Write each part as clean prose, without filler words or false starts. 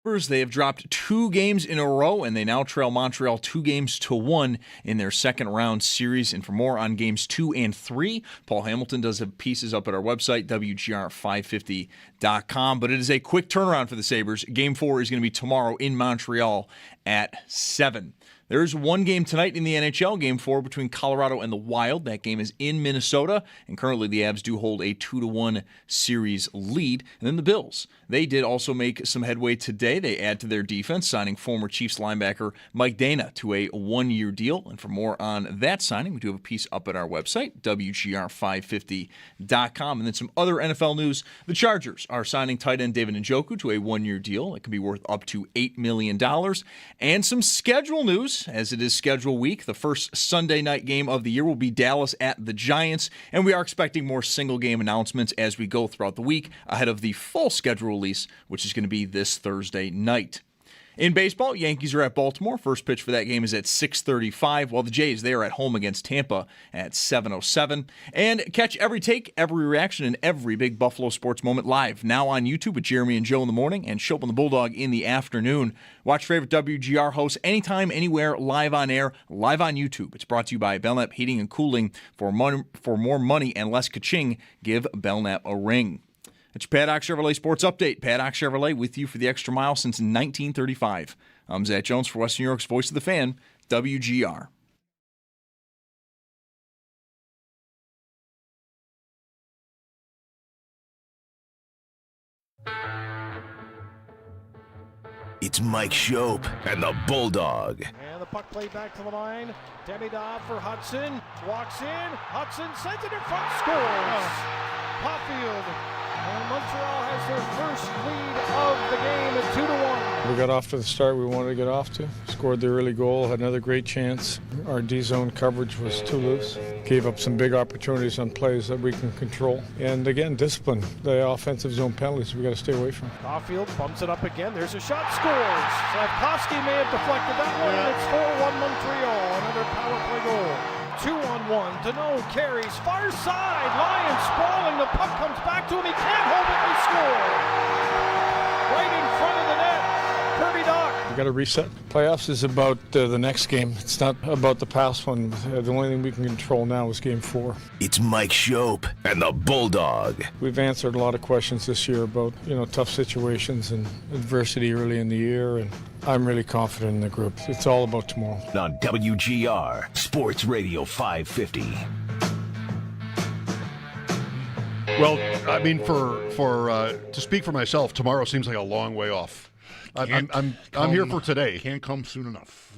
They have dropped 2 games in a row, and they now trail Montreal 2-1 in their second-round series. And for more on games 2 and 3, Paul Hamilton does have pieces up at our website, WGR550.com. But it is a quick turnaround for the Sabres. Game 4 is going to be tomorrow in Montreal at 7. There's one game tonight in the NHL, Game 4 between Colorado and the Wild. That game is in Minnesota, and currently the Avs do hold a 2-1 series lead. And then the Bills. They did also make some headway today. They add to their defense, signing former Chiefs linebacker Mike Dana to a 1-year deal. And for more on that signing, we do have a piece up at our website, WGR550.com. And then some other NFL news. The Chargers are signing tight end David Njoku to a 1-year deal. It can be worth up to $8 million. And some schedule news, as it is schedule week. The first Sunday night game of the year will be Dallas at the Giants. And we are expecting more single-game announcements as we go throughout the week ahead of the full schedule release, which is going to be this Thursday night. In baseball, Yankees are at Baltimore. First pitch for that game is at 6:35, while the Jays, they are at home against Tampa at 7:07. And catch every take, every reaction, and every big Buffalo sports moment live now on YouTube with Jeremy and Joe in the morning and Schopp and the Bulldog in the afternoon. Watch favorite WGR hosts anytime, anywhere, live on air, live on YouTube. It's brought to you by Belknap Heating and Cooling. For more money and less ka-ching, give Belknap a ring. It's your Paddock Chevrolet Sports Update. Paddock Chevrolet with you for the extra mile since 1935. I'm Zach Jones for Western New York's Voice of the Fan, WGR. It's Mike Schopp and the Bulldog. And the puck played back to the line. Demidov for Hudson. Walks in. Hudson sends it in front. Scores. Caulfield. And Montreal has their first lead of the game at 2-1. We got off to the start we wanted to get off to. Scored the early goal, had another great chance. Our D-zone coverage was too loose. Gave up some big opportunities on plays that we can control. And again, discipline. The offensive zone penalties we got to stay away from. Caulfield bumps it up again. There's a shot. Scores. Slavkovsky may have deflected that one. And it's 4-1 Montreal. Another power play goal. 2-on-1. Deneau carries far side. Lions sprawling. The puck comes back to him. He can't hold it. They score. Right in front of the net. Kirby Doc. We got to reset. Playoffs is about the next game. It's not about the past one. The only thing we can control now is Game 4. It's Mike Schopp and the Bulldog. We've answered a lot of questions this year about tough situations and adversity early in the year, and I'm really confident in the group. It's all about tomorrow. On WGR Sports Radio 550. Well, I mean, to speak for myself, tomorrow seems like a long way off. I'm here for today. Can't come soon enough.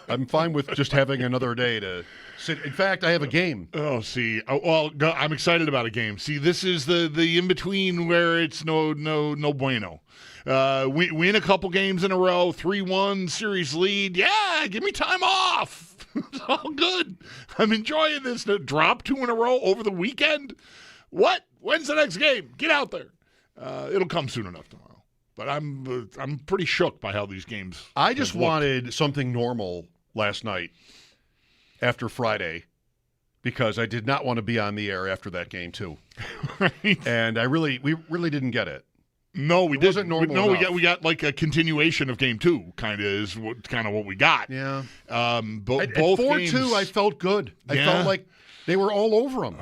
I'm fine with just having another day to sit. In fact, I have a game. Oh, see. Well, I'm excited about a game. See, this is the in between where it's no bueno. Win a couple games in a row, 3-1 series lead. Yeah, give me time off. It's all good. I'm enjoying this. Drop 2 in a row over the weekend. What? When's the next game? Get out there. It'll come soon enough tomorrow. But I'm pretty shook by how these games. I just wanted something normal last night after Friday because I did not want to be on the air after that game too. Right. And we really didn't get it. No, we didn't. Wasn't normal enough. we got like a continuation of game 2. Kind of what we got. Yeah. Both at games. 4-2, I felt good. I felt like they were all over them.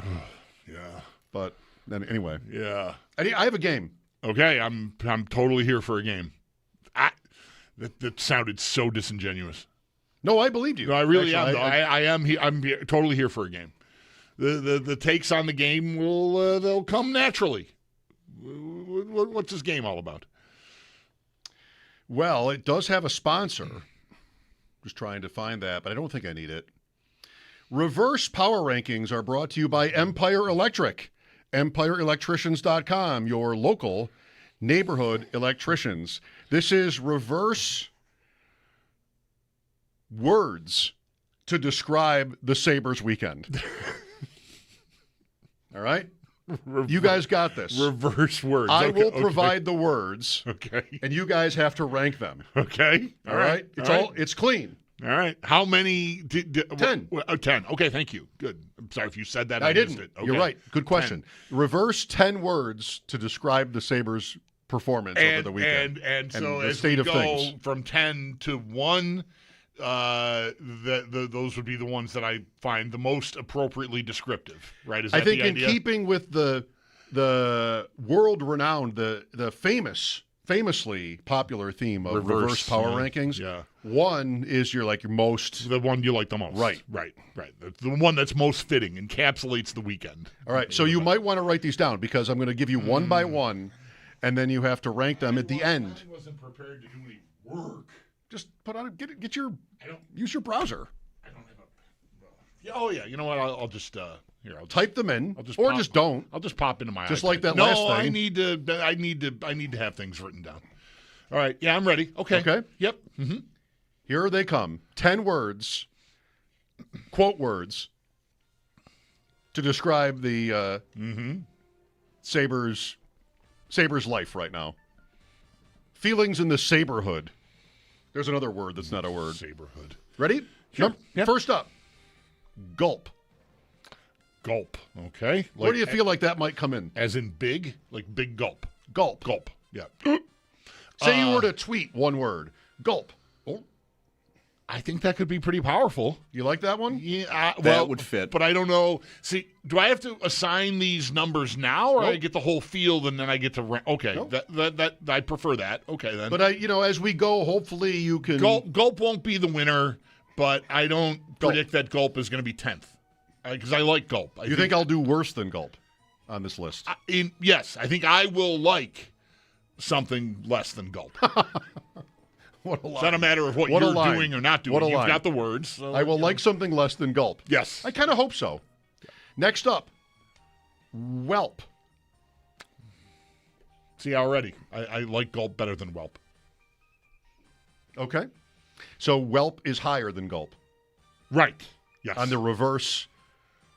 Yeah. But then anyway. Yeah. I have a game. Okay, I'm totally here for a game. That sounded so disingenuous. No, I believed you. No, I really Actually, am. I'm totally here for a game. The takes on the game they'll come naturally. What's this game all about? Well, it does have a sponsor. Just trying to find that, but I don't think I need it. Reverse Power Rankings are brought to you by Empire Electric. EmpireElectricians.com, your local neighborhood electricians. This is reverse words to describe the Sabres weekend. All right? You guys got this. Reverse words. I will provide the words. Okay. And you guys have to rank them. Okay. All right? It's clean. All right. How many? 10. 10. Okay, thank you. Good. I'm sorry if you said that. I missed didn't. it. Okay. You're right. Good question. 10. Reverse 10 words to describe the Sabres performance over the weekend. And so the as state we of go things. from 10 to 1, those would be the ones that I find the most appropriately descriptive, right? Is that I think the in idea? keeping with the world-renowned, the famously popular theme of reverse power rankings, Yeah. one is your most. The one you like the most. Right. The one that's most fitting, encapsulates the weekend. All right, so you might want to write these down because I'm going to give you one by one, and then you have to rank them at the end. I wasn't prepared to do any work. Just put on use your browser. I don't have a. Oh yeah, you know what? I'll just here. I'll Type them in, I'll just or pop- just don't. I'll just pop into my. Just iPad. like that no, last thing. I need to have things written down. All right. Yeah, I'm ready. Okay. Okay. Yep. Mm-hmm. Here they come. 10 words, quote words, to describe the Sabres life right now. Feelings in the Saberhood. There's another word that's not a word. Saberhood. Ready? Sure. Yeah. First up, gulp. Gulp. Okay. Where do you feel like that might come in? As in big, like big gulp. Gulp. Gulp. Yeah. Say you were to tweet one word. Gulp. I think that could be pretty powerful. You like that one? Yeah, That would fit. But I don't know. See, do I have to assign these numbers now, or I get the whole field and then I get to rank? Okay, Nope. that I prefer that. Okay, then. But as we go, hopefully you can. Gulp won't be the winner, but I don't predict that Gulp is going to be 10th because I like Gulp. You think I'll do worse than Gulp on this list? Yes, I think I will like something less than Gulp. What a lie. It's not a matter of what What a you're line. doing or not doing. What a You've line. got the words. So, I will like something less than Gulp. Yes. I kind of hope so. Next up, Whelp. See, already, I like Gulp better than Whelp. Okay. So Whelp is higher than Gulp Right. Yes. on the reverse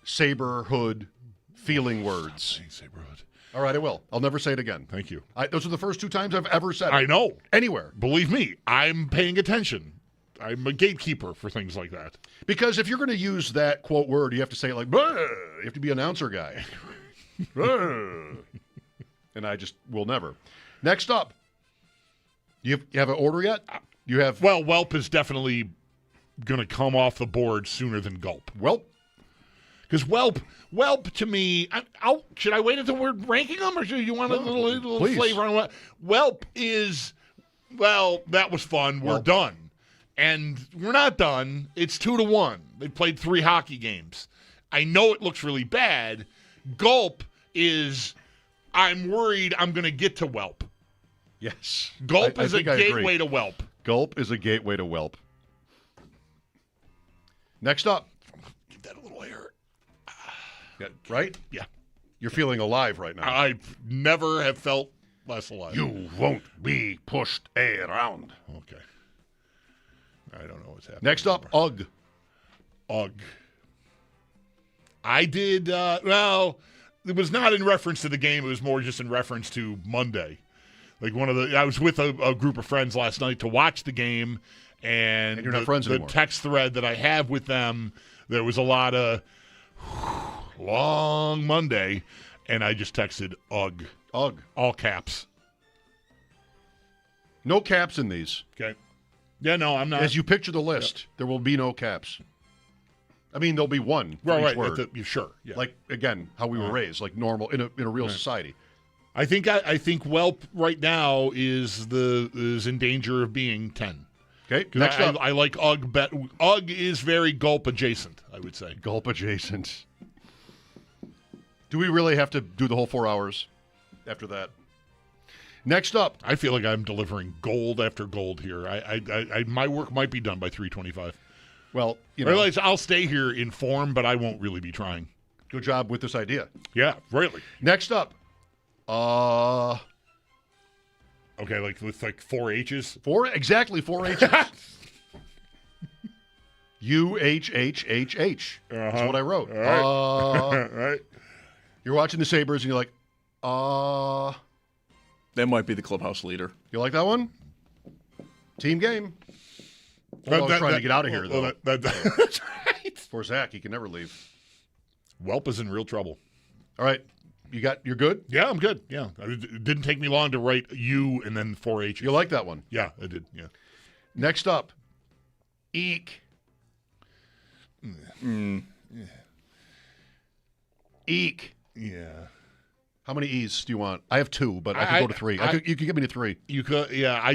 Saberhood feeling words. Saberhood. All right, I will. I'll never say it again. Thank you. Those are the first 2 times I've ever said it. I know. Anywhere. Believe me, I'm paying attention. I'm a gatekeeper for things like that. Because if you're going to use that quote word, you have to say it like, "Bah!" You have to be an announcer guy. "Bah!" And I just will never. Next up, you have an order yet? You have Well, Whelp is definitely going to come off the board sooner than Gulp. Whelp. Because Whelp to me, should I wait until we're ranking them, or should you want a little please. flavor on what? Whelp is, that was fun. We're done. And we're not done. It's 2-1. They played 3 hockey games. I know it looks really bad. Gulp is, I'm worried I'm going to get to Whelp. Yes. Gulp I is a think I agree. gateway to Whelp. Gulp is a gateway to Whelp. Next up. Give that a little air. Yeah, right? Yeah. You're feeling alive right now. I never have felt less alive. You won't be pushed around. Okay. I don't know what's happening. Next up, Ugh. Ugh. I did, it was not in reference to the game. It was more just in reference to Monday. Like I was with a group of friends last night to watch the game, and you're not friends anymore. The text thread that I have with them, there was a lot of long Monday, and I just texted Ugh. Ugh. All caps. No caps in these. Okay. Yeah, no, I'm not. As you picture the list, there will be no caps. I mean, there'll be one for each word. Sure. Yeah. Like, again, how we were raised, like normal, in a real society. I think Whelp right now is in danger of being 10. Okay, next up. I like Ugh. Ugh is very Gulp adjacent, I would say. Gulp adjacent. Do we really have to do the whole 4 hours after that? Next up. I feel like I'm delivering gold after gold here. My work might be done by 3:25. Well, I realize I'll stay here in form, but I won't really be trying. Good job with this idea. Yeah, really. Next up. Okay, with 4 H's? Exactly 4 H's. UHHHH. That's what I wrote. All right. Right. You're watching the Sabres and you're like, That might be the clubhouse leader. You like that one? Team game. I was trying to get out of here, though. That's right. For Zach, he can never leave. Whelp is in real trouble. All right. You're good? Yeah, I'm good. Yeah. It didn't take me long to write U and then 4 H's. You like that one? Yeah, I did. Yeah. Next up, eek. Eek. Yeah. How many E's do you want? I have 2, but I can go to 3. You can give me to 3. You could, yeah.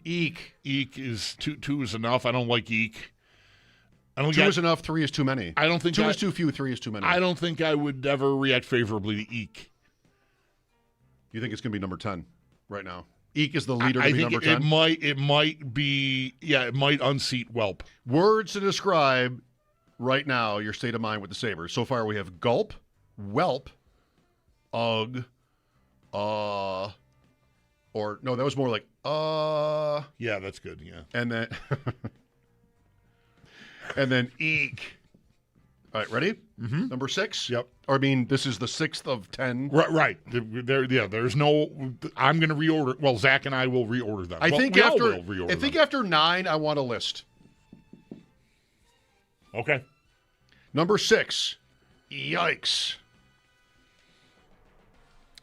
Eek. Eek is 2 is enough. I don't like eek. 2 is enough. 3 is too many. I don't think 2 is too few. 3 is too many. I don't think I would ever react favorably to eek. You think it's going to be number 10 right now? Eek is the leader to I be think number 10? it might be, it might unseat whelp. Words to describe right now your state of mind with the Sabres. So far we have gulp, whelp, ugh, or no, that was more like Yeah, that's good, yeah. and then and then eek. All right, ready? Mm-hmm. Number 6? Yep. Or I mean, this is the 6th of 10. Right. There's no. I'm going to reorder. Well, Zach and I will reorder them. I think after after 9, I want a list. Okay. Number 6, yikes.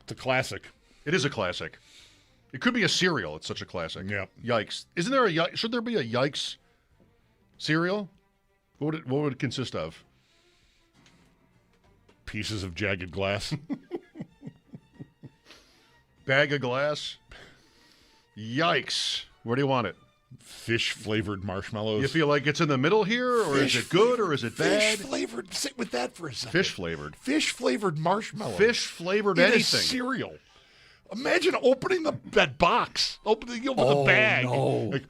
It's a classic. It is a classic. It could be a cereal. It's such a classic. Yeah. Yikes. Isn't there should there be a yikes cereal? What would it consist of? Pieces of jagged glass. Bag of glass. Yikes. Where do you want it? Fish-flavored marshmallows. You feel like it's in the middle here, or is it good, or is it bad? Fish-flavored. Sit with that for a second. Fish-flavored. Fish-flavored marshmallows. Fish-flavored in anything. a cereal. Imagine opening that box. Opening the bag. No. Like,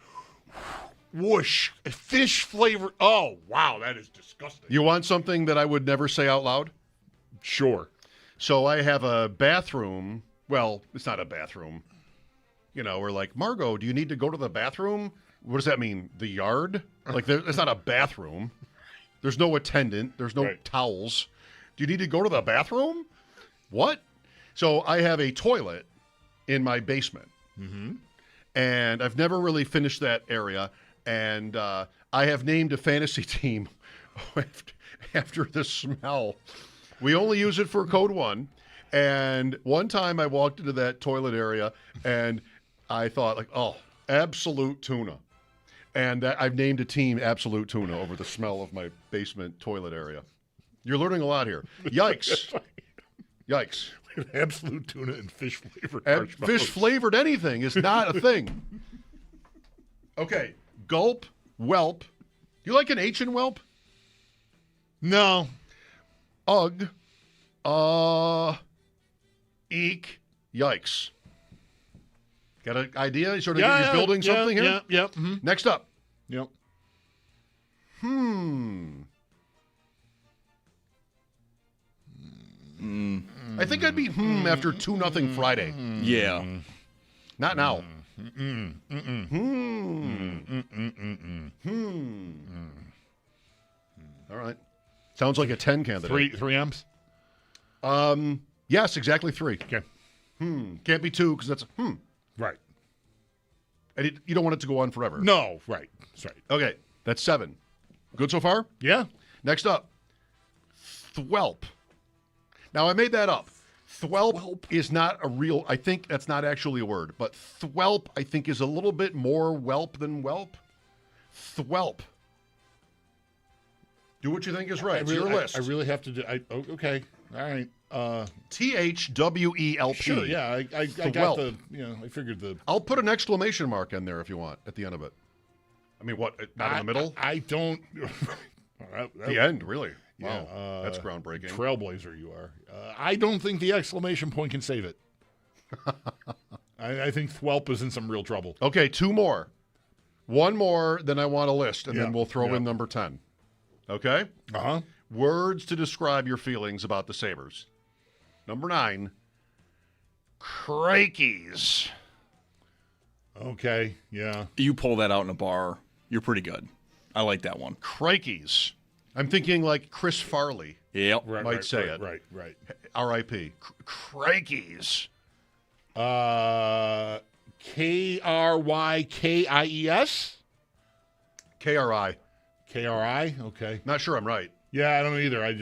whoosh. Fish-flavored. Oh, wow. That is disgusting. You want something that I would never say out loud? Sure. So I have a bathroom. Well, it's not a bathroom. You know, we're like, Margot, do you need to go to the bathroom? What does that mean? The yard? Like, it's not a bathroom. There's no attendant. There's no towels. Do you need to go to the bathroom? What? So I have a toilet in my basement. Mm-hmm. And I've never really finished that area. And I have named a fantasy team after the smell. We only use it for Code 1. And one time I walked into that toilet area and I thought, like, oh, Absolute Tuna. And I've named a team Absolute Tuna over the smell of my basement toilet area. You're learning a lot here. Yikes. Yikes. Absolute Tuna and fish-flavored marshmallows. Fish-flavored anything is not a thing. Okay. Gulp, whelp. You like an H in whelp? No. Ugh. Eek. Yikes. Got an idea? You're building something here? Yeah. Mm-hmm. Next up. Yep. I think I'd be after 2-0 Friday. Yeah. Not now. All right. Sounds like a 10 candidate. 3 M's? Yes, exactly 3. Okay. Can't be 2 because that's Right. And you don't want it to go on forever. No, right. That's right. Okay, that's 7. Good so far? Yeah. Next up, thwelp. Now, I made that up. Thwelp is not a real, I think that's not actually a word, but thwelp, I think, is a little bit more whelp than whelp. Thwelp. Do what you think is right. It's your list. I really have to do. Okay. All right. THWELP. Sure. Yeah. I got the. I figured the. I'll put an exclamation mark in there if you want at the end of it. I mean, what? Not in the middle? I don't. The end, really. Yeah, wow, that's groundbreaking. Trailblazer, you are. I don't think the exclamation point can save it. I think Thwelp is in some real trouble. Okay, 2 more. 1 more, then I want a list, and then we'll throw in number 10. Okay? Uh-huh. Words to describe your feelings about the Sabres. Number 9, crikeys. Okay, yeah. You pull that out in a bar, you're pretty good. I like that one. Crikeys. I'm thinking like Chris Farley Yep. might say it. Right. R.I.P. Crikeys. KRYKIES? KRI. KRI? Okay. Not sure I'm right. Yeah, I don't know either. I'm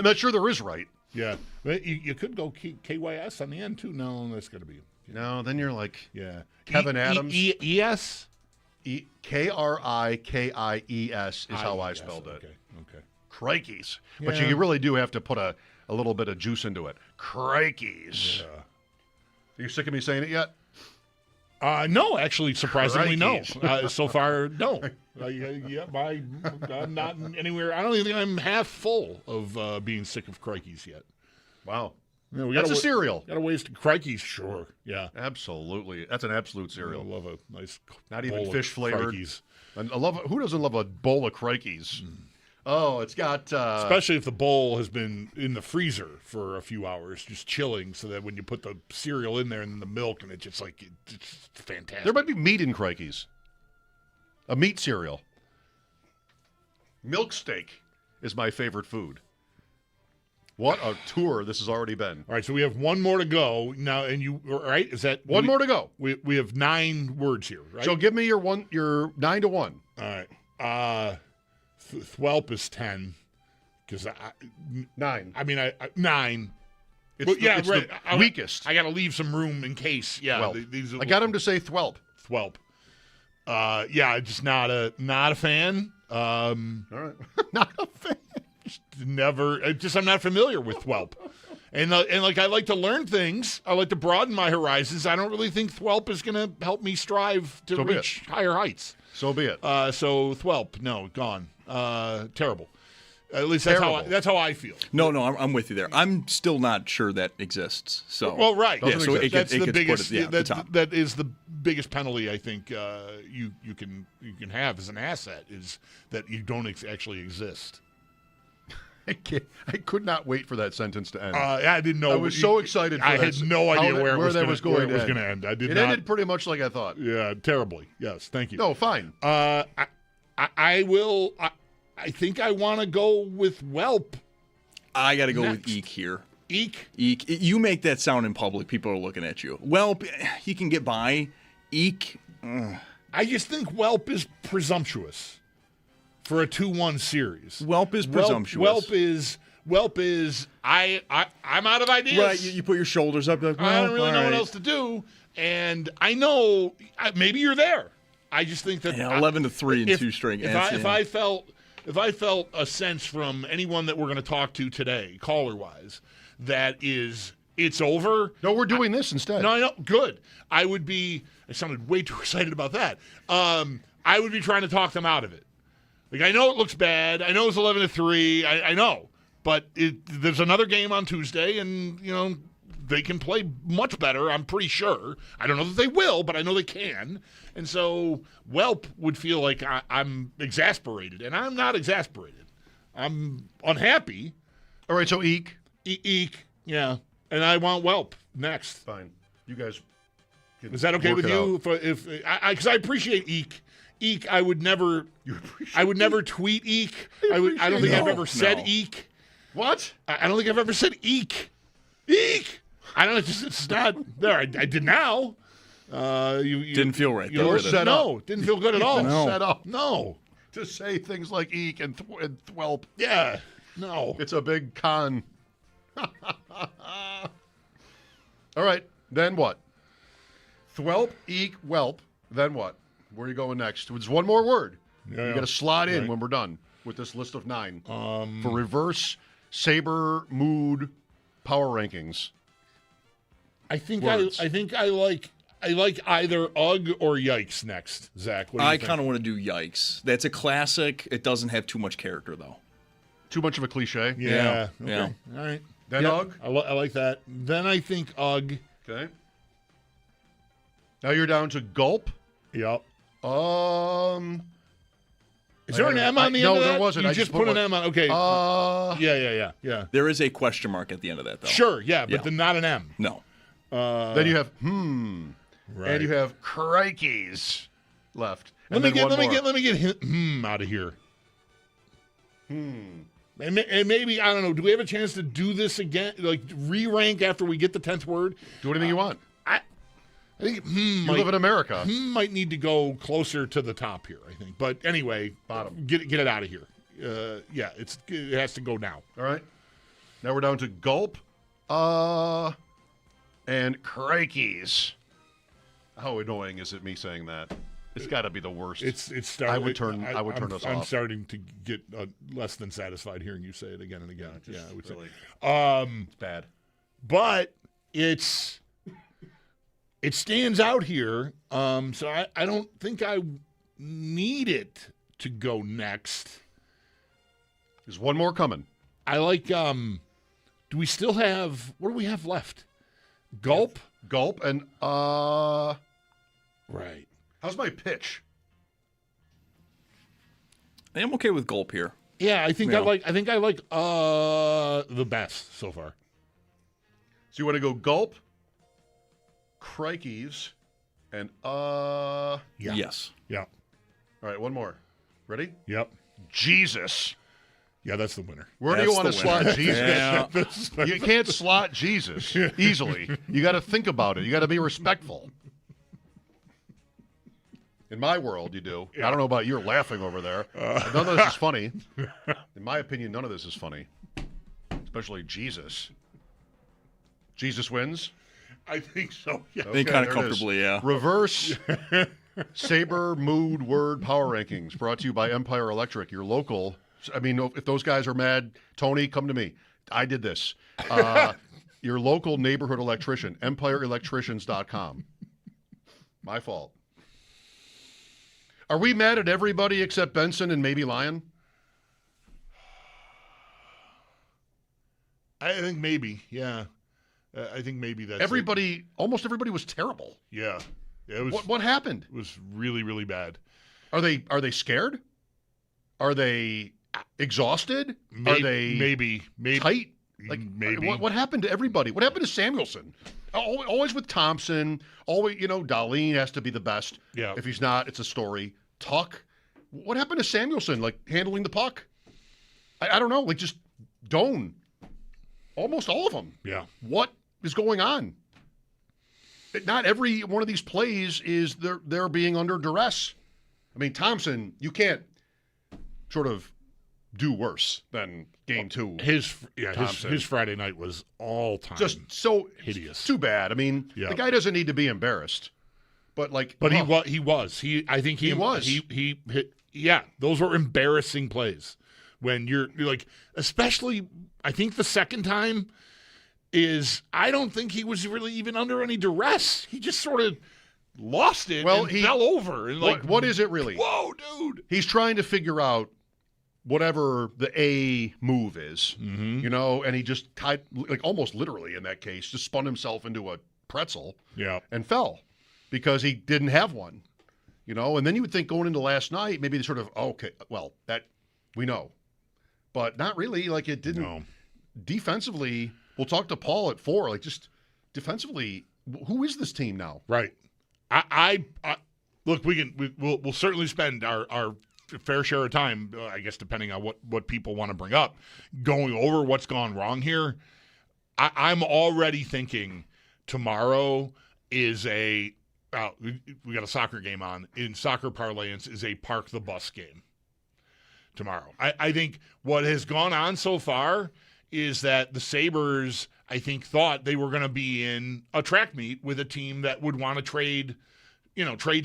not sure there is right. Yeah. But you could go KYS on the end, too. No, that's got to be. No, then you're like Yeah. Kevin Adams. ES? Krikies is how I spelled it. Okay. Crikeys. But Yeah. you really do have to put a little bit of juice into it. Crikeys. Yeah. Are you sick of me saying it yet? No, actually, surprisingly, Crikeys. no. So far, no. I'm not anywhere. I don't even think I'm half full of being sick of crikeys yet. Wow. Yeah, we That's gotta a cereal. Got to waste crikeys, sure. Yeah. Absolutely. That's an absolute I cereal. love a nice Not bowl even of fish flavored. Crikeys. And I love. Who doesn't love a bowl of crikeys? Oh, it's got. Especially if the bowl has been in the freezer for a few hours, just chilling, so that when you put the cereal in there and the milk, and it's just like it's fantastic. There might be meat in crikeys. A meat cereal. Milk steak is my favorite food. What a tour this has already been. All right, so we have one more to go now, and you all right? Is that One more to go. We have 9 words here, right? So give me your 9 to 1. All right. Thwelp is 10 because 9. I mean, 9. It's It's the weakest. I got to leave some room in case. Yeah, Thwelp. these are I got him to say Thwelp. Thwelp. Yeah, just not a fan. All right. Not a fan. Never. I'm not familiar with Thwelp. And like I like to learn things. I like to broaden my horizons. I don't really think Thwelp is going to help me strive to reach higher heights. So be it. So Thwelp, no, gone. Terrible. At least that's how I feel. No, I'm with you there. I'm still not sure that exists. So Well, right. Doesn't so exist. That's it the gets biggest. put at the top. That is the biggest penalty I think you can have as an asset is that you don't actually exist. I could not wait for that sentence to end. I didn't know. I was so excited. I had no idea where it was going to end. I did it not. ended pretty much like I thought. Yeah, terribly. Yes, thank you. No, fine. I will. I think I want to go with Whelp. I got to go with Next. Eek here. Eek. Eek. You make that sound in public, people are looking at you. Well, you can get by. Eek. I just think Whelp is presumptuous for a 2-1 series. Whelp is presumptuous. Whelp is. I'm out of ideas. Right, you put your shoulders up. Like, I don't really all know what right. else to do, and I know maybe you're there. I just think that 11-3 in 2 string. If I felt a sense from anyone that we're going to talk to today, caller wise, that it's over. No, we're doing this instead. No, I know. Good. I sounded way too excited about that. I would be trying to talk them out of it. Like, I know it looks bad. I know it's 11-3. I know. But there's another game on Tuesday, and, they can play much better, I'm pretty sure. I don't know that they will, but I know they can. And so Whelp would feel like I'm exasperated, and I'm not exasperated. I'm unhappy. All right, so Eek. Eek, yeah. And I want Whelp next. Fine. You guys can Is that okay work with it you? out. Because I appreciate Eek. Eek, I would never tweet Eek. I don't think I've ever said Eek. What? I don't think I've ever said Eek. Eek. I don't know. It's not there. I did now. You didn't feel right. You were set up. No, didn't feel good at all. Set up No. to say things like Eek and Thwelp. Yeah. No. It's a big con. All right, then what? Thwelp, Eek, Whelp. Then what? Where are you going next? There's one more word. Yeah, You got to slot in Right. when we're done with this list of 9 for reverse Sabre mood power rankings. I think Words. I like either Ugg or Yikes next, Zach. What do you I think? kind of want to do Yikes. That's a classic. It doesn't have too much character, though. Too much of a cliche. Yeah. Yeah. Okay. All right. Then Yep. Ugg. I like that. Then I think Ugg. Okay. Now you're down to Gulp. Yep. Is there an M on the end no, of that? there wasn't. You I just put an M on. Okay. Yeah. There is a question mark at the end of that, though. Sure. Yeah, but Yeah. then not an M. No. then you have Right. and you have crikeys left. Let And me then get one more. out of here. And maybe I don't know. Do we have a chance to do this again? Like re-rank after we get the 10th word? Do anything you want. I think You live in America. might need to go closer to the top here. I think. But anyway, Bottom. Get it out of here. Yeah, it has to go now. All right. Now we're down to Gulp. And crikeys. How annoying is it me saying that? It's got to be the worst. It's starting. I would turn us off. I'm starting to get less than satisfied hearing you say it again and again. Yeah, I would really, say. it's bad. But it stands out here. So I don't think I need it to go next. There's one more coming. I like. Do we still have? What do we have left? Gulp. Gulp and Right. How's my pitch? I'm okay with Gulp here. Yeah, I think Yeah. I like the best so far. So you want to go Gulp, crikeys, and Yeah. Yes. Yeah. All right, one more. Ready? Yep. Jesus. Yeah, that's the winner. Where do you want to slot Jesus? Yeah. You can't slot Jesus easily. You got to think about it. You got to be respectful. In my world, you do. I don't know about you. You're laughing over there. None of this is funny. In my opinion, none of this is funny. Especially Jesus. Jesus wins? I think so. Yeah. I think kind there of it is. comfortably, yeah. Reverse Sabre Mood Word Power Rankings brought to you by Empire Electric, your local. I mean, if those guys are mad, Tony, come to me. I did this. Your local neighborhood electrician, EmpireElectricians.com. My fault. Are we mad at everybody except Benson and maybe Lyon? I think maybe. Yeah. I think maybe that's Everybody, almost everybody was terrible. Yeah. It was. What happened? It was really, really bad. Are they scared? Are they exhausted? Are they maybe tight? Like maybe. What happened to everybody? What happened to Samuelson? Always with Thompson. Always, Darlene has to be the best. Yeah. If he's not, it's a story. Tuck. What happened to Samuelson? Like handling the puck? I don't know. Like just Doan. Almost all of them. Yeah. What is going on? Not every one of these plays is they're being under duress. I mean, Thompson, you can't sort of do worse than game two. His Thompson. his Friday night was all time. Just so hideous. Too bad. I mean, Yeah. the guy doesn't need to be embarrassed. But he was. I think he was. He hit, yeah, those were embarrassing plays. When you're like, especially, I think the second time is, I don't think he was really even under any duress. He just sort of lost it and fell over. And what is it really? Whoa, dude. He's trying to figure out whatever the A move is, and he just tied, like almost literally in that case, just spun himself into a pretzel and fell because he didn't have one, and then you would think going into last night, maybe they sort of, okay, well, that we know. But not really. Like it didn't. No. Defensively, we'll talk to Paul at 4. Like just defensively, who is this team now? Right. I look. We'll certainly spend our fair share of time, I guess, depending on what people want to bring up, going over what's gone wrong here. I'm already thinking tomorrow is we got a soccer game on. In soccer parlance, is a park the bus game. Tomorrow. I think what has gone on so far is that the Sabres, I think, thought they were going to be in a track meet with a team that would want to trade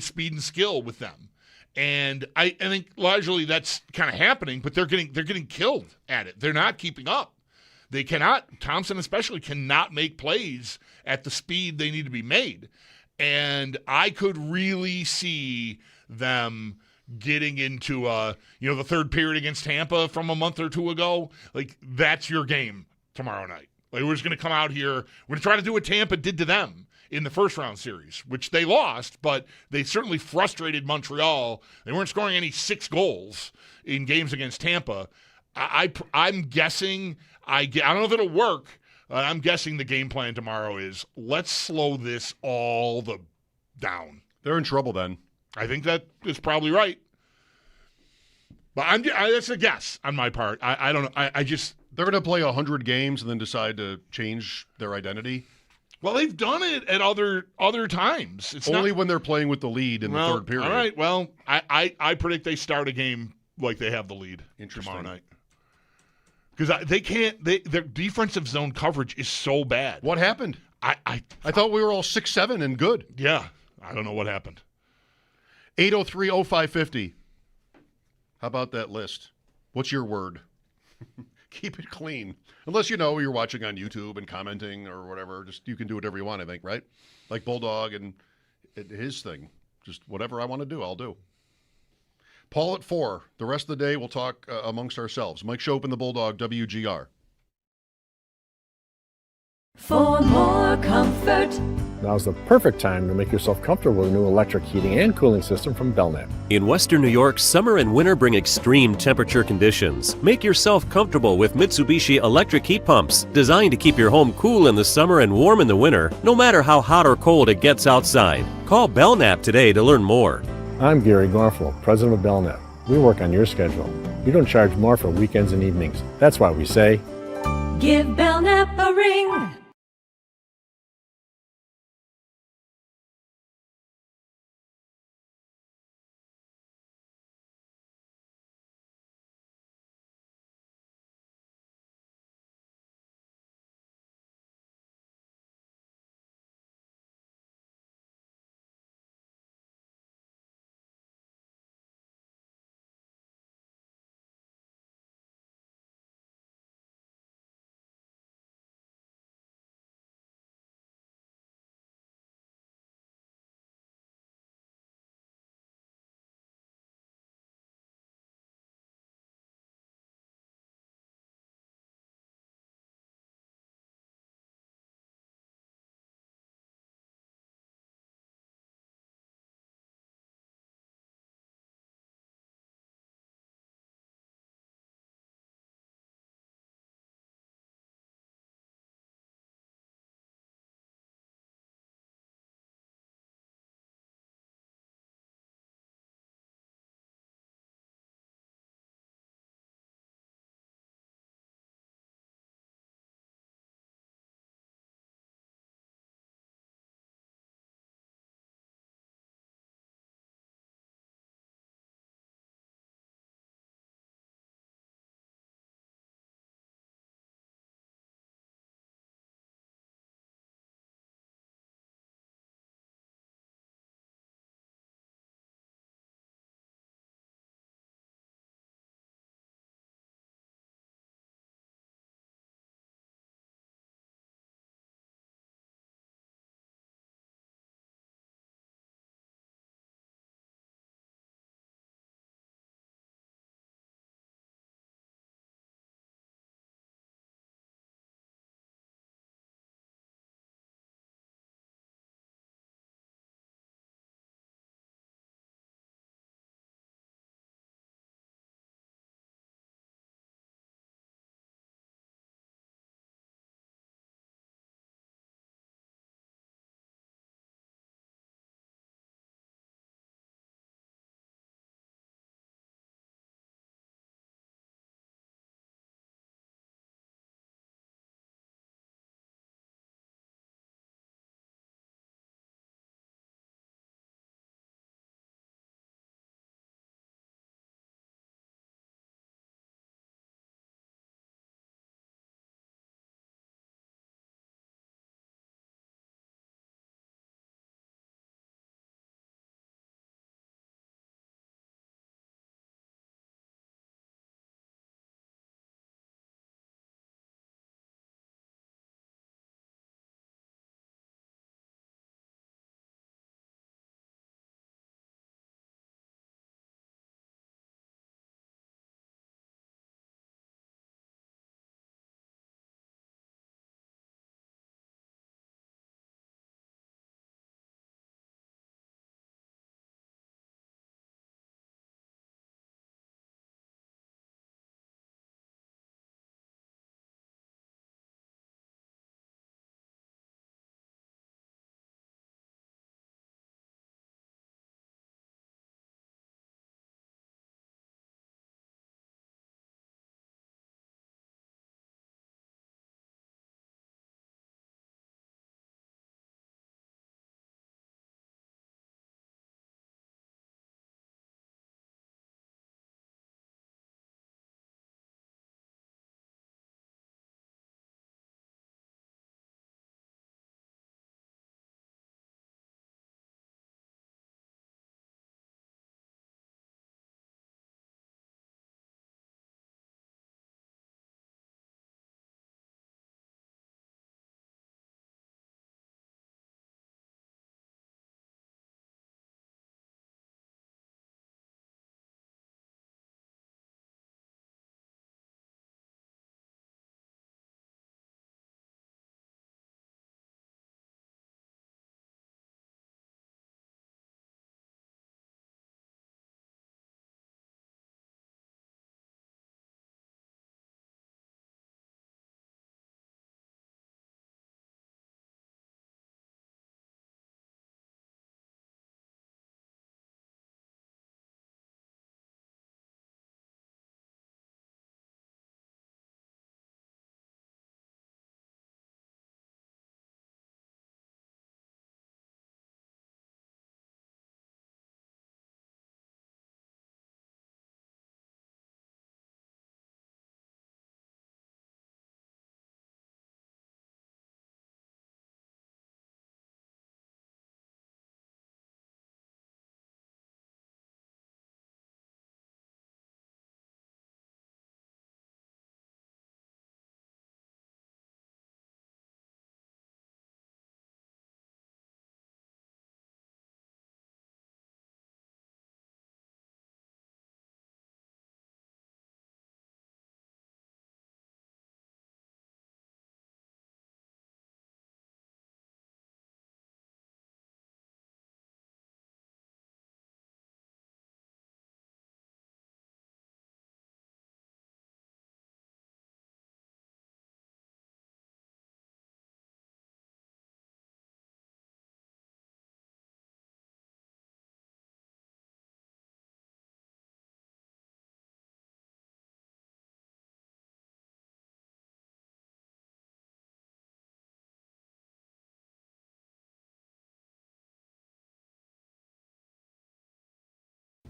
speed and skill with them. And I think largely that's kind of happening, but they're getting killed at it. They're not keeping up. They cannot, Thompson especially, cannot make plays at the speed they need to be made. And I could really see them getting into the third period against Tampa from a month or two ago. Like, that's your game tomorrow night. Like, we're just going to come out here. We're going to try to do what Tampa did to them in the first round series, which they lost, but they certainly frustrated Montreal. They weren't scoring any 6 goals in games against Tampa. I'm guessing, I don't know if it'll work. I'm guessing the game plan tomorrow is let's slow this all down. They're in trouble then. I think that is probably right. But that's a guess on my part. I don't know. I just... They're going to play 100 games and then decide to change their identity? Well, they've done it at other times. It's only when they're playing with the lead in the third period. All right. Well, I predict they start a game like they have the lead tomorrow night. Because they can't. Their defensive zone coverage is so bad. What happened? I thought we were all 6'7" and good. Yeah, I don't know what happened. 803-0550. How about that list? What's your word? Keep it clean. Unless you're watching on YouTube and commenting or whatever. Just you can do whatever you want, I think, right? Like Bulldog and his thing. Just whatever I want to do, I'll do. Paul at 4. The rest of the day, we'll talk amongst ourselves. Mike Schopp and the Bulldog, WGR. For more comfort. Now's the perfect time to make yourself comfortable with a new electric heating and cooling system from Belknap. In Western New York, summer and winter bring extreme temperature conditions. Make yourself comfortable with Mitsubishi electric heat pumps, designed to keep your home cool in the summer and warm in the winter, no matter how hot or cold it gets outside. Call Belknap today to learn more. I'm Gary Garfel, president of Belknap. We work on your schedule. We don't charge more for weekends and evenings. That's why we say, Give Belknap a ring.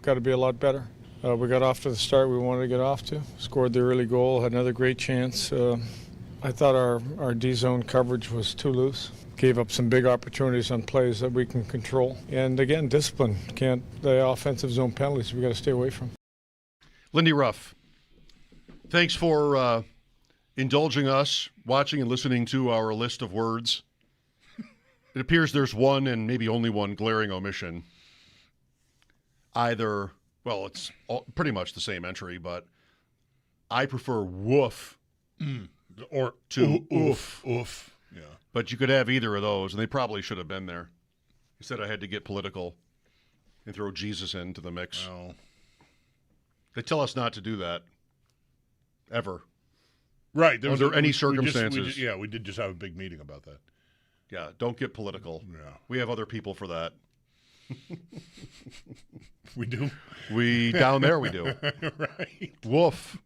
got to be a lot better. We got off to the start we wanted to get off to. Scored the early goal, had another great chance. I thought our D-zone coverage was too loose. Gave up some big opportunities on plays that we can control. And again, discipline. The offensive zone penalties we got to stay away from. Lindy Ruff, thanks for indulging us, watching and listening to our list of words. It appears there's one and maybe only one glaring omission. Either, well, it's pretty much the same entry, but I prefer woof Or to oof. Oof. Yeah. But you could have either of those, and they probably should have been there. Instead, I had to get political and throw Jesus into the mix. Oh. They tell us not to do that, ever. Right. Under any circumstances. We did just have a big meeting about that. Yeah, don't get political. Yeah. We have other people for that. We do? We, down there we do. Right. Woof.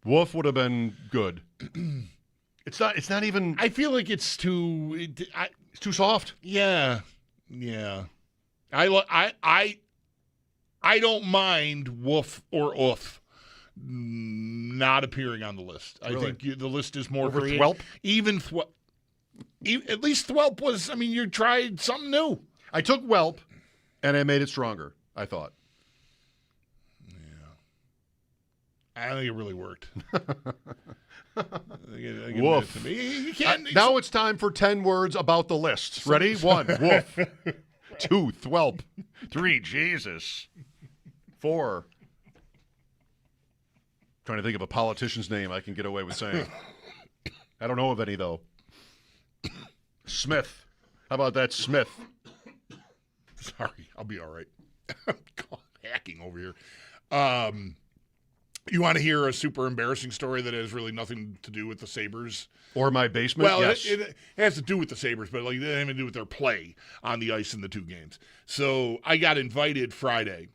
Woof would have been good. It's not even. I feel like it's too. It's too soft. Yeah. I don't mind woof or oof not appearing on the list. Really? I think the list is more over creative. thwelp. Even at least thwelp was. I mean, you tried something new. I took whelp, and I made it stronger. I thought. I don't think it really worked. Woof. You can't. Now it's time for 10 words about the list. Ready? 1, woof. 2, thwelp. 3, Jesus. 4. Trying to think of a politician's name I can get away with saying. I don't know of any, though. Smith. How about that, Smith? Sorry, I'll be all right. God, hacking over here. You want to hear a super embarrassing story that has really nothing to do with the Sabres? Or my basement? Well, yes. it has to do with the Sabres, but like it doesn't have to do with their play on the ice in the 2 games. So I got invited Friday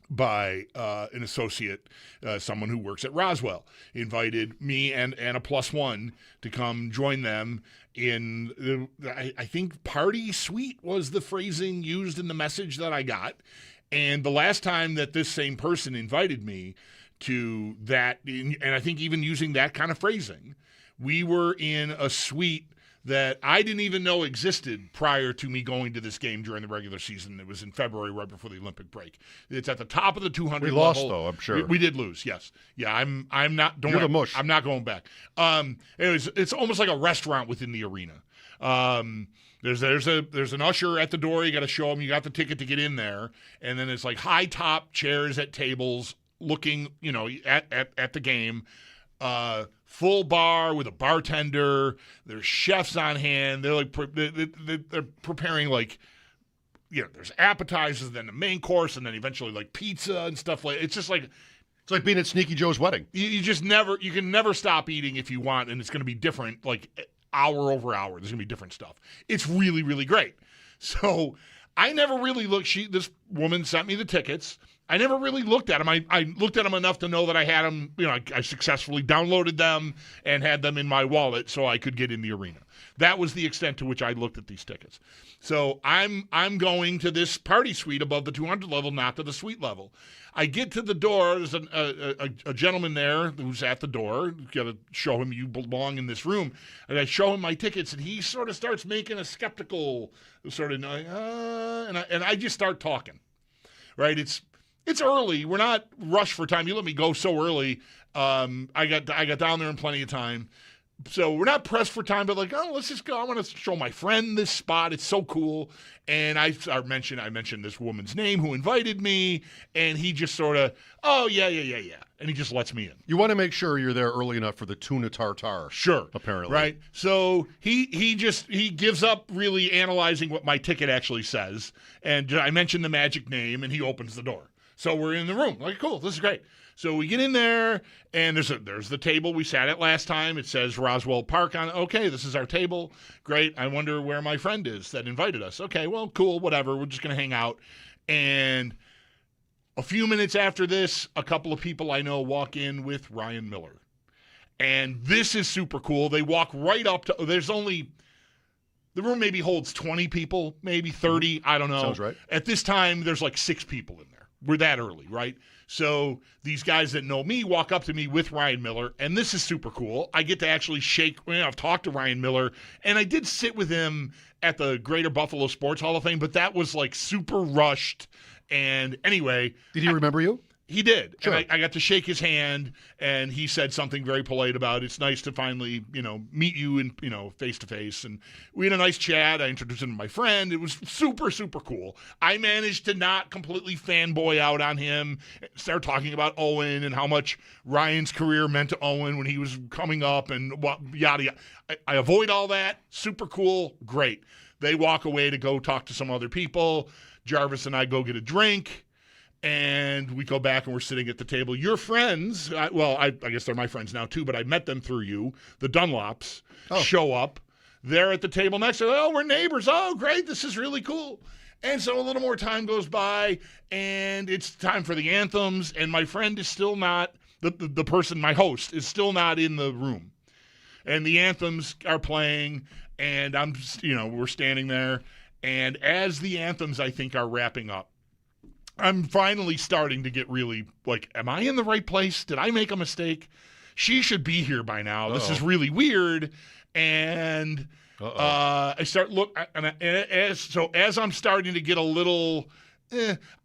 by an associate, someone who works at Roswell, invited me and a +1 to come join them in, I think, party suite was the phrasing used in the message that I got. And the last time that this same person invited me to that, and I think even using that kind of phrasing, we were in a suite that I didn't even know existed prior to me going to this game during the regular season. It was in February, right before the Olympic break. It's at the top of the 200 We level. lost, though, I'm sure. We did lose, yes. Yeah, I'm not. Don't You're worry, the mush. I'm not going back. It's almost like a restaurant within the arena. There's an usher at the door. You got to show them you got the ticket to get in there, and then it's like high top chairs at tables, looking at the game. Full bar with a bartender. There's chefs on hand. They're like they're preparing there's appetizers, then the main course, and then eventually like pizza and stuff like. It's just like. It's like being at Sneaky Joe's wedding. You can never stop eating if you want, and it's going to be different, like hour over hour. There's going to be different stuff. It's really, really great. So I never really looked. This woman sent me the tickets. I never really looked at them. I looked at them enough to know that I had them. I successfully downloaded them and had them in my wallet so I could get in the arena. That was the extent to which I looked at these tickets. So I'm going to this party suite above the 200 level, not to the suite level. I get to the door. There's a gentleman there who's at the door. Got to show him you belong in this room. And I show him my tickets, and he sort of starts making a skeptical sort of, and I just start talking. Right? It's early. We're not rushed for time. You let me go so early. I got down there in plenty of time. So we're not pressed for time, but let's just go. I want to show my friend this spot. It's so cool. And I mentioned this woman's name who invited me, and he just sort of, oh, yeah. And he just lets me in. You want to make sure you're there early enough for the tuna tartare. Sure. Apparently. Right. So he gives up really analyzing what my ticket actually says. And I mentioned the magic name, and he opens the door. So we're in the room. Cool, this is great. So we get in there, and there's the table we sat at last time. It says Roswell Park on. Okay, this is our table. Great. I wonder where my friend is that invited us. Okay, well, cool, whatever. We're just going to hang out. And a few minutes after this, a couple of people I know walk in with Ryan Miller. And this is super cool. They walk right up to – the room maybe holds 20 people, maybe 30. I don't know. Sounds right. At this time, there's like 6 people in there. we're that early, right? So these guys that know me walk up to me with Ryan Miller, and this is super cool. I get to actually shake. I've talked to Ryan Miller, and I did sit with him at the Greater Buffalo Sports Hall of Fame, but that was like super rushed. And anyway, did he remember you? He did. Sure. And I got to shake his hand, and he said something very polite about it's nice to finally, meet you in, face to face. And we had a nice chat. I introduced him to my friend. It was super, super cool. I managed to not completely fanboy out on him, start talking about Owen and how much Ryan's career meant to Owen when he was coming up and yada, yada. I avoid all that. Super cool. Great. They walk away to go talk to some other people. Jarvis and I go get a drink. And we go back and we're sitting at the table. Your friends, I guess they're my friends now too, but I met them through you. The Dunlops show up. They're at the table next to them. Oh, we're neighbors. Oh, great. This is really cool. And so a little more time goes by, and it's time for the anthems. And my friend is still not, the person, my host, is still not in the room. And the anthems are playing, and I'm, we're standing there. And as the anthems, I think, are wrapping up, I'm finally starting to get really like, am I in the right place? Did I make a mistake? She should be here by now. Uh-oh. This is really weird. And I start as I'm starting to get a little,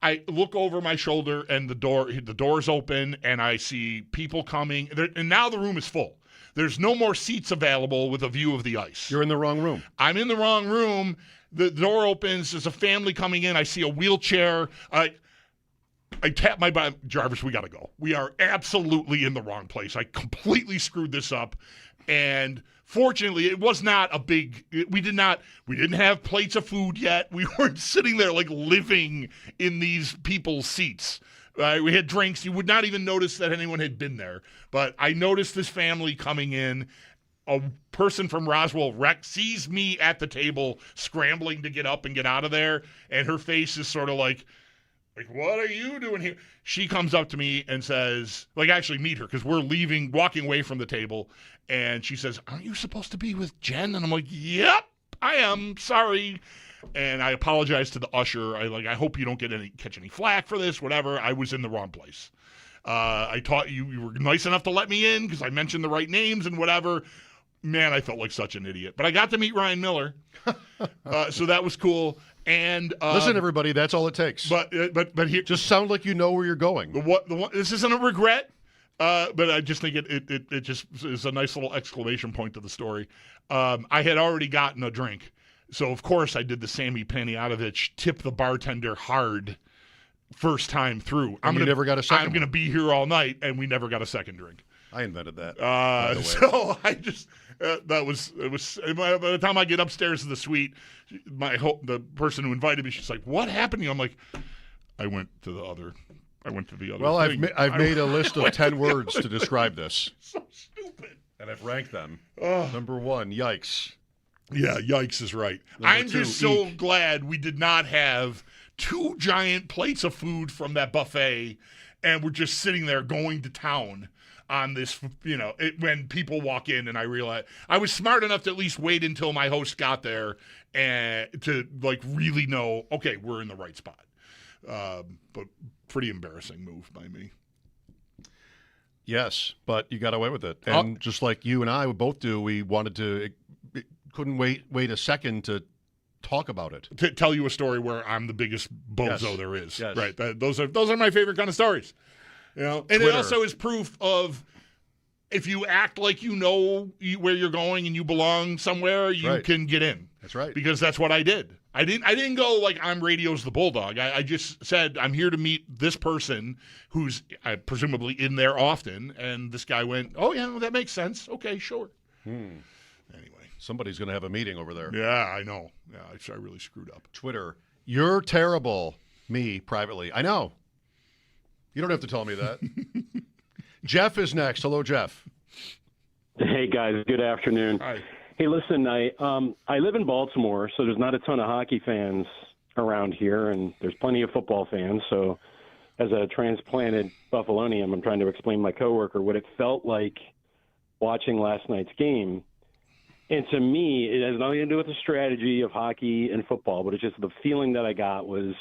I look over my shoulder and the door's open and I see people coming. And now the room is full. There's no more seats available with a view of the ice. You're in the wrong room. I'm in the wrong room. The door opens. There's a family coming in. I see a wheelchair. I tap my body. Jarvis, we got to go. We are absolutely in the wrong place. I completely screwed this up. And fortunately, it was not a big, we didn't have plates of food yet. We weren't sitting there like living in these people's seats. We had drinks. You would not even notice that anyone had been there. But I noticed this family coming in. A person from Roswell Rec sees me at the table scrambling to get up and get out of there. And her face is sort of like, what are you doing here? She comes up to me and says, actually meet her because we're walking away from the table. And she says, aren't you supposed to be with Jen? And I'm like, yep, I am. Sorry. And I apologize to the usher. I hope you don't catch any flack for this, whatever. I was in the wrong place. I taught you were nice enough to let me in because I mentioned the right names and whatever. Man, I felt like such an idiot. But I got to meet Ryan Miller. So that was cool. And listen, everybody, that's all it takes. But here, just sound like you know where you're going. This isn't a regret, but I just think it just is a nice little exclamation point to the story. I had already gotten a drink, so of course I did the Sammy Panayotovich tip the bartender hard first time through. Never got a second. I'm going to be here all night, and we never got a second drink. I invented that. So I just it was by the time I get upstairs to the suite, the person who invited me, she's like, "What happened to you?" I'm like, I went to the other. Well, thing. I've made a list of 10 words to describe this. So stupid. And I've ranked them. Number 1, yikes. Yeah, yikes is right. I'm just so glad we did not have 2 giant plates of food from that buffet, and we're just sitting there going to town on this, when people walk in, and I realized I was smart enough to at least wait until my host got there and to really know, okay, we're in the right spot. But pretty embarrassing move by me. Yes, but you got away with it. And just like you and I would both do, we wanted to, couldn't wait a second to talk about it. To tell you a story where I'm the biggest bozo there is. Yes. Right. Those are my favorite kind of stories. And Twitter. It also is proof of if you act like you know where you're going and you belong somewhere, you can get in. That's right. Because that's what I did. I didn't go like I'm radio's the Bulldog. I just said I'm here to meet this person who's presumably in there often. And this guy went, oh, yeah, well, that makes sense. Okay, sure. Anyway. Somebody's going to have a meeting over there. Yeah, I know. Yeah, I really screwed up. Twitter. You're terrible. Me, privately. I know. You don't have to tell me that. Jeff is next. Hello, Jeff. Hey, guys. Good afternoon. Hi. Hey, listen, I live in Baltimore, so there's not a ton of hockey fans around here, and there's plenty of football fans. So as a transplanted Buffalonian, I'm trying to explain to my coworker what it felt like watching last night's game. And to me, it has nothing to do with the strategy of hockey and football, but it's just the feeling that I got was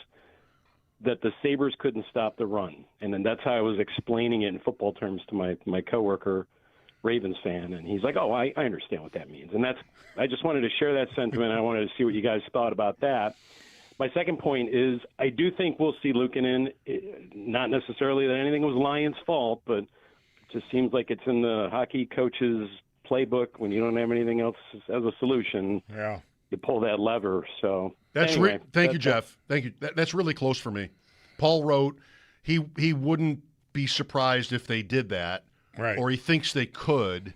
that the Sabres couldn't stop the run. And then that's how I was explaining it in football terms to my coworker, Ravens fan. And he's like, oh, I understand what that means. And I just wanted to share that sentiment. I wanted to see what you guys thought about that. My second point is I do think we'll see Luukkonen, not necessarily that anything was Lions' fault, but it just seems like it's in the hockey coach's playbook when you don't have anything else as a solution. Yeah. You pull that lever. So That's anyway, thank you, Jeff. Thank you. That's really close for me. Paul wrote he wouldn't be surprised if they did that, right? Or he thinks they could.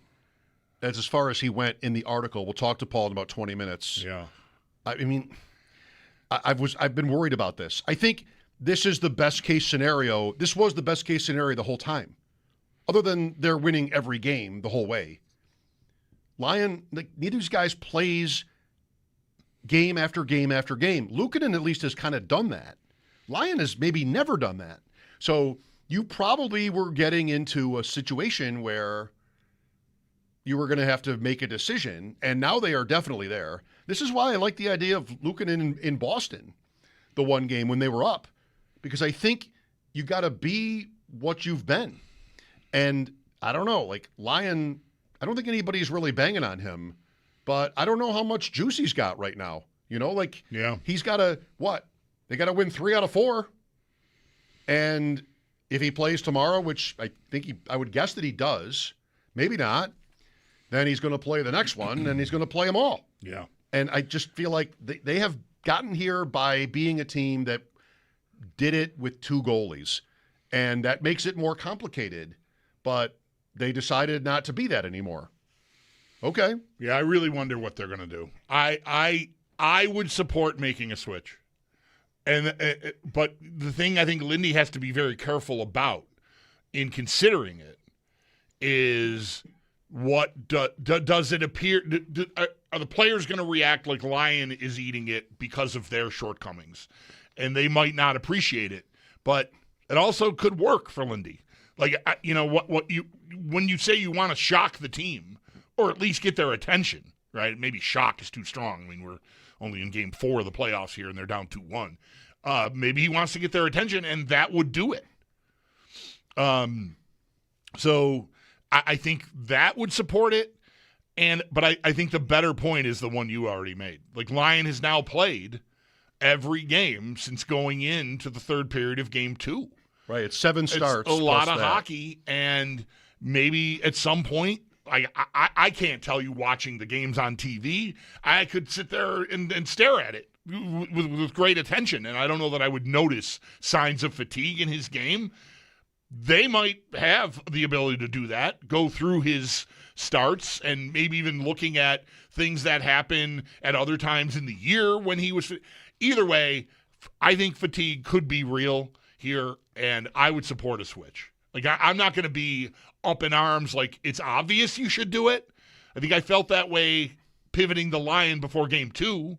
That's as far as he went in the article. We'll talk to Paul in about 20 minutes. Yeah. I mean, I've been worried about this. I think this is the best case scenario. This was the best case scenario the whole time, other than they're winning every game the whole way. Neither of these guys plays game after game after game. Luukkonen at least has kind of done that. Lyon has maybe never done that. So you probably were getting into a situation where you were going to have to make a decision, and now they are definitely there. This is why I like the idea of Luukkonen in Boston, the one game when they were up, because I think you got to be what you've been. And I don't know, like Lyon, I don't think anybody's really banging on him, but I don't know how much juice he's got right now. You know, like he's got to, what? They got to win 3 out of 4. And if he plays tomorrow, which I think I would guess that he does, maybe not, then he's going to play the next one, and he's going to play them all. Yeah. And I just feel like they have gotten here by being a team that did it with 2 goalies. And that makes it more complicated. But they decided not to be that anymore. Okay. Yeah, I really wonder what they're going to do. I would support making a switch. And but the thing I think Lindy has to be very careful about in considering it is what does it appear are the players going to react like Lyon is eating it because of their shortcomings, and they might not appreciate it, but it also could work for Lindy. Like, you know, what you when you say you want to shock the team or at least get their attention, right? Maybe shock is too strong. I mean, we're only in game 4 of the playoffs here, and they're down 2-1. Maybe he wants to get their attention, and that would do it. So I think that would support it. But I think the better point is the one you already made. Like, Lyon has now played every game since going into the third period of game 2. Right, it's 7 starts. It's a lot of hockey, and maybe at some point, I can't tell you watching the games on TV. I could sit there and stare at it with great attention, and I don't know that I would notice signs of fatigue in his game. They might have the ability to do that, go through his starts, and maybe even looking at things that happen at other times in the year when he was. Either way, I think fatigue could be real here, and I would support a switch. Like, I'm not going to be up in arms like it's obvious you should do it. I think I felt that way pivoting the Lion before game 2,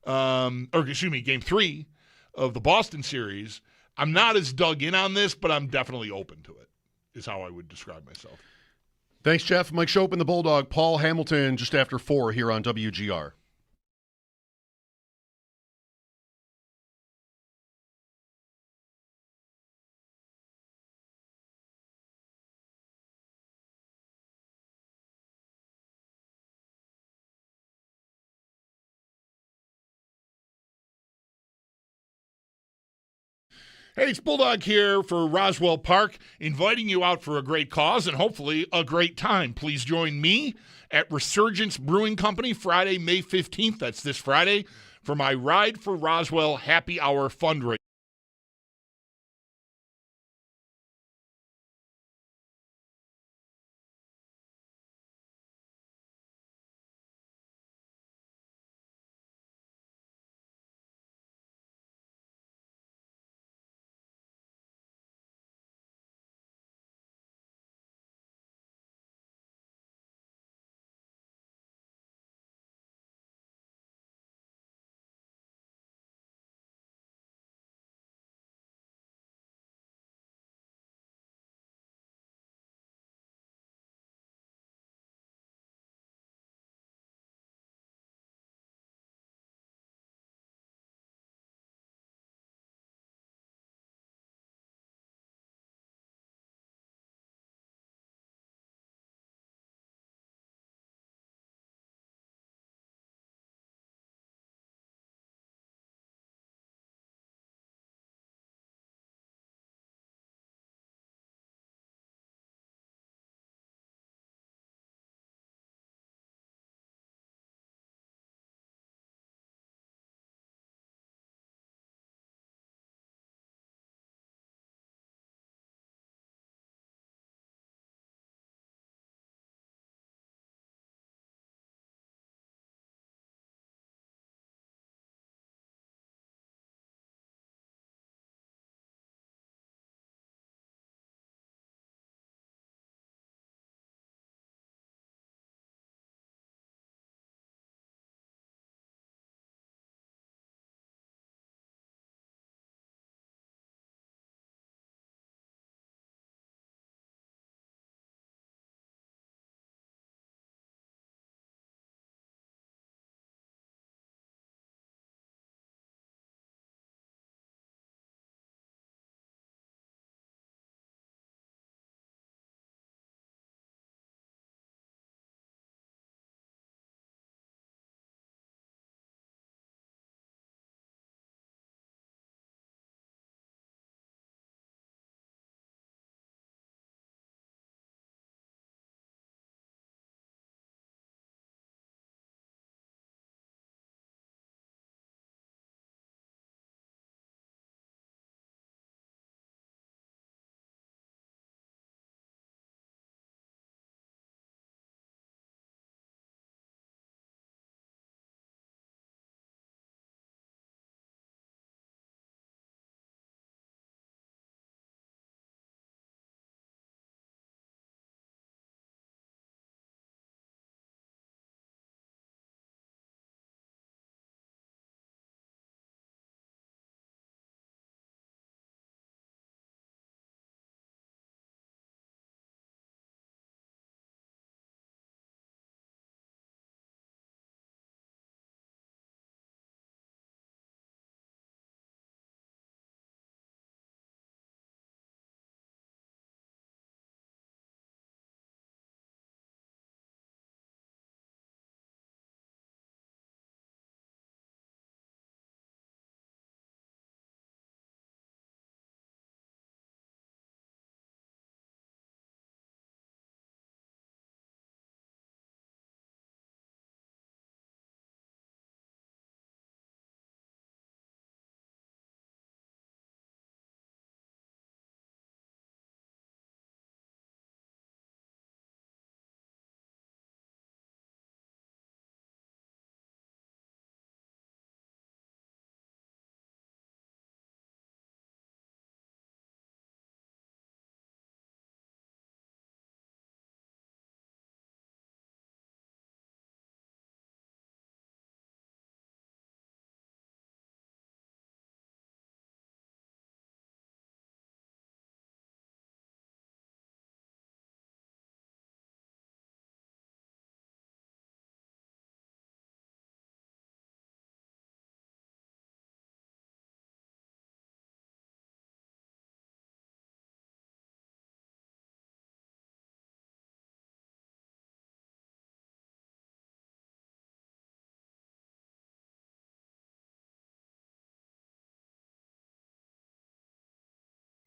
game 3 of the Boston series. I'm not as dug in on this, but I'm definitely open to it, is how I would describe myself. Thanks, Jeff. Mike Schopp and the Bulldog. Paul Hamilton just after 4 here on WGR. Hey, it's Bulldog here for Roswell Park, inviting you out for a great cause and hopefully a great time. Please join me at Resurgence Brewing Company Friday, May 15th. That's this Friday for my Ride for Roswell Happy Hour fundraiser.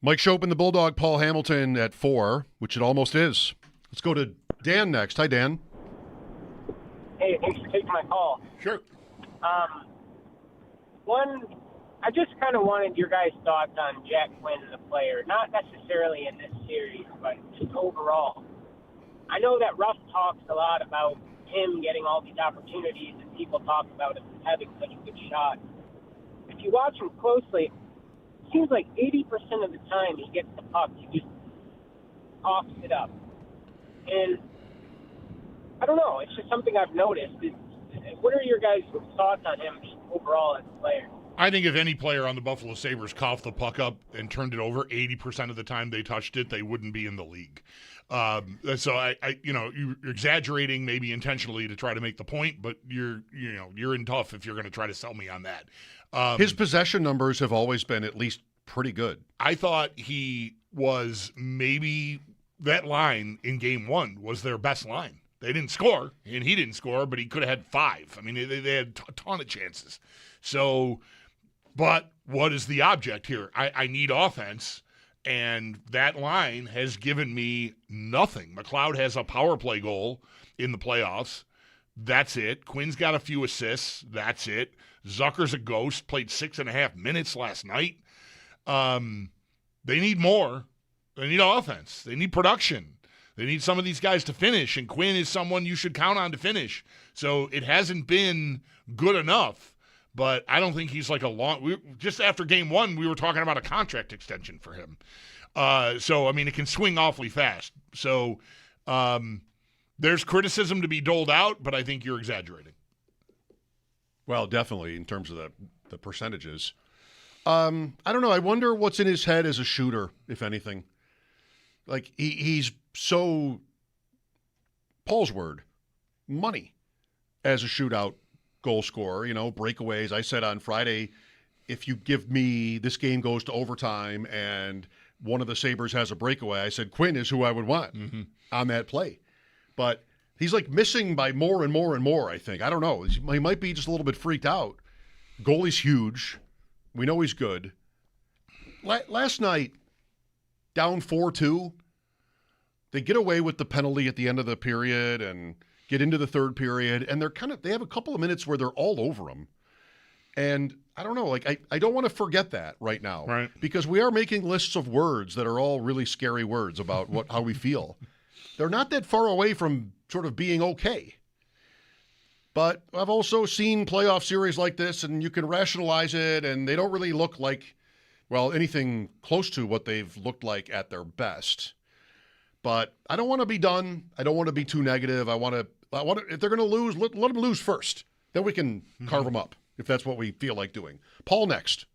Mike Schopp and the Bulldog, Paul Hamilton at 4, which it almost is. Let's go to Dan next. Hi, Dan. Hey, thanks for taking my call. Sure. I just kind of wanted your guys' thoughts on Jack Quinn, the player, not necessarily in this series, but just overall. I know that Ruff talks a lot about him getting all these opportunities, and people talk about him having such a good shot. If you watch him closely, it seems like 80% of the time he gets the puck, he just coughs it up. And I don't know, it's just something I've noticed. What are your guys' thoughts on him just overall as a player? I think if any player on the Buffalo Sabres coughed the puck up and turned it over 80% of the time they touched it, they wouldn't be in the league. So you're exaggerating maybe intentionally to try to make the point, but you're in tough if you're going to try to sell me on that. His possession numbers have always been at least pretty good. I thought he was maybe that line in game 1 was their best line. They didn't score, and he didn't score, but he could have had 5. I mean, they had a ton of chances. So, but what is the object here? I need offense, and that line has given me nothing. McLeod has a power play goal in the playoffs. That's it. Quinn's got a few assists. That's it. Zucker's a ghost, played 6.5 minutes last night. They need more. They need offense. They need production. They need some of these guys to finish, and Quinn is someone you should count on to finish. So it hasn't been good enough, but I don't think he's like just after game 1, we were talking about a contract extension for him. So, I mean, it can swing awfully fast. So there's criticism to be doled out, but I think you're exaggerating. Well, definitely in terms of the percentages. I don't know. I wonder what's in his head as a shooter, if anything. Like, he's so, Paul's word, money as a shootout goal scorer, breakaways. I said on Friday, if you give me this game goes to overtime and one of the Sabres has a breakaway, I said Quinn is who I would want on that play. But he's like missing by more and more and more, I think. I don't know. He might be just a little bit freaked out. Goalie's huge. We know he's good. Last night, down 4-2, they get away with the penalty at the end of the period and get into the third period, and they have a couple of minutes where they're all over them. And I don't know, like I don't want to forget that right now. Right. Because we are making lists of words that are all really scary words about how we feel. They're not that far away from sort of being okay. But I've also seen playoff series like this, and you can rationalize it, and they don't really look like, well, anything close to what they've looked like at their best. But I don't want to be done. I don't want to be too negative. I want to. If they're going to lose, let them lose first. Then we can carve them up if that's what we feel like doing. Paul next.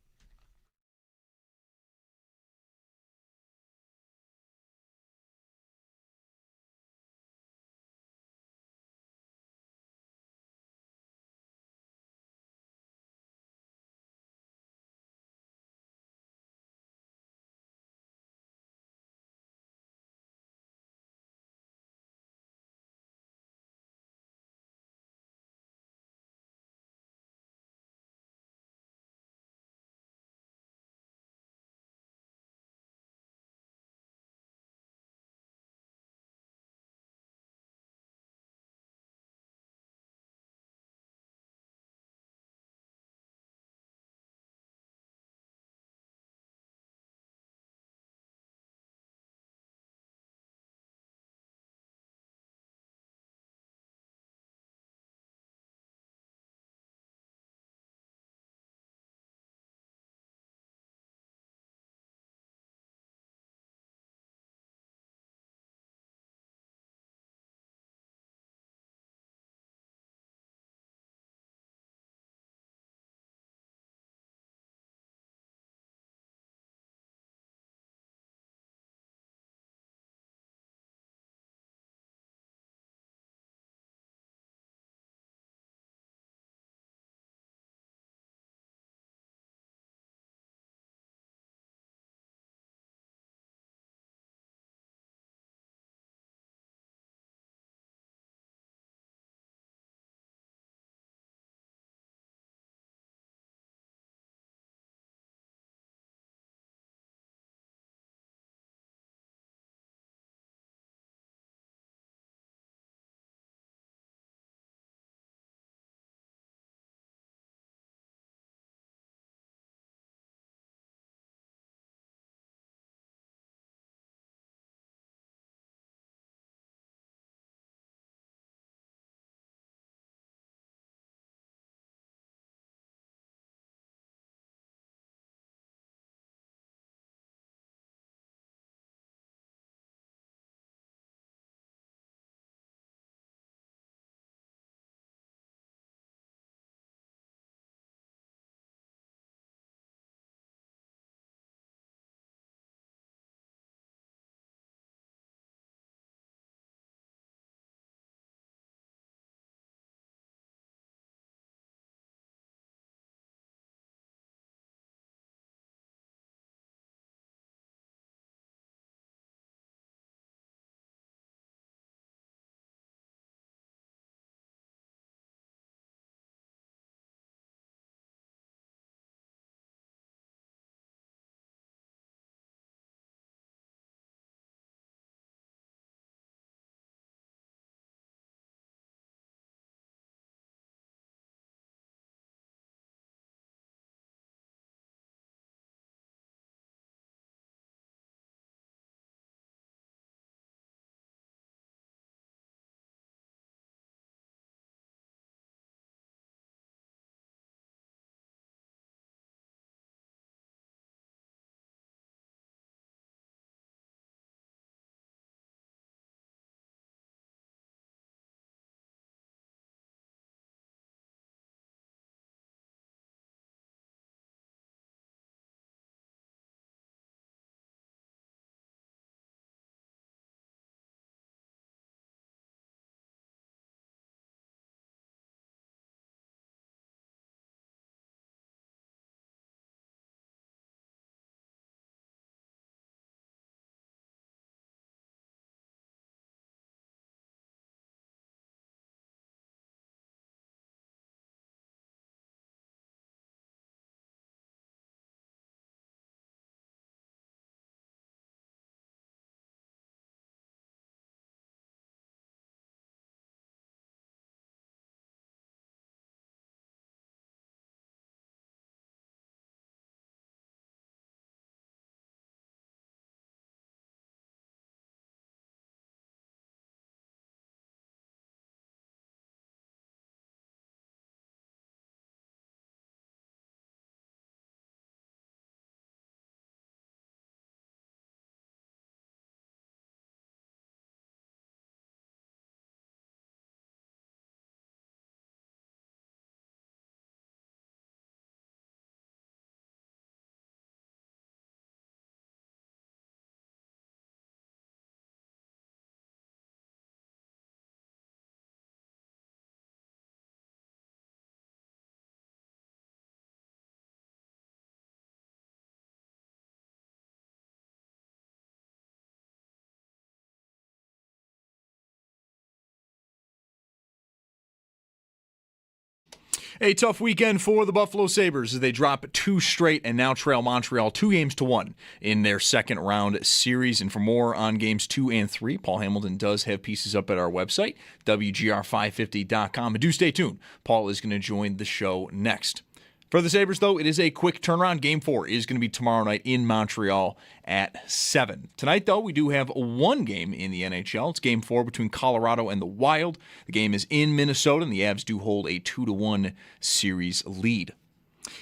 A tough weekend for the Buffalo Sabres as they drop 2 straight and now trail Montreal 2-1 in their second round series. And for more on games 2 and 3, Paul Hamilton does have pieces up at our website, WGR550.com. And do stay tuned. Paul is going to join the show next. For the Sabres, though, it is a quick turnaround. Game 4 is going to be tomorrow night in Montreal at 7. Tonight, though, we do have one game in the NHL. It's Game 4 between Colorado and the Wild. The game is in Minnesota, and the Avs do hold a 2-1 series lead.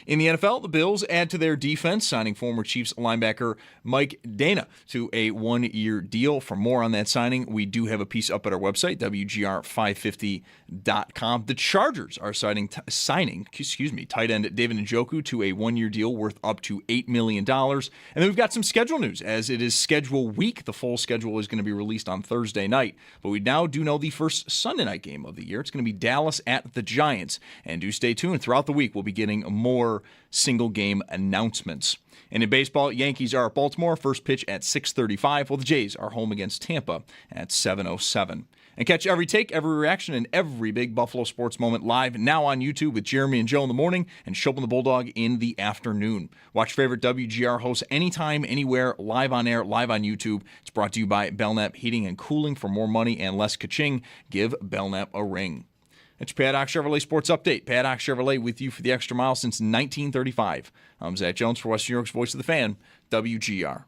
In the NFL, the Bills add to their defense, signing former Chiefs linebacker Mike Dana to a 1-year deal. For more on that signing, we do have a piece up at our website, WGR550.com. The Chargers are signing tight end David Njoku to a 1-year deal worth up to $8 million. And then we've got some schedule news, as it is schedule week. The full schedule is going to be released on Thursday night. But we now do know the first Sunday night game of the year. It's going to be Dallas at the Giants. And do stay tuned. Throughout the week, we'll be getting more single game announcements. And in baseball, Yankees are at Baltimore, first pitch at 6:35, while the Jays are home against Tampa at 7:07. And catch every take, every reaction, and every big Buffalo sports moment live now on YouTube with Jeremy and Joe in the morning and Schopp and the Bulldog in the afternoon. Watch favorite WGR hosts anytime, anywhere, live on air, live on YouTube. It's brought to you by Belknap Heating and Cooling. For more money and less ka-ching, give Belknap a ring. It's your Paddock Chevrolet Sports Update. Paddock Chevrolet with you for the extra mile since 1935. I'm Zach Jones for West New York's Voice of the Fan, WGR.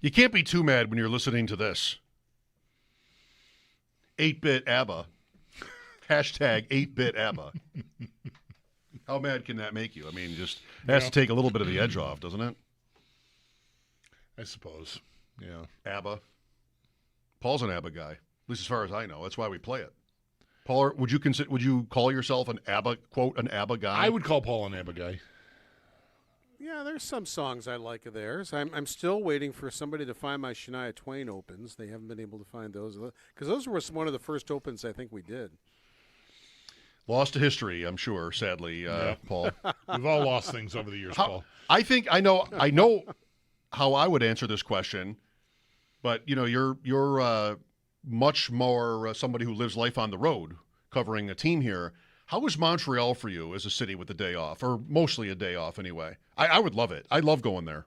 You can't be too mad when you're listening to this. 8-bit ABBA. Hashtag 8-bit ABBA. How mad can that make you? I mean, just has to take a little bit of the edge off, doesn't it? I suppose. Yeah. ABBA. Paul's an ABBA guy, at least as far as I know. That's why we play it. Paul, would you call yourself an ABBA, quote, an ABBA guy? I would call Paul an ABBA guy. Yeah, there's some songs I like of theirs. I'm still waiting for somebody to find my Shania Twain opens. They haven't been able to find those, because those were one of the first opens I think we did. Lost to history, I'm sure, sadly, Paul. We've all lost things over the years, Paul. I think I know how I would answer this question, but you're much more somebody who lives life on the road, covering a team here. How is Montreal for you as a city with a day off, or mostly a day off anyway? I would love it. I love going there.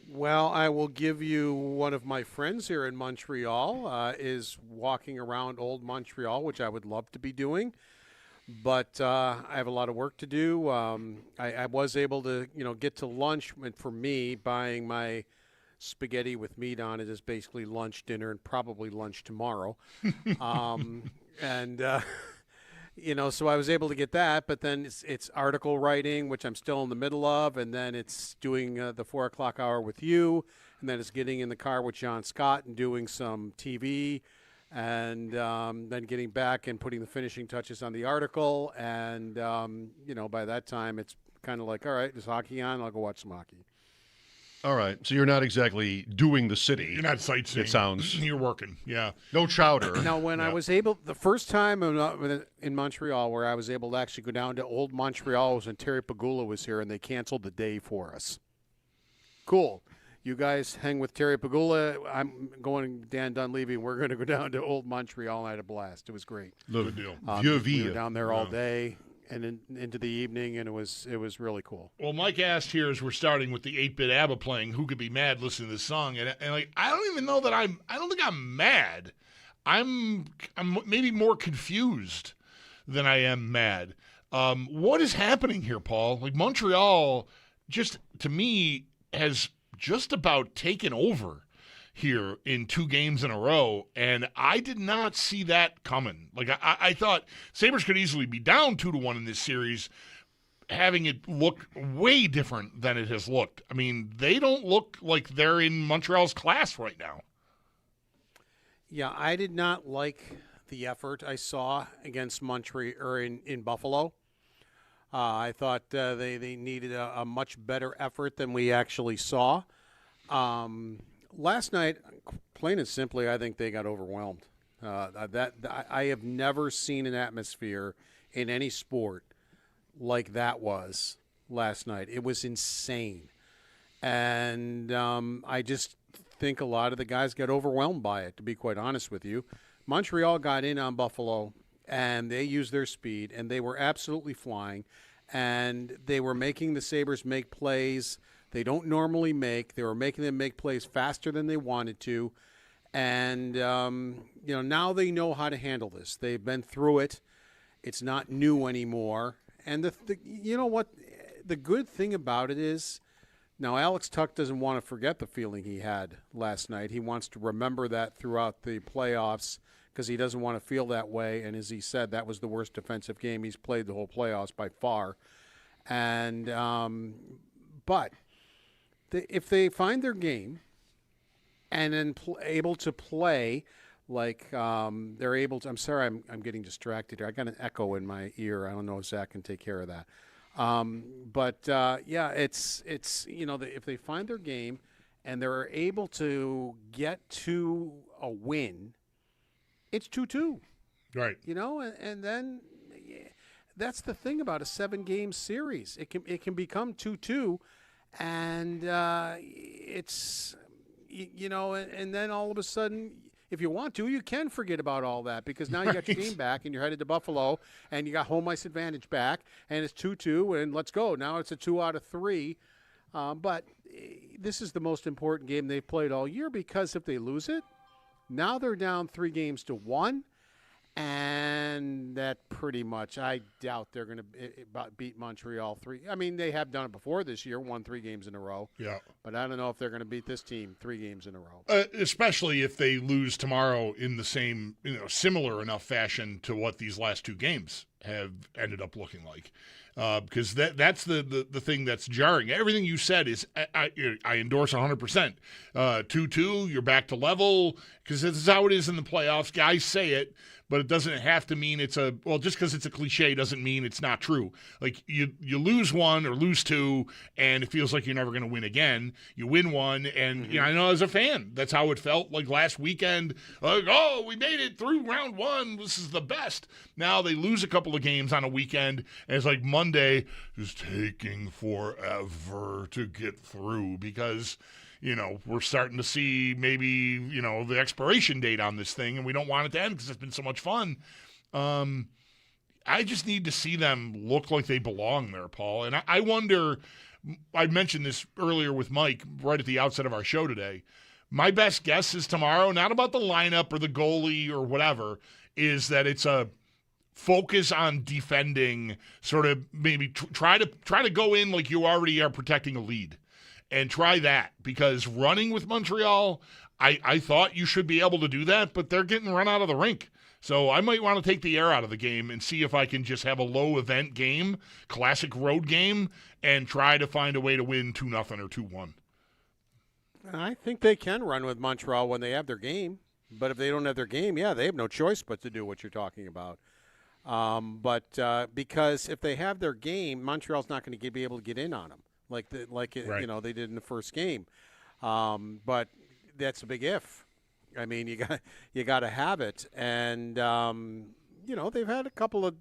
Well, I will give you one of my friends here in Montreal is walking around old Montreal, which I would love to be doing. But I have a lot of work to do. I was able to, get to lunch. And for me, buying my spaghetti with meat on it is basically lunch, dinner, and probably lunch tomorrow. So I was able to get that, but then it's article writing, which I'm still in the middle of, and then it's doing the 4 o'clock hour with you, and then it's getting in the car with John Scott and doing some TV, and then getting back and putting the finishing touches on the article, and, by that time it's kind of like, all right, is hockey on? I'll go watch some hockey. All right, so you're not exactly doing the city. You're not sightseeing. It sounds. You're working, yeah. No chowder. Now, when I was able, the first time in Montreal where I was able to actually go down to old Montreal was when Terry Pagula was here, and they canceled the day for us. Cool. You guys hang with Terry Pagula. I'm going, Dan Dunleavy, and we're going to go down to old Montreal, and I had a blast. It was great. Good deal. We were down there all day and into the evening, and it was really cool. Well, Mike asked here as we're starting with the 8-bit ABBA playing, who could be mad listening to this song? And I don't even know that I don't think I'm mad. I'm maybe more confused than I am mad. What is happening here, Paul? Like, Montreal, just to me, has just about taken over here in 2 games in a row, and I did not see that coming. Like, I thought Sabres could easily be down 2-1 in this series, having it look way different than it has looked. I mean, they don't look like they're in Montreal's class right now. Yeah, I did not like the effort I saw against Montreal or in Buffalo. I thought they needed a much better effort than we actually saw. Last night, plain and simply, I think they got overwhelmed. I have never seen an atmosphere in any sport like that was last night. It was insane. And I just think a lot of the guys got overwhelmed by it, to be quite honest with you. Montreal got in on Buffalo, and they used their speed, and they were absolutely flying. And they were making the Sabres make plays they don't normally make. They were making them make plays faster than they wanted to. And, now they know how to handle this. They've been through it. It's not new anymore. And you know what? The good thing about it is, now Alex Tuck doesn't want to forget the feeling he had last night. He wants to remember that throughout the playoffs because he doesn't want to feel that way. And as he said, that was the worst defensive game he's played the whole playoffs by far. And but if they find their game and then able to play like they're able to – I'm sorry, I'm getting distracted here. I got an echo in my ear. I don't know if Zach can take care of that. It's if they find their game and they're able to get to a win, it's 2-2. Right. And then that's the thing about a 7-game series. It can become 2-2, and it's and then all of a sudden, if you want to, you can forget about all that because now you got your game back and you're headed to Buffalo and you got home ice advantage back and it's 2-2 and let's go. Now it's a 2 out of 3. But this is the most important game they've played all year because if they lose it, now they're down 3-1. And that pretty much, I doubt they're going to beat Montreal 3. I mean, they have done it before this year, won 3 games in a row. Yeah. But I don't know if they're going to beat this team 3 games in a row. Especially if they lose tomorrow in the same, similar enough fashion to what these last 2 games have ended up looking like. Because that's the thing that's jarring. Everything you said is I endorse 100%. 2-2, you're back to level because this is how it is in the playoffs. Guys say it, but it doesn't have to mean it's just because it's a cliche doesn't mean it's not true. Like you lose 1 or lose 2, and it feels like you're never going to win again. You win 1, and I know as a fan, that's how it felt like last weekend. Like, oh, we made it through round 1. This is the best. Now they lose a couple of games on a weekend, and it's like Monday is taking forever to get through because we're starting to see maybe, the expiration date on this thing, and we don't want it to end because it's been so much fun. I just need to see them look like they belong there, Paul. And I wonder, I mentioned this earlier with Mike right at the outset of our show today. My best guess is tomorrow, not about the lineup or the goalie or whatever, is that it's a focus on defending, sort of maybe try to go in like you already are protecting a lead. And try that because running with Montreal, I thought you should be able to do that, but they're getting run out of the rink. So I might want to take the air out of the game and see if I can just have a low-event game, classic road game, and try to find a way to win 2-0 or 2-1. I think they can run with Montreal when they have their game. But if they don't have their game, they have no choice but to do what you're talking about. Because if they have their game, Montreal's not going to be able to get in on them. Right. They did in the first game, but that's a big if. I mean, you got to have it, and they've had a couple of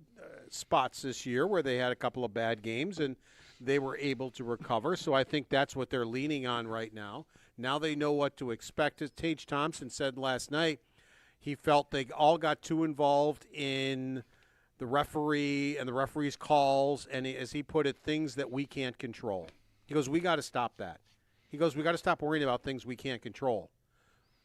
spots this year where they had a couple of bad games, and they were able to recover. So I think that's what they're leaning on right now. Now they know what to expect. As Tage Thompson said last night, he felt they all got too involved in the referee and the referee's calls, and as he put it, things that we can't control. He goes, we got to stop that. He goes, we got to stop worrying about things we can't control.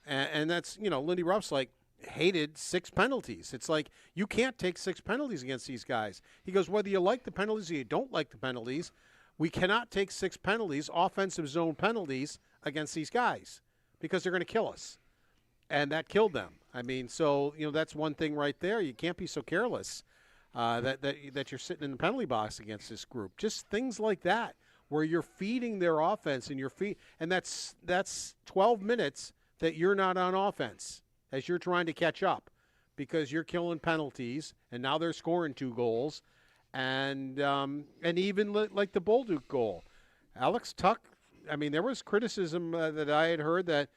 And that's, Lindy Ruff's hated 6 penalties. It's like, you can't take 6 penalties against these guys. He goes, whether you like the penalties or you don't like the penalties, we cannot take 6 penalties, offensive zone penalties, against these guys because they're going to kill us. And that killed them. I mean, so, that's one thing right there. You can't be so careless that you're sitting in the penalty box against this group. Just things like that where you're feeding their offense and that's 12 minutes that you're not on offense as you're trying to catch up because you're killing penalties and now they're scoring 2 goals And even like the Bulldog goal, Alex Tuck. I mean, there was criticism that I had heard that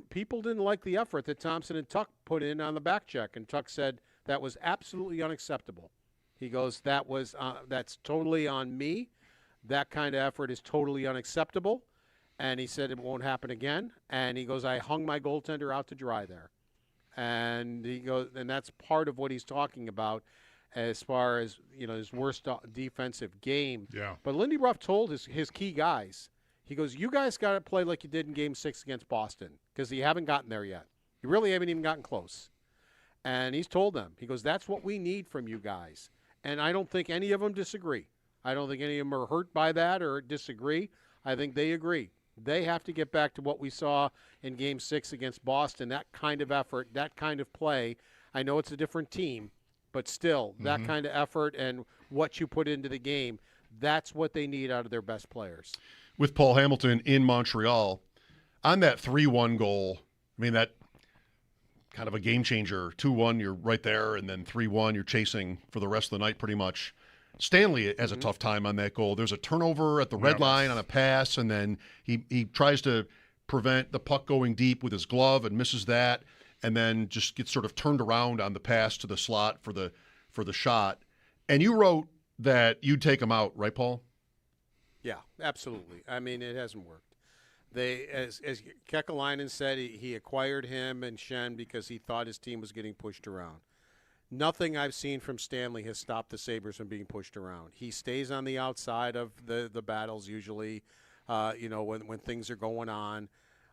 people didn't like the effort that Thompson and Tuck put in on the back check, and Tuck said that was absolutely unacceptable. He goes, that's totally on me. That kind of effort is totally unacceptable. And he said it won't happen again. And he goes, I hung my goaltender out to dry there. And he goes, and that's part of what he's talking about as far as, his worst defensive game. Yeah. But Lindy Ruff told his key guys, he goes, you guys got to play like you did in Game 6 against Boston, because you haven't gotten there yet. You really haven't even gotten close. And he's told them, he goes, that's what we need from you guys. And I don't think any of them disagree. I don't think any of them are hurt by that or disagree. I think they agree. They have to get back to what we saw in Game 6 against Boston, that kind of effort, that kind of play. I know it's a different team, but still, that kind of effort and what you put into the game, that's what they need out of their best players. With Paul Hamilton in Montreal, on that 3-1 goal, I mean, that kind of a game changer. 2-1, you're right there, and then 3-1, you're chasing for the rest of the night pretty much. Stanley has a tough time on that goal. There's a turnover at the red line on a pass, and then he tries to prevent the puck going deep with his glove and misses that, and then just gets sort of turned around on the pass to the slot for the shot. And you wrote that you'd take him out, right, Paul? Yeah, absolutely. I mean, it hasn't worked. As Kekalainen said, he acquired him and Shen because he thought his team was getting pushed around. Nothing I've seen from Stanley has stopped the Sabres from being pushed around. He stays on the outside of the battles usually, when things are going on.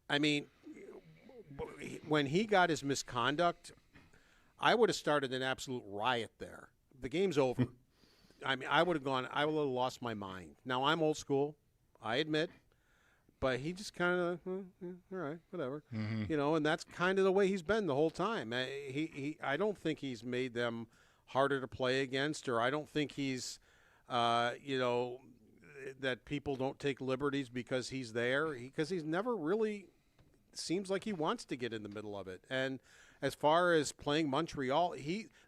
I mean, when he got his misconduct, I would have started an absolute riot there. The game's over. I mean, I would have lost my mind. Now, I'm old school, I admit. But he just kind of, all right, whatever, and that's kind of the way he's been the whole time. I don't think he's made them harder to play against, or I don't think he's, that people don't take liberties because he's there, because he's never really seems like he wants to get in the middle of it. And as far as playing Montreal,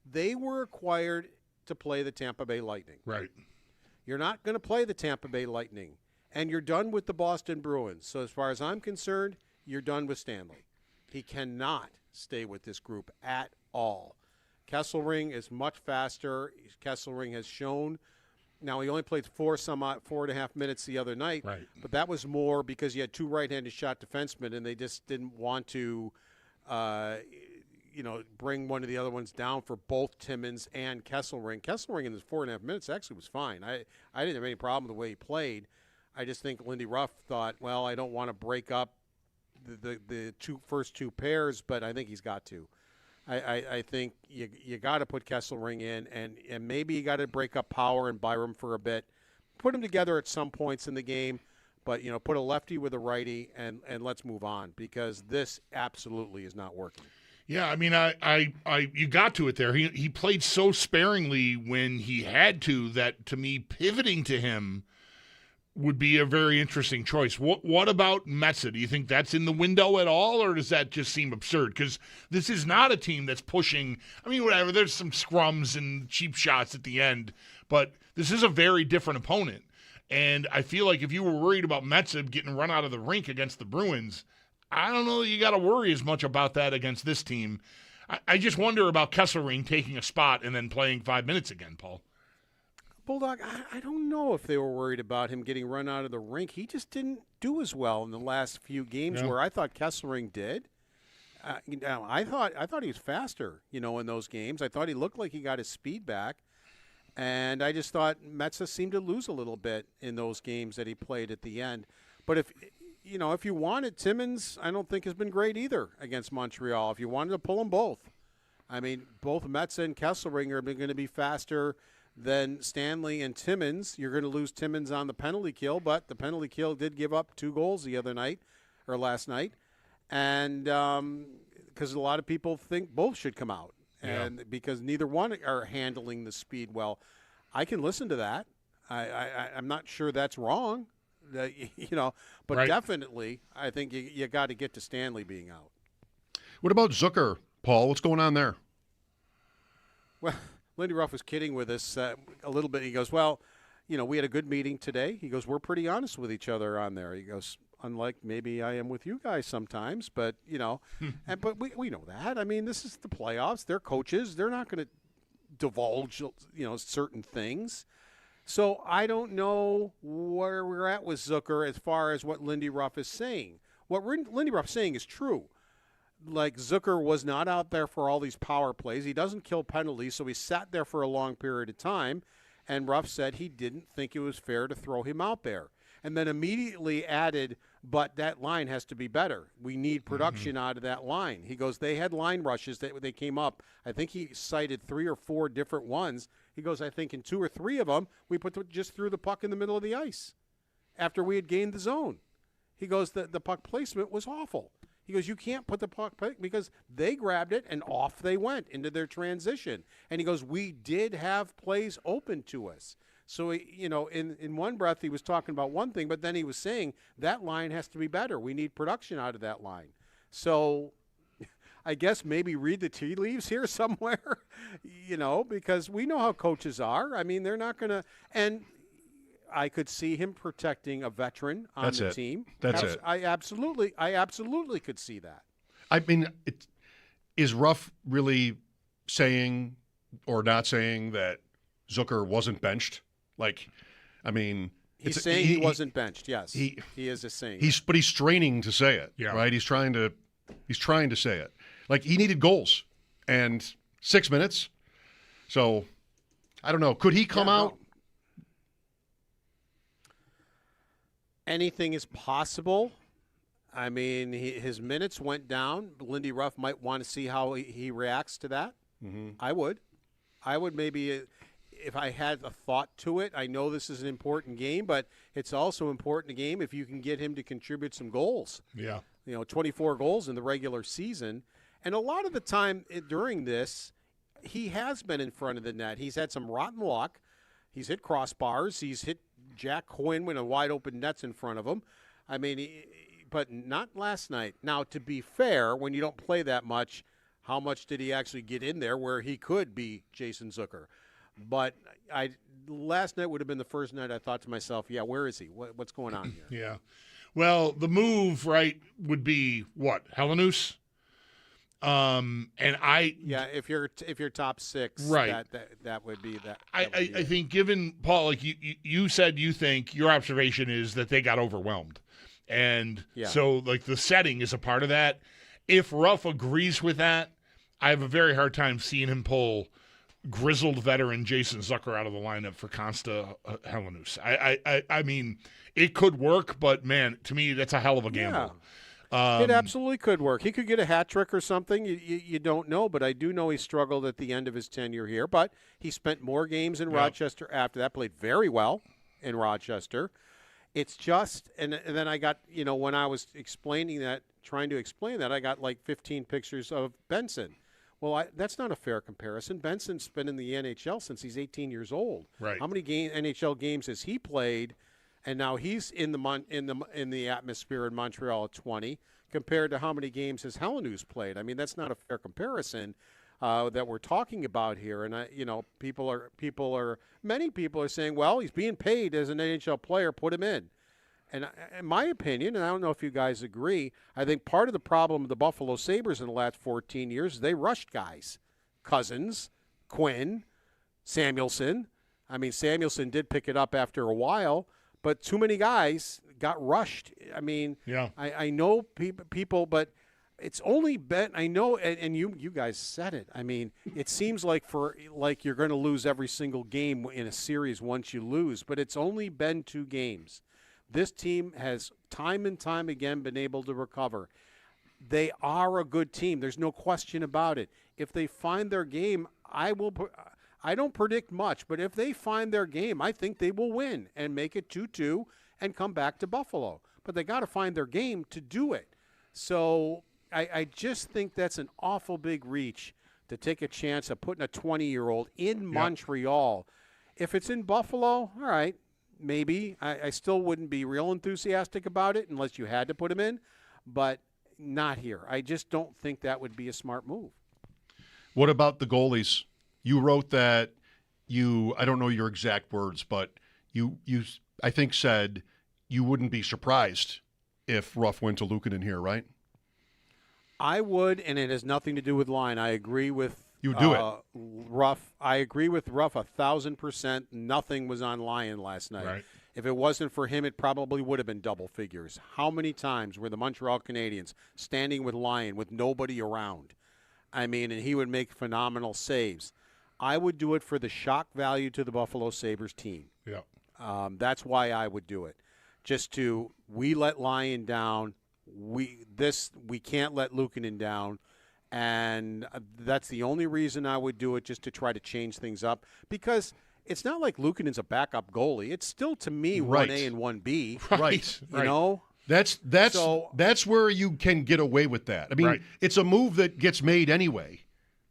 they were acquired to play the Tampa Bay Lightning. Right. You're not going to play the Tampa Bay Lightning. And you're done with the Boston Bruins. So as far as I'm concerned, you're done with Stanley. He cannot stay with this group at all. Kesselring is much faster. Kesselring has shown. Now, he only played 4.5 minutes the other night. Right. But that was more because he had two right-handed shot defensemen, and they just didn't want to, bring one of the other ones down for both Timmins and Kesselring. Kesselring in his 4.5 minutes actually was fine. I didn't have any problem with the way he played. I just think Lindy Ruff thought, well, I don't want to break up the first two pairs, but I think he's got to. I think you got to put Kesselring in, and maybe you got to break up Power and Byram for a bit. Put them together at some points in the game, but put a lefty with a righty, and let's move on, because this absolutely is not working. Yeah, I mean, you got to it there. He played so sparingly when he had to that, to me, pivoting to him would be a very interesting choice. What about Metsä? Do you think that's in the window at all, or does that just seem absurd? Because this is not a team that's pushing. I mean, whatever. There's some scrums and cheap shots at the end, but this is a very different opponent. And I feel like if you were worried about Metsä getting run out of the rink against the Bruins, I don't know that you got to worry as much about that against this team. I just wonder about Kesselring taking a spot and then playing 5 minutes again, Paul. Bulldog, I don't know if they were worried about him getting run out of the rink. He just didn't do as well in the last few games where I thought Kesselring did. I thought he was faster, in those games. I thought he looked like he got his speed back. And I just thought Metsä seemed to lose a little bit in those games that he played at the end. But if you wanted, Timmins, I don't think has been great either against Montreal. If you wanted to pull them both. I mean, both Metsä and Kesselring are going to be faster than Stanley and Timmins. You're going to lose Timmins on the penalty kill, but the penalty kill did give up 2 goals the other night, or last night. And because a lot of people think both should come out. And because neither one are handling the speed well. I can listen to that. I'm not sure that's wrong, but definitely I think you got to get to Stanley being out. What about Zucker, Paul? What's going on there? Lindy Ruff was kidding with us a little bit. He goes, well, we had a good meeting today. He goes, we're pretty honest with each other on there. He goes, unlike maybe I am with you guys sometimes, but, but we know that. I mean, this is the playoffs. They're coaches. They're not going to divulge, certain things. So I don't know where we're at with Zucker as far as what Lindy Ruff is saying. What Lindy Ruff is saying is true. Like, Zucker was not out there for all these power plays. He doesn't kill penalties, so he sat there for a long period of time. And Ruff said he didn't think it was fair to throw him out there. And then immediately added, but that line has to be better. We need production out of that line. He goes, they had line rushes that they came up. I think he cited 3 or 4 different ones. He goes, I think in 2 or 3 of them, we just threw the puck in the middle of the ice after we had gained the zone. He goes, the puck placement was awful. He goes, you can't put the puck because they grabbed it and off they went into their transition. And he goes, we did have plays open to us. So, in one breath he was talking about one thing, but then he was saying that line has to be better. We need production out of that line. So I guess maybe read the tea leaves here somewhere, because we know how coaches are. I mean, they're not going to – and I could see him protecting a veteran on the team. That's it. I absolutely could see that. I mean, is Ruff really saying or not saying that Zucker wasn't benched? He's saying he wasn't benched. Yes, he is just saying. But he's straining to say it. Yeah. Right. He's trying to say it. Like, he needed goals and 6 minutes. So I don't know. Could he come out? Anything is possible. I mean, his minutes went down. Lindy Ruff might want to see how he reacts to that. Mm-hmm. I would maybe, if I had a thought to it. I know this is an important game, but it's also important a game if you can get him to contribute some goals. Yeah. 24 goals in the regular season. And a lot of the time during this, he has been in front of the net. He's had some rotten luck. He's hit crossbars. He's hit Jack Quinn with a wide open nets in front of him. I mean, but not last night. Now, to be fair, when you don't play that much, how much did he actually get in there where he could be Jason Zucker? But last night would have been the first night I thought to myself, yeah, where is he? What's going on here? Yeah. Well, the move, right, would be what? Helenius? If you're top 6, right, that would be that. I think, given Paul, like you said, you think your observation is that they got overwhelmed, and so like the setting is a part of that. If Ruff agrees with that, I have a very hard time seeing him pull grizzled veteran Jason Zucker out of the lineup for Consta Helenius. I mean, it could work, but man, to me, that's a hell of a gamble. Yeah. It absolutely could work. He could get a hat trick or something. You don't know, but I do know he struggled at the end of his tenure here. But he spent more games in Rochester after that, played very well in Rochester. It's just, and then I got, when I was trying to explain that, I got like 15 pictures of Benson. Well, that's not a fair comparison. Benson's been in the NHL since he's 18 years old. Right. How many NHL games has he played? And now he's in the atmosphere in Montreal at 20, compared to how many games has Helenius played. I mean, that's not a fair comparison that we're talking about here. And many people are saying, well, he's being paid as an NHL player, put him in. And in my opinion, and I don't know if you guys agree, I think part of the problem of the Buffalo Sabres in the last 14 years is they rushed guys. Cousins, Quinn, Samuelson. I mean, Samuelson did pick it up after a while, but too many guys got rushed. I mean, I know people, but it's only been, I know, and you guys said it. I mean, it seems like you're going to lose every single game in a series once you lose, but it's only been 2 games. This team has time and time again been able to recover. They are a good team. There's no question about it. If they find their game, I don't predict much, but if they find their game, I think they will win and make it 2-2 and come back to Buffalo. But they got to find their game to do it. So I just think that's an awful big reach to take a chance of putting a 20-year-old in Montreal. If it's in Buffalo, all right, maybe. I still wouldn't be real enthusiastic about it unless you had to put him in, but not here. I just don't think that would be a smart move. What about the goalies? you wrote that I don't know your exact words, but you I think said you wouldn't be surprised if Ruff went to Luukkonen here, right? I would, and it has nothing to do with line. I agree with you would do Ruff. I agree with Ruff 1,000%. Nothing was on Lyon last night. Right. If it wasn't for him, it probably would have been double figures. How many times were the Montreal Canadiens standing with Lyon with nobody around? I mean, and he would make phenomenal saves. I would do it for the shock value to the Buffalo Sabres team. Yeah. That's why I would do it. We let Lyon down. We can't let Luukkonen down. And that's the only reason I would do it, just to try to change things up. Because it's not like Luukkonen's a backup goalie. It's still, to me, 1A and 1B. Right. You know? That's where you can get away with that. I mean, it's a move that gets made anyway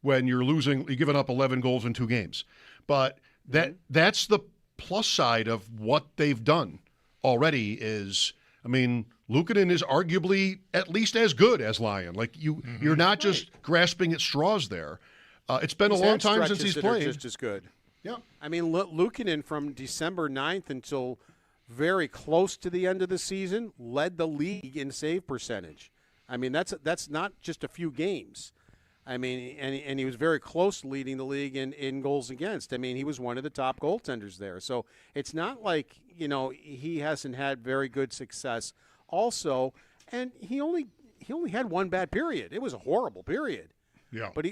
when you're giving up 11 goals in 2 games. But that's the plus side of what they've done already is, I mean, Luukkonen is arguably at least as good as Lyon. Like you're not just grasping at straws there. It's been a long time since he's played. Just as good. Yeah. I mean, Luukkonen from December 9th until very close to the end of the season led the league in save percentage. I mean, that's not just a few games. I mean, and he was very close to leading the league in goals against. I mean, he was one of the top goaltenders there. So it's not like, he hasn't had very good success also. And he only had one bad period. It was a horrible period. Yeah. But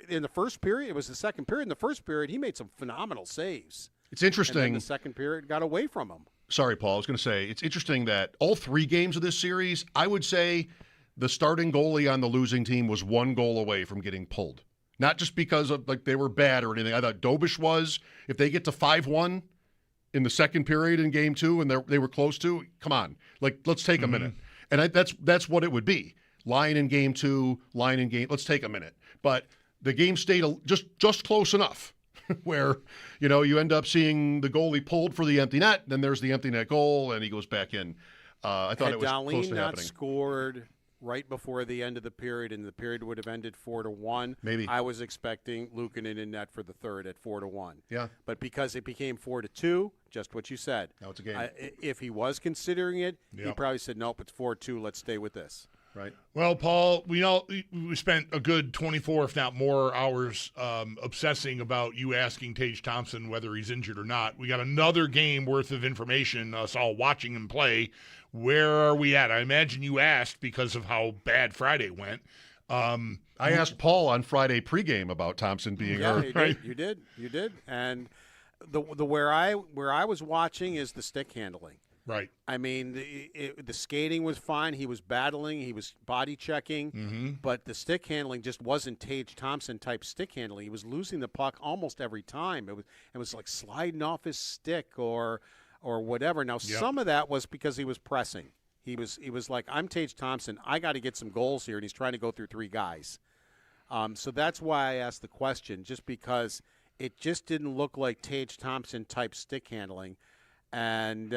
in the first period, it was the second period. In the first period, he made some phenomenal saves. It's interesting. And then the second period got away from him. Sorry, Paul. I was going to say, it's interesting that all 3 games of this series, I would say the starting goalie on the losing team was 1 goal away from getting pulled. Not just because of they were bad or anything. I thought Dobish was. If they get to 5-1 in the second period in game 2 and they were close to, come on. Let's take a minute. And that's what it would be. Lyon in game 2, Lyon in game. Let's take a minute. But the game stayed just close enough where, you end up seeing the goalie pulled for the empty net. Then there's the empty net goal, and he goes back in. I thought it was close to happening. Had Dahlin not scored right before the end of the period, and the period would have ended 4-1, maybe I was expecting Luukkonen in net for the third at 4-1. Yeah. But because it became 4-2, just what you said. Now it's a game. If he was considering it, he probably said, nope, it's 4-2. Let's stay with this. Right. Well, Paul, we spent a good 24, if not more, hours obsessing about you asking Tage Thompson whether he's injured or not. We got another game worth of information, us all watching him play. Where are we at? I imagine you asked because of how bad Friday went. I asked Paul on Friday pregame about Thompson being hurt. Right? You did. And the where I was watching is the stick handling. Right. I mean, the skating was fine. He was battling. He was body checking. But the stick handling just wasn't Tage Thompson type stick handling. He was losing the puck almost every time. It was like sliding off his stick or whatever. Now, some of that was because he was pressing. He was like, I'm Tage Thompson. I got to get some goals here, and he's trying to go through 3 guys. So that's why I asked the question, just because it just didn't look like Tage Thompson type stick handling. And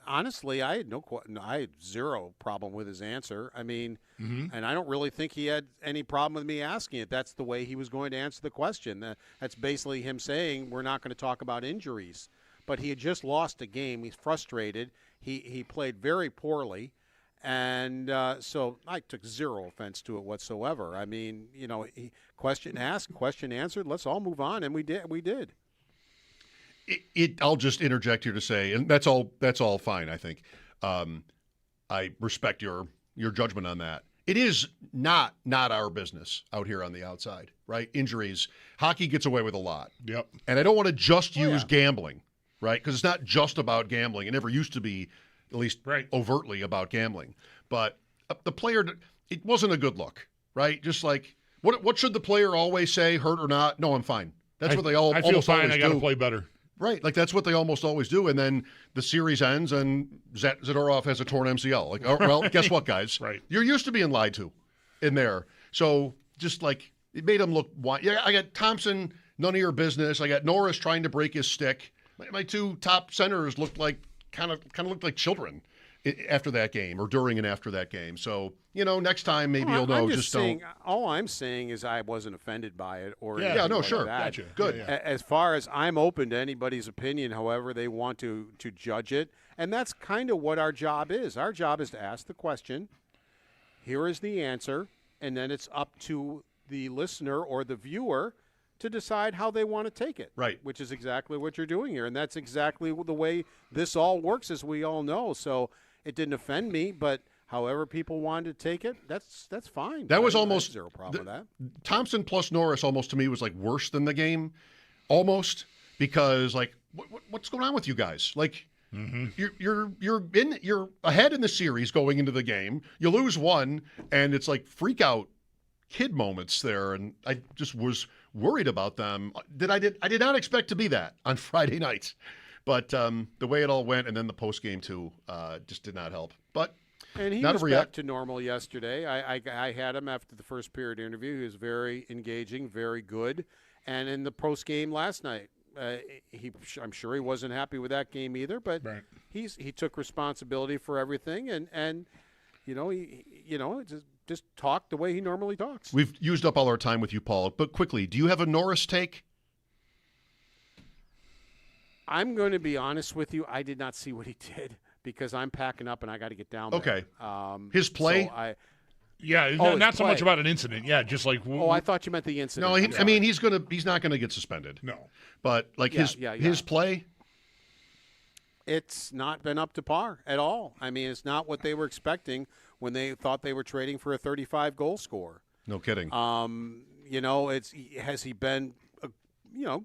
honestly, I had zero problem with his answer. I mean, and I don't really think he had any problem with me asking it. That's the way he was going to answer the question. That's basically him saying we're not going to talk about injuries. But he had just lost a game. He's frustrated. He played very poorly. And so I took zero offense to it whatsoever. I mean, question asked, question answered. Let's all move on. And we did. I'll just interject here to say, and that's all fine, I think. I respect your judgment on that. It is not our business out here on the outside, right? Injuries. Hockey gets away with a lot. Yep. And I don't want to just use gambling, right? Because it's not just about gambling. It never used to be, at least overtly, about gambling. But the player, it wasn't a good look, right? Just like, what should the player always say, hurt or not? No, I'm fine. That's what they all. I feel fine. I got to play better. Right, like that's what they almost always do, and then the series ends, and Zadorov has a torn MCL. Like, oh, well, guess what, guys? Right, you're used to being lied to, in there. So just like it made him look. Yeah, I got Thompson, none of your business. I got Norris trying to break his stick. My 2 top centers looked like kind of looked like children after that game or during and after that game. So, next time maybe you'll know. Don't. All I'm saying is I wasn't offended by it or sure. that. Gotcha. Good. As far as I'm open to anybody's opinion, however they want to judge it. And that's kind of what our job is. Our job is to ask the question, here is the answer, and then it's up to the listener or the viewer to decide how they want to take it. Right. Which is exactly what you're doing here. And that's exactly the way this all works, as we all know. So it didn't offend me, but however people wanted to take it, that's fine. That was almost zero problem with that. Thompson plus Norris almost to me was like worse than the game, almost, because like what's going on with you guys? Like you're ahead in the series going into the game. You lose one, and it's like freak out kid moments there, and I just was worried about them. I did not expect to be that on Friday nights, but the way it all went, and then the post game too, just did not help. But and he not was back to normal yesterday. I had him after the first period interview. He was very engaging, very good, and in the post game last night, I'm sure he wasn't happy with that game either. But he took responsibility for everything, and just talk the way he normally talks. We've used up all our time with you, Paul, but quickly, do you have a Norris take? I'm going to be honest with you. I did not see what he did because I'm packing up and I got to get down there. Okay. His play? So not so much about an incident. Yeah, just like. I thought you meant the incident. No, he's not gonna get suspended. No. But like his play? It's not been up to par at all. I mean, it's not what they were expecting when they thought they were trading for a 35-goal scorer. No kidding. Has he been,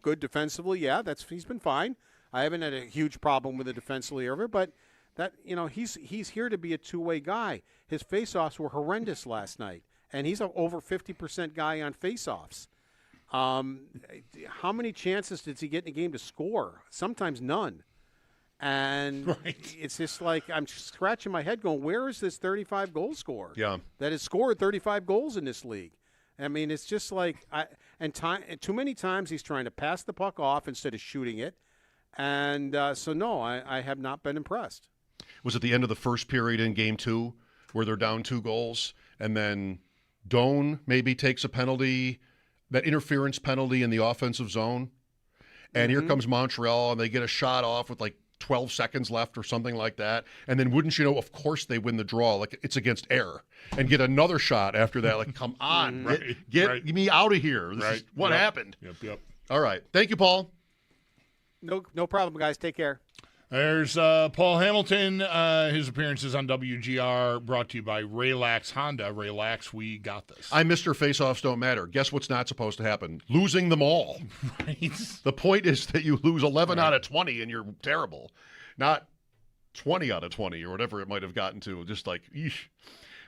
good defensively? Yeah, he's been fine. I haven't had a huge problem with the defensively ever, but that he's here to be a two-way guy. His faceoffs were horrendous last night, and he's an over 50% guy on faceoffs. How many chances did he get in a game to score? Sometimes none. And it's just like I'm scratching my head going, where is this 35-goal scorer that has scored 35 goals in this league? I mean, it's just like too many times he's trying to pass the puck off instead of shooting it. And so, no, I have not been impressed. Was it the end of the first period in Game 2 where they're down 2 goals, and then Doan maybe takes a penalty, that interference penalty in the offensive zone, and here comes Montreal, and they get a shot off with like 12 seconds left or something like that. And then wouldn't you know, of course they win the draw. Like it's against air and get another shot after that. Like, come on, get me out of here. This is what happened. Yep. All right. Thank you, Paul. No problem, guys. Take care. There's Paul Hamilton. His appearances on WGR brought to you by Relax Honda. Relax, we got this. Mr. Faceoffs don't matter. Guess what's not supposed to happen? Losing them all. Right. The point is that you lose 11 out of 20 and you're terrible. Not 20 out of 20 or whatever it might have gotten to. Just like, eesh.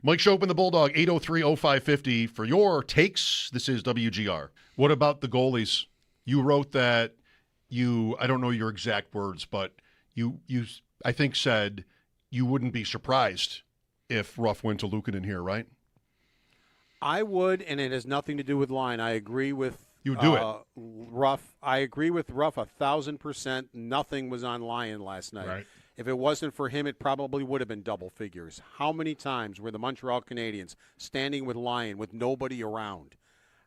Mike Schopp and the Bulldog, 803-0550 for your takes. This is WGR. What about the goalies? You wrote that I don't know your exact words, but you I think said you wouldn't be surprised if Ruff went to Luukkonen here, right? I would, and it has nothing to do with line. I agree with Ruff. I agree with Ruff 1,000%. Nothing was on Lyon last night. Right. If it wasn't for him, it probably would have been double figures. How many times were the Montreal Canadiens standing with Lyon with nobody around?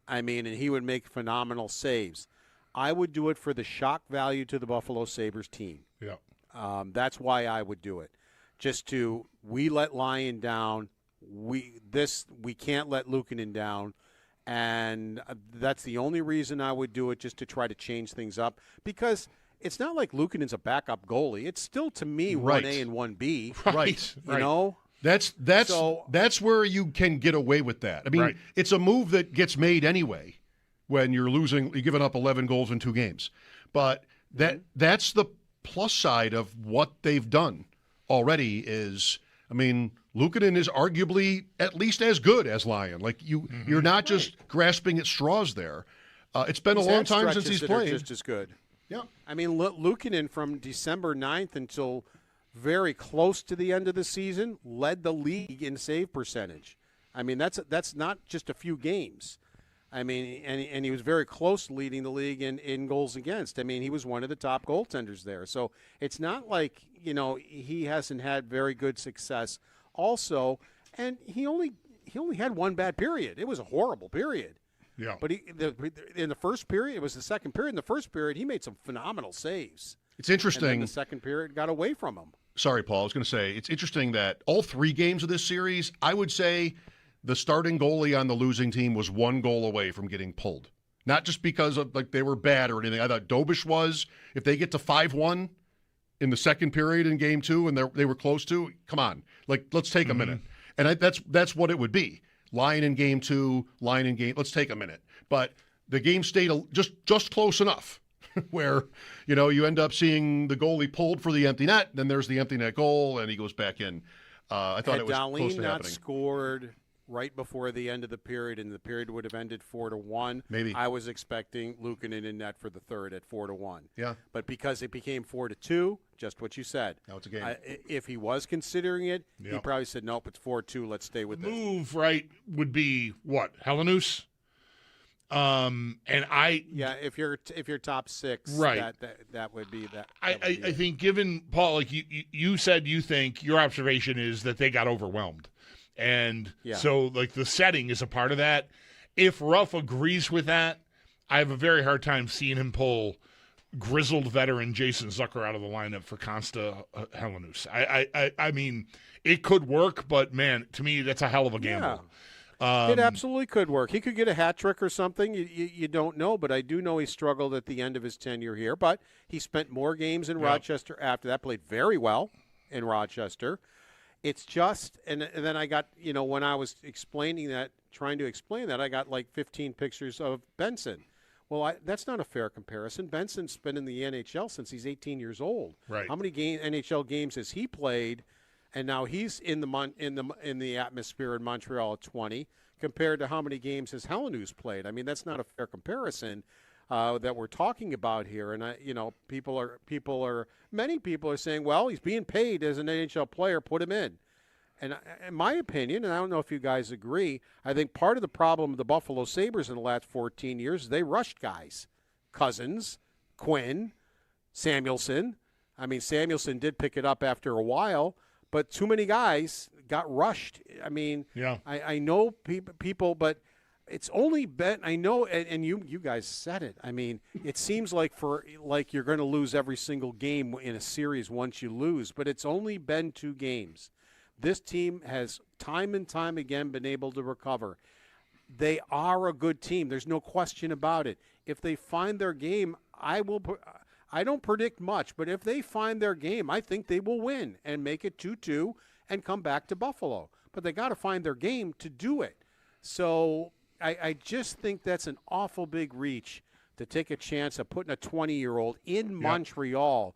I mean, and he would make phenomenal saves. I would do it for the shock value to the Buffalo Sabres team. Yeah. That's why I would do it. We let Lyon down. We can't let Luukkonen down. And that's the only reason I would do it, just to try to change things up. Because it's not like Luukkonen's a backup goalie. It's still, to me, 1A and 1B. Right. You know? That's where you can get away with that. I mean, it's a move that gets made anyway when you're giving up 11 goals in 2 games. But that's the plus side of what they've done already is, I mean, Luukkonen is arguably at least as good as Lyon. Like you're not just grasping at straws there. It's been a long time since he's played. Just as good. Yeah. I mean, Luukkonen from December 9th until very close to the end of the season led the league in save percentage. I mean, that's not just a few games. I mean, and he was very close to leading the league in goals against. I mean, he was one of the top goaltenders there. So it's not like, he hasn't had very good success also. And he only had one bad period. It was a horrible period. Yeah. But in the first period, it was the second period. In the first period, he made some phenomenal saves. It's interesting. And then the second period got away from him. Sorry, Paul. I was going to say, it's interesting that all 3 games of this series, I would say the starting goalie on the losing team was 1 goal away from getting pulled. Not just because of they were bad or anything. I thought Dobish was. If they get to 5-1 in the second period in game 2 and they were close to, come on. Let's take a minute. And that's what it would be. Line in game 2, line in game. Let's take a minute. But the game stayed just close enough where, you end up seeing the goalie pulled for the empty net. Then there's the empty net goal, and he goes back in. I thought it was close to not happening. Scored right before the end of the period, and the period would have ended 4-1. Maybe I was expecting Luukkonen in net for the third at 4-1. Yeah, but because it became 4-2, just what you said. Now it's a game. If he was considering it, he probably said, "Nope, it's 4-2. Let's stay with this." Move right would be what, Helenius? If you're top 6, right, that would be that. I think, given Paul, like you said, you think your observation is that they got overwhelmed. And so, the setting is a part of that. If Ruff agrees with that, I have a very hard time seeing him pull grizzled veteran Jason Zucker out of the lineup for Consta Helenius. I mean, it could work, but, man, to me, that's a hell of a gamble. Yeah. It absolutely could work. He could get a hat trick or something. You don't know, but I do know he struggled at the end of his tenure here. But he spent more games in Rochester after that, played very well in Rochester. It's just, and then I got, when I was trying to explain that, I got 15 pictures of Benson. Well, that's not a fair comparison. Benson's been in the NHL since he's 18 years old. Right. How many NHL games has he played? And now he's in the atmosphere in Montreal at 20, compared to how many games has Helenius played. I mean, that's not a fair comparison that we're talking about here. And many people are saying, well, he's being paid as an NHL player, put him in. And in my opinion, and I don't know if you guys agree, I think part of the problem of the Buffalo Sabres in the last 14 years is they rushed guys. Cousins, Quinn, Samuelsson. I mean, Samuelsson did pick it up after a while, but too many guys got rushed. I mean, I know people, but it's only been, I know, and you guys said it. I mean, it seems like you're going to lose every single game in a series once you lose, but it's only been 2 games. This team has time and time again been able to recover. They are a good team. There's no question about it. If they find their game, I don't predict much, but if they find their game, I think they will win and make it 2-2 and come back to Buffalo. But they got to find their game to do it. So I just think that's an awful big reach to take a chance of putting a 20-year-old in Montreal.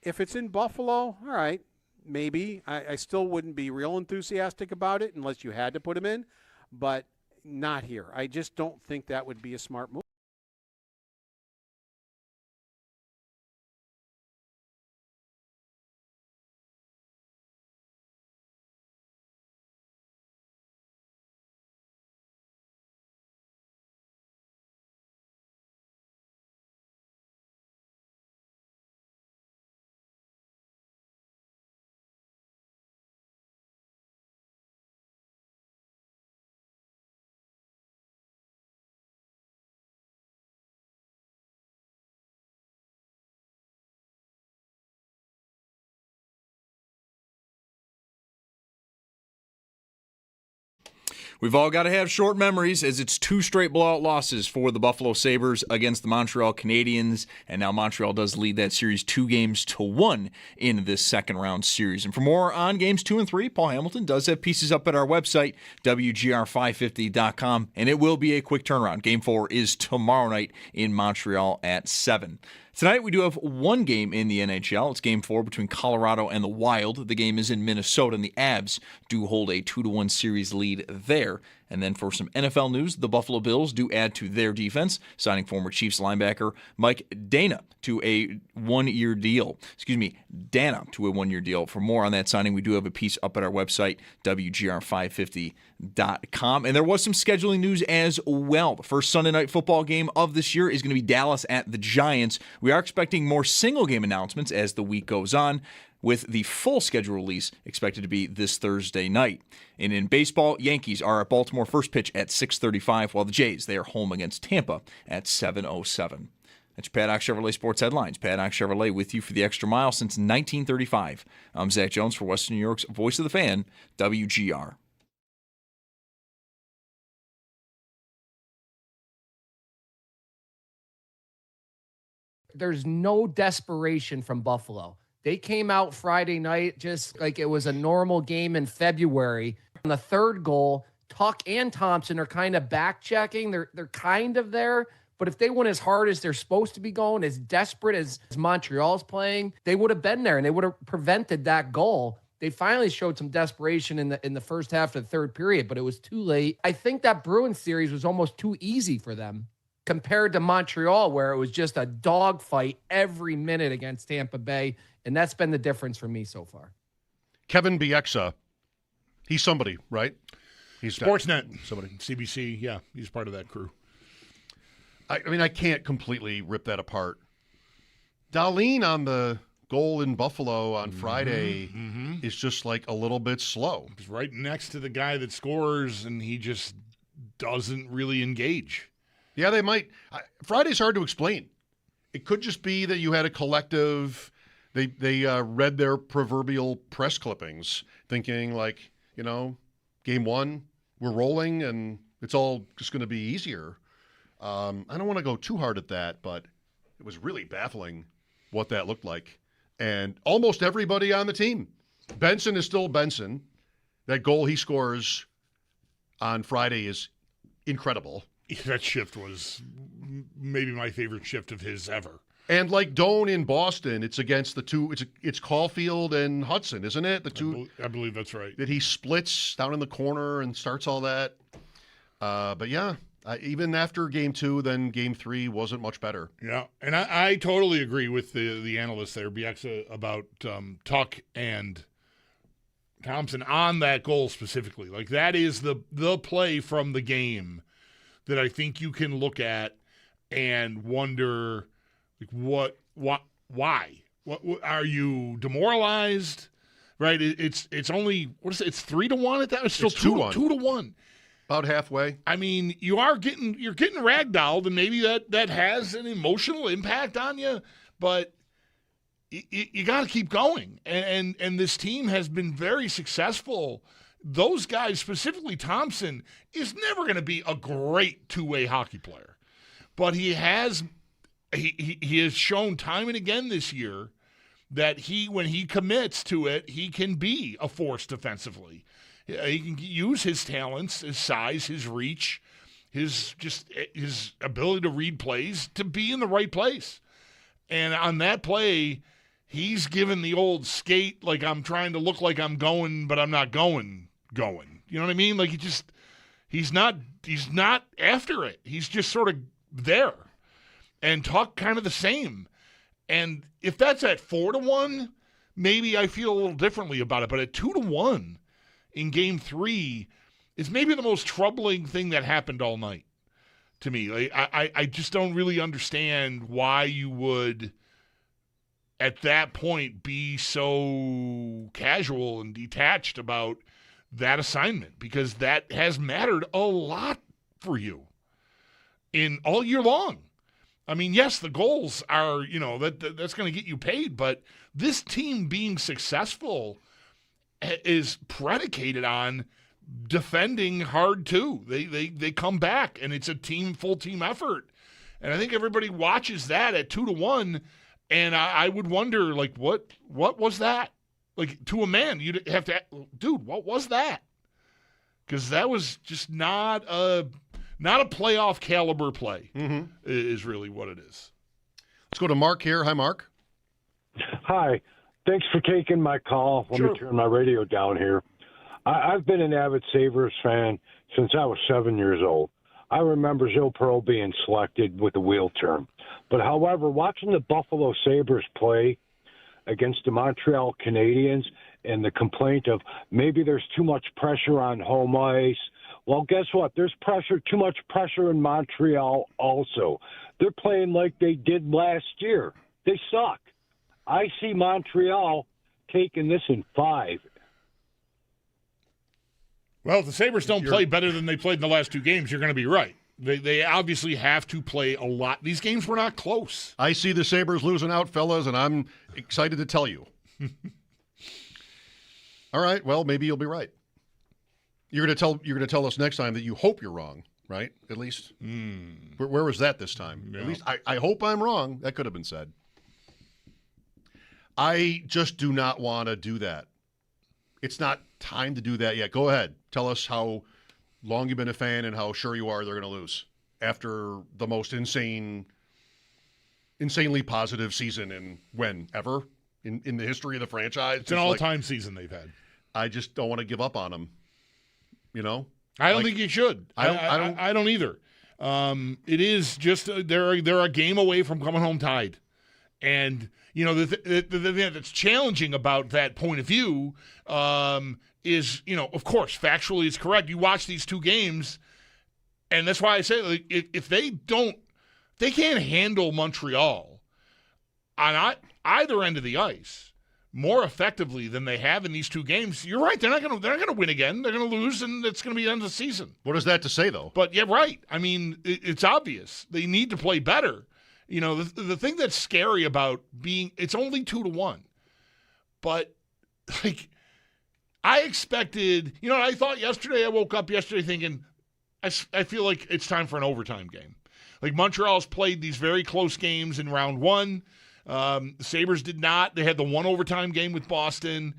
If it's in Buffalo, all right, maybe. I still wouldn't be real enthusiastic about it unless you had to put him in, but not here. I just don't think that would be a smart move. We've all got to have short memories as it's 2 straight blowout losses for the Buffalo Sabres against the Montreal Canadiens, and now Montreal does lead that series 2-1 in this second round series. And for more on games 2 and 3, Paul Hamilton does have pieces up at our website, WGR550.com, and it will be a quick turnaround. Game 4 is tomorrow night in Montreal at 7. Tonight we do have one game in the NHL. It's Game 4 between Colorado and the Wild. The game is in Minnesota, and the Avs do hold a 2-1 series lead there. And then for some NFL news, the Buffalo Bills do add to their defense, signing former Chiefs linebacker Mike Dana to a one-year deal. Dana to a one-year deal. For more on that signing, we do have a piece up at our website, WGR550.com. And there was some scheduling news as well. The first Sunday night football game of this year is going to be Dallas at the Giants. We are expecting more single-game announcements as the week goes on, with the full schedule release expected to be this Thursday night. And in baseball, Yankees are at Baltimore first pitch at 6:35, while the Jays, they are home against Tampa at 7:07. That's your Paddock Chevrolet Sports Headlines. Paddock Chevrolet with you for the extra mile since 1935. I'm Zach Jones for Western New York's Voice of the Fan, WGR. There's no desperation from Buffalo. They came out Friday night just like it was a normal game in February. On the third goal, Tuck and Thompson are kind of back-checking. They're kind of there. But if they went as hard as they're supposed to be going, as desperate as Montreal's playing, they would have been there and they would have prevented that goal. They finally showed some desperation in the first half of the third period, but it was too late. I think that Bruins series was almost too easy for them compared to Montreal, where it was just a dogfight every minute against Tampa Bay. And that's been the difference for me so far. Kevin Bieksa, he's somebody, right? He's Sportsnet. Somebody. CBC, yeah, he's part of that crew. I mean, I can't completely rip that apart. Dahlin on the goal in Buffalo on Friday is just like a little bit slow. He's right next to the guy that scores, and he just doesn't really engage. Yeah, they might. Friday's hard to explain. It could just be that you had a collective. They read their proverbial press clippings, thinking like, game one, we're rolling, and it's all just going to be easier. I don't want to go too hard at that, but it was really baffling what that looked like. And almost everybody on the team. Benson is still Benson. That goal he scores on Friday is incredible. That shift was maybe my favorite shift of his ever. And like Doan in Boston, it's against the two. It's Caulfield and Hudson, isn't it? The two. I believe that's right. That he splits down in the corner and starts all that. But yeah, even after game two, then game three wasn't much better. Yeah, and I totally agree with the analyst there, Bieksa, about Tuck and Thompson on that goal specifically. Like that is the play from the game that I think you can look at and wonder. Why? What are you demoralized? Right? It's only what is it? It's 3-1 at that. It's still 2-1. About halfway. I mean, you're getting ragdolled, and maybe that has an emotional impact on you. But you got to keep going, and this team has been very successul. Those guys, specifically Thompson, is never going to be a great two-way hockey player, but he has. He has shown time and again this year that when he commits to it, he can be a force defensively. He can use his talents, his size, his reach, his ability to read plays to be in the right place. And on that play, he's given the old skate, like I'm trying to look like I'm going, but I'm not going. You know what I mean? Like he's not after it. He's just sort of there. And Tuck kind of the same. And if that's at 4-1, maybe I feel a little differently about it. But at 2-1 in game three is maybe the most troubling thing that happened all night to me. Like, I just don't really understand why you would, at that point, be so casual and detached about that assignment, because that has mattered a lot for you in all year long. I mean, yes, the goals are, that's going to get you paid, but this team being successful is predicated on defending hard too. They come back, and it's a full team effort. And I think everybody watches that at 2-1, and I would wonder, like, what was that? Like, to a man, you'd have to, dude, what was that? Because that was just not a playoff caliber play, is really what it is. Let's go to Mark here. Hi, Mark. Hi. Thanks for taking my call. Let me turn my radio down here. I've been an avid Sabres fan since I was 7 years old. I remember Joe Pearl being selected with a wheel turn. But, however, watching the Buffalo Sabres play against the Montreal Canadiens and the complaint of maybe there's too much pressure on home ice, well, guess what? There's too much pressure in Montreal also. They're playing like they did last year. They suck. I see Montreal taking this in 5. Well, if the Sabres don't play better than they played in the last 2 games, you're going to be right. They obviously have to play a lot. These games were not close. I see the Sabres losing out, fellas, and I'm excited to tell you. All right, well, maybe you'll be right. You're going to tell us next time that you hope you're wrong, right? At least. Where was that this time? Yeah. At least I hope I'm wrong. That could have been said. I just do not want to do that. It's not time to do that yet. Go ahead. Tell us how long you've been a fan and how sure you are they're going to lose after the most insanely positive season in ever in the history of the franchise. It's an all-time season they've had. I just don't want to give up on them. You know? I don't think you should. I don't either. It is just they're a game away from coming home tied. And, you know, the thing that's challenging about that point of view is, you know, of course, factually it's correct. You watch these 2 games, and that's why I say, like, if they can't handle Montreal on either end of the ice more effectively than they have in these 2 games, you're right. They're not going to win again. They're going to lose, and it's going to be the end of the season. What is that to say, though? But yeah, right. I mean, it's obvious they need to play better. You know, the thing that's scary about it's only 2-1, but like I expected. You know, I thought yesterday. I woke up yesterday thinking, I feel like it's time for an overtime game. Like Montreal's played these very close games in round 1. The Sabres did not. They had the 1 overtime game with Boston,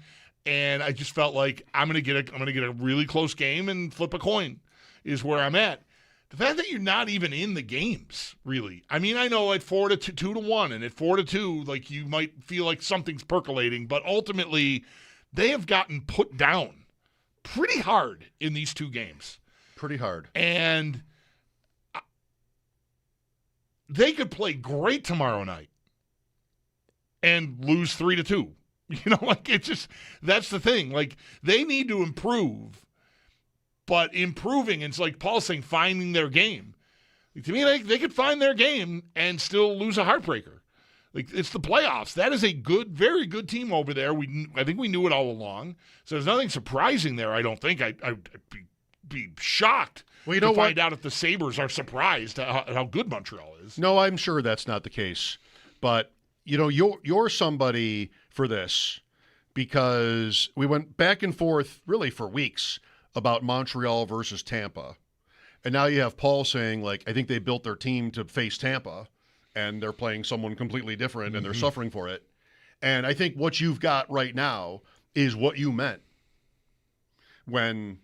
and I just felt like I'm gonna get a really close game and flip a coin is where I'm at. The fact that you're not even in the games, really. I mean, I know at 2-1 and at 4-2, like you might feel like something's percolating, but ultimately they have gotten put down pretty hard in these 2 games. Pretty hard. And they could play great tomorrow night and lose 3-2. You know, like it's just, that's the thing. Like they need to improve. But improving, and it's like Paul's saying, finding their game. Like, to me, they could find their game and still lose a heartbreaker. Like, it's the playoffs. That is a good, very good team over there. I think we knew it all along. So there's nothing surprising there, I don't think. I'd be shocked to find out if the Sabres are surprised at how good Montreal is. No, I'm sure that's not the case. But, you know, you're somebody for this because we went back and forth really for weeks about Montreal versus Tampa. And now you have Paul saying, like, I think they built their team to face Tampa, and they're playing someone completely different, and they're suffering for it. And I think what you've got right now is what you meant when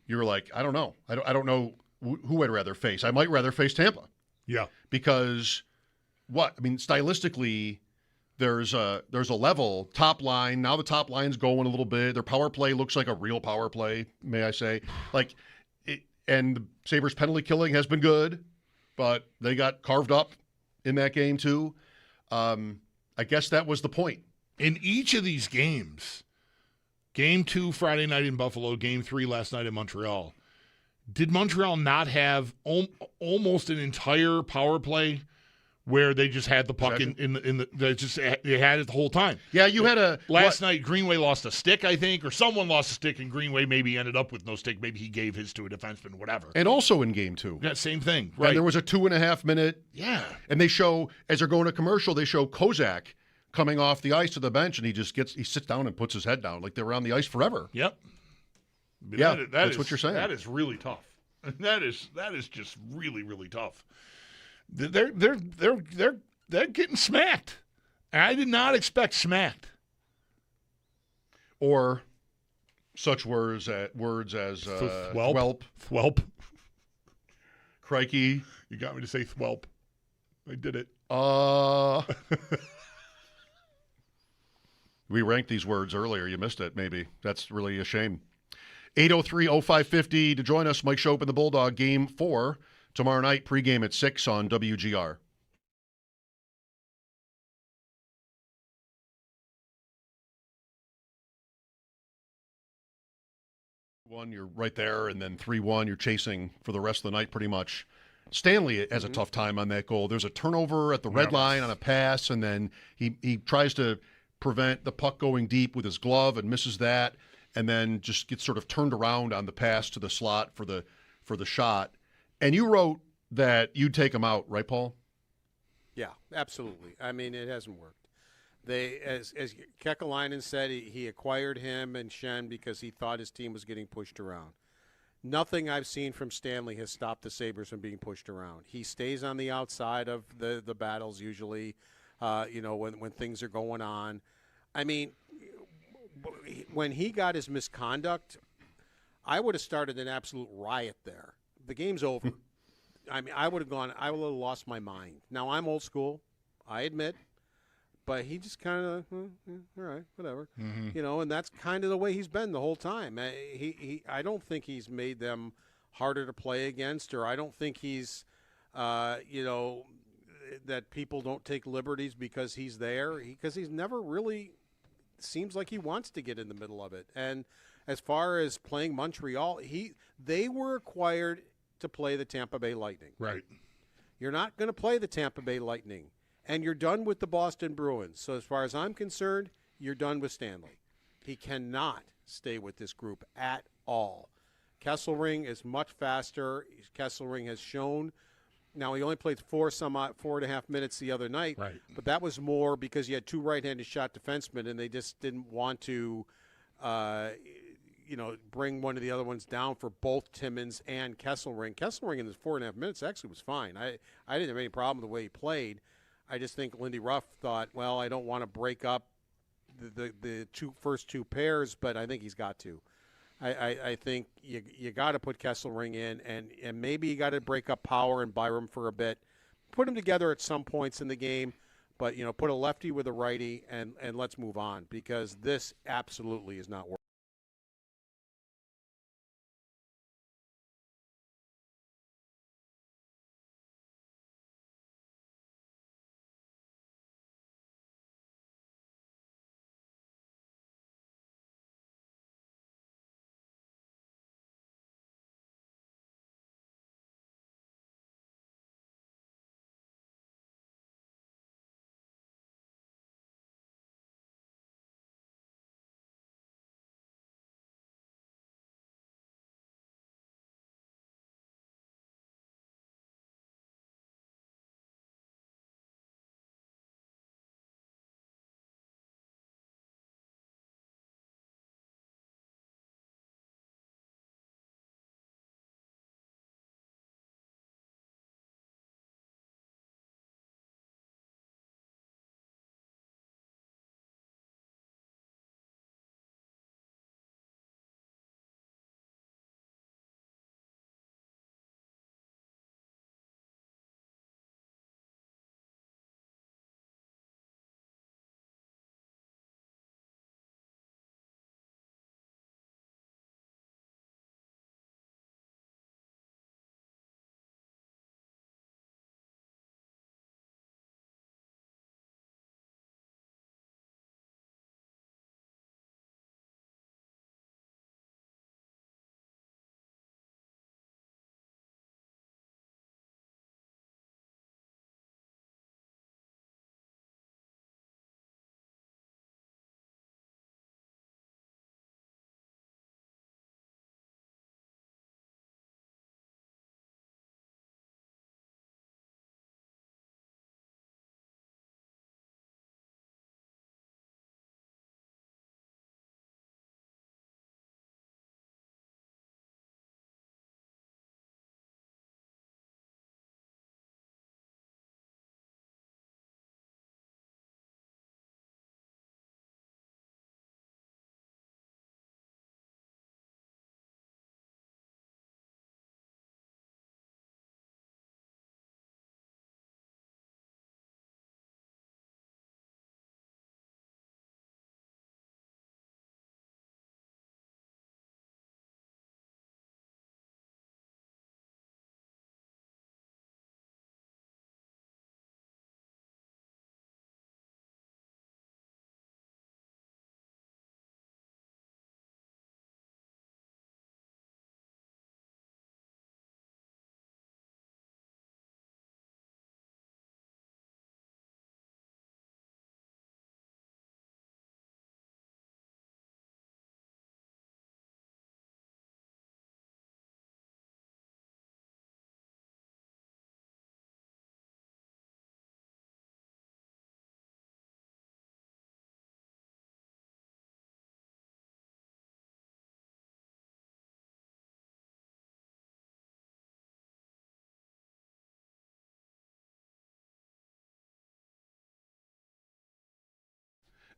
you were like, I don't know. I don't know who I'd rather face. I might rather face Tampa. Yeah. Because what? I mean, stylistically, there's a level, top line. Now the top line's going a little bit. Their power play looks like a real power play, may I say. And the Sabres penalty killing has been good, but they got carved up in that game too. I guess that was the point. In each of these games, Game 2 Friday night in Buffalo, Game 3 last night in Montreal, did Montreal not have almost an entire power play where they just had the puck they had it the whole time? Yeah, you had last night Greenway lost a stick, I think, or someone lost a stick, and Greenway maybe ended up with no stick. Maybe he gave his to a defenseman, whatever. And also in Game 2. Yeah, same thing. Right. And there was a 2.5 minute. Yeah. And they show, as they're going to commercial, they show Kozak coming off the ice to the bench, and he sits down and puts his head down like they were on the ice forever. Yep. Yeah, that's what you're saying. That is really tough. That is just really, really tough. They're getting smacked. I did not expect smacked. Or such words as thwelp. Thwelp. Crikey. You got me to say thwelp. I did it. We ranked these words earlier. You missed it, maybe. That's really a shame. 803-0550 to join us. Mike Schopp and the Bulldog, Game 4. Tomorrow night, pregame at 6 on WGR. You're right there, and then 3-1, you're chasing for the rest of the night pretty much. Stanley has a tough time on that goal. There's a turnover at the red line on a pass, and then he tries to prevent the puck going deep with his glove and misses that, and then just gets sort of turned around on the pass to the slot for the shot. And you wrote that you'd take him out, right, Paul? Yeah, absolutely. I mean, it hasn't worked. They, as Kekalainen said, he acquired him and Shen because he thought his team was getting pushed around. Nothing I've seen from Stanley has stopped the Sabres from being pushed around. He stays on the outside of the battles usually, when things are going on. I mean, when he got his misconduct, I would have started an absolute riot there. The game's over. I mean, I would have lost my mind. Now, I'm old school, I admit. But he just kind of, all right, whatever, and that's kind of the way he's been the whole time. I don't think he's made them harder to play against, or I don't think he's, that people don't take liberties because he's there, because he's never really seems like he wants to get in the middle of it. And as far as playing Montreal, they were acquired to play the Tampa Bay Lightning. Right. You're not going to play the Tampa Bay Lightning. And you're done with the Boston Bruins. So as far as I'm concerned, you're done with Stanley. He cannot stay with this group at all. Kesselring is much faster. Kesselring has shown. Now, he only played 4.5 minutes the other night. Right. But that was more because you had two right-handed shot defensemen, and they just didn't want to, bring one of the other ones down for both Timmins and Kesselring. Kesselring in his 4.5 minutes actually was fine. I didn't have any problem with the way he played. I just think Lindy Ruff thought, well, I don't want to break up the first two pairs, but I think he's got to. I think you got to put Kesselring in, and maybe you got to break up Power and Byram for a bit. Put them together at some points in the game, but put a lefty with a righty, and let's move on, because this absolutely is not working.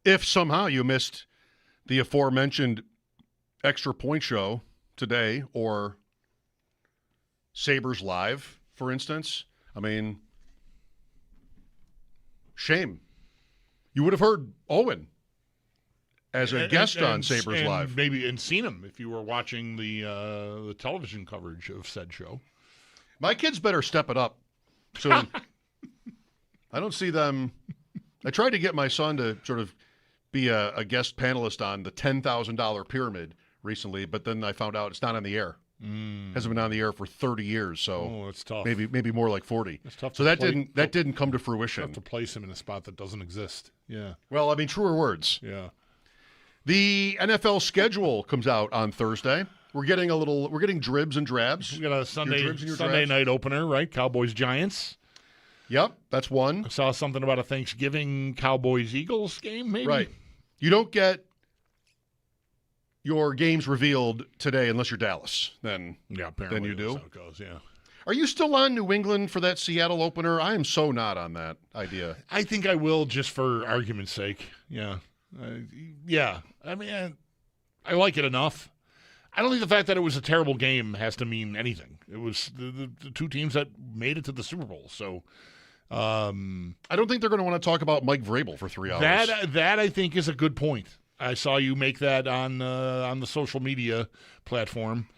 If somehow you missed the aforementioned extra point show today or Sabres Live, for instance, I mean, shame. You would have heard Owen as a guest on Sabres Live. Maybe and seen him if you were watching the television coverage of said show. My kids better step it up soon. I don't see them. I tried to get my son to sort of be a guest panelist on the $10,000 pyramid recently, but then I found out it's not on the air. Hasn't been on the air for 30 years, so it's tough. Maybe more like 40. It's tough. So that didn't come to fruition. Tough to place him in a spot that doesn't exist. Yeah. Well, I mean, truer words. Yeah. The NFL schedule comes out on Thursday. We're getting dribs and drabs. We got a Sunday night opener, right? Cowboys Giants. Yep, that's one. I saw something about a Thanksgiving Cowboys-Eagles game, maybe. Right. You don't get your games revealed today unless you're Dallas. Then you do. That's how it goes, yeah. Are you still on New England for that Seattle opener? I am so not on that idea. I think I will just for argument's sake. Yeah. Yeah. I mean, I like it enough. I don't think the fact that it was a terrible game has to mean anything. It was the two teams that made it to the Super Bowl. So I don't think they're going to want to talk about Mike Vrabel for 3 hours. That I think is a good point. I saw you make that on the social media platform,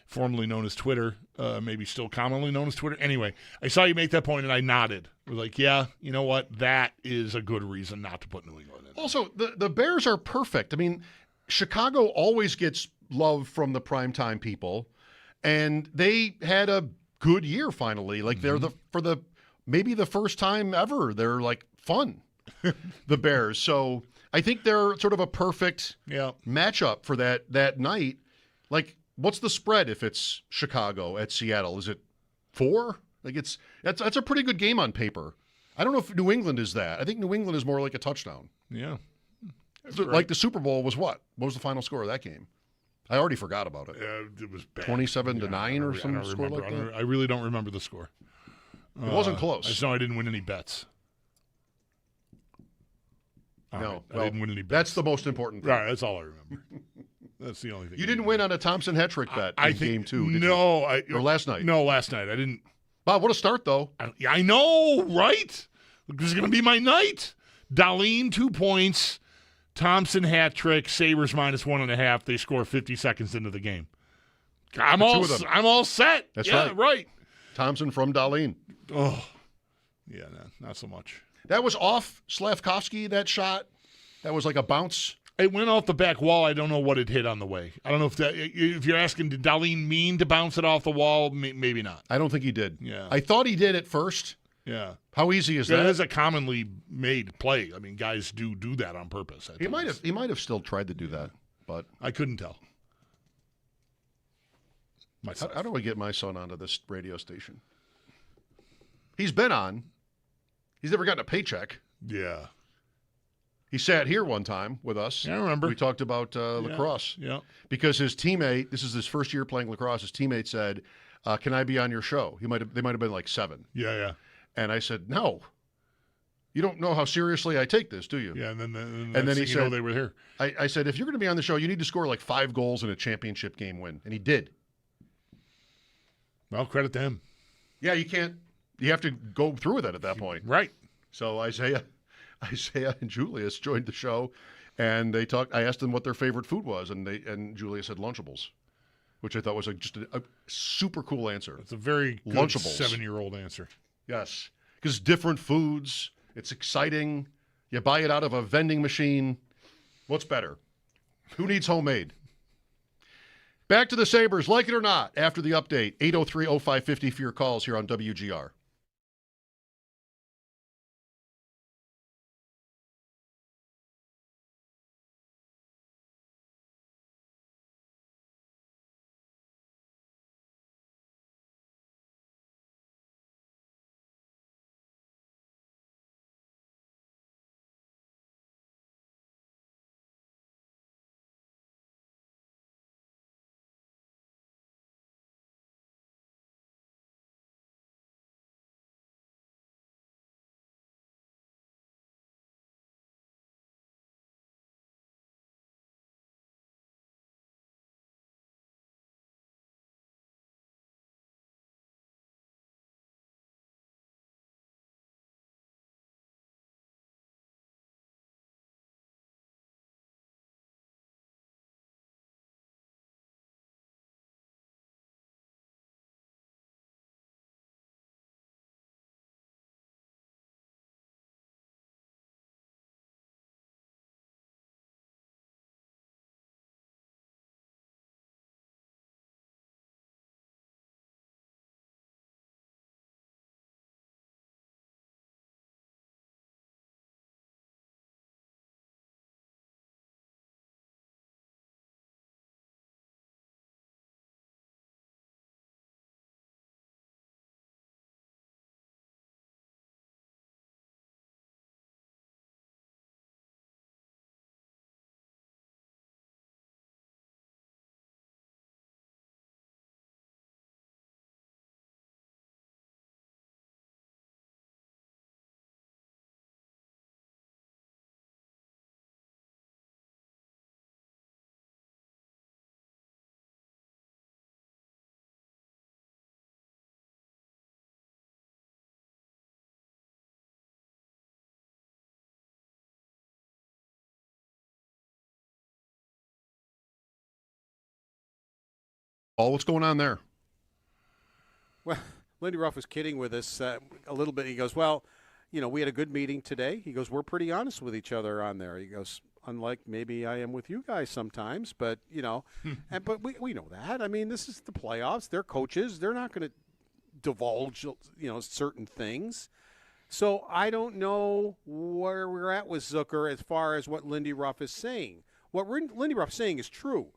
formerly known as Twitter, maybe still commonly known as Twitter. Anyway, I saw you make that point, and I nodded. I was like, yeah, you know what? That is a good reason not to put New England in. Also, the Bears are perfect. I mean, Chicago always gets love from the primetime people, and they had a good year finally. Like they're maybe the first time ever they're like fun, the Bears. So I think they're sort of a perfect matchup for that night. Like, what's the spread if it's Chicago at Seattle? Is it 4? Like that's a pretty good game on paper. I don't know if New England is that. I think New England is more like a touchdown. Yeah. Like the Super Bowl was what? What was the final score of that game? I already forgot about it. It was bad. 27-9 or some score like that. I really don't remember the score. It wasn't close. I just know I didn't win any bets. No, I didn't win any bets. That's the most important thing. Right, that's all I remember. That's the only thing. You didn't win on a Thompson hat trick bet in game 2, did you? No. Or last night? No, last night. I didn't. Bob, what a start, though. I know, right? This is going to be my night. Darlene, 2 points. Thompson hat trick. Sabres -1.5. They score 50 seconds into the game. I'm all set. That's right. Thompson from Darlene. Oh, yeah, not so much. That was off Slavkovsky, that shot. That was like a bounce. It went off the back wall. I don't know what it hit on the way. I don't know if you're asking, did Darlene mean to bounce it off the wall? Maybe not. I don't think he did. Yeah. I thought he did at first. Yeah. How easy is that? That is a commonly made play. I mean, guys do that on purpose. He might have still tried to do that, but I couldn't tell. How do I get my son onto this radio station? He's been on. He's never gotten a paycheck. Yeah. He sat here one time with us. Yeah, I remember. We talked about lacrosse. Yeah. Because his teammate, this is his first year playing lacrosse, his teammate said, can I be on your show? They might have been like 7. Yeah. And I said, no. You don't know how seriously I take this, do you? Yeah, and then he said, they were here. I said, if you're going to be on the show, you need to score like 5 goals in a championship game win. And he did. Well, credit to him. Yeah, you have to go through with it at that point. Right. So Isaiah and Julius joined the show, and they talked. I asked them what their favorite food was, and Julius said Lunchables, which I thought was just a super cool answer. It's a very good Lunchables. 7-year-old answer. Yes, because different foods. It's exciting. You buy it out of a vending machine. What's better? Who needs homemade? Back to the Sabres, like it or not, after the update. 803-0550 for your calls here on WGR. Oh, what's going on there? Well, Lindy Ruff was kidding with us a little bit. He goes, well, we had a good meeting today. He goes, we're pretty honest with each other on there. He goes, unlike maybe I am with you guys sometimes, but, but we know that. I mean, this is the playoffs. They're coaches. They're not going to divulge, certain things. So I don't know where we're at with Zucker as far as what Lindy Ruff is saying. What Lindy Ruff's saying is true.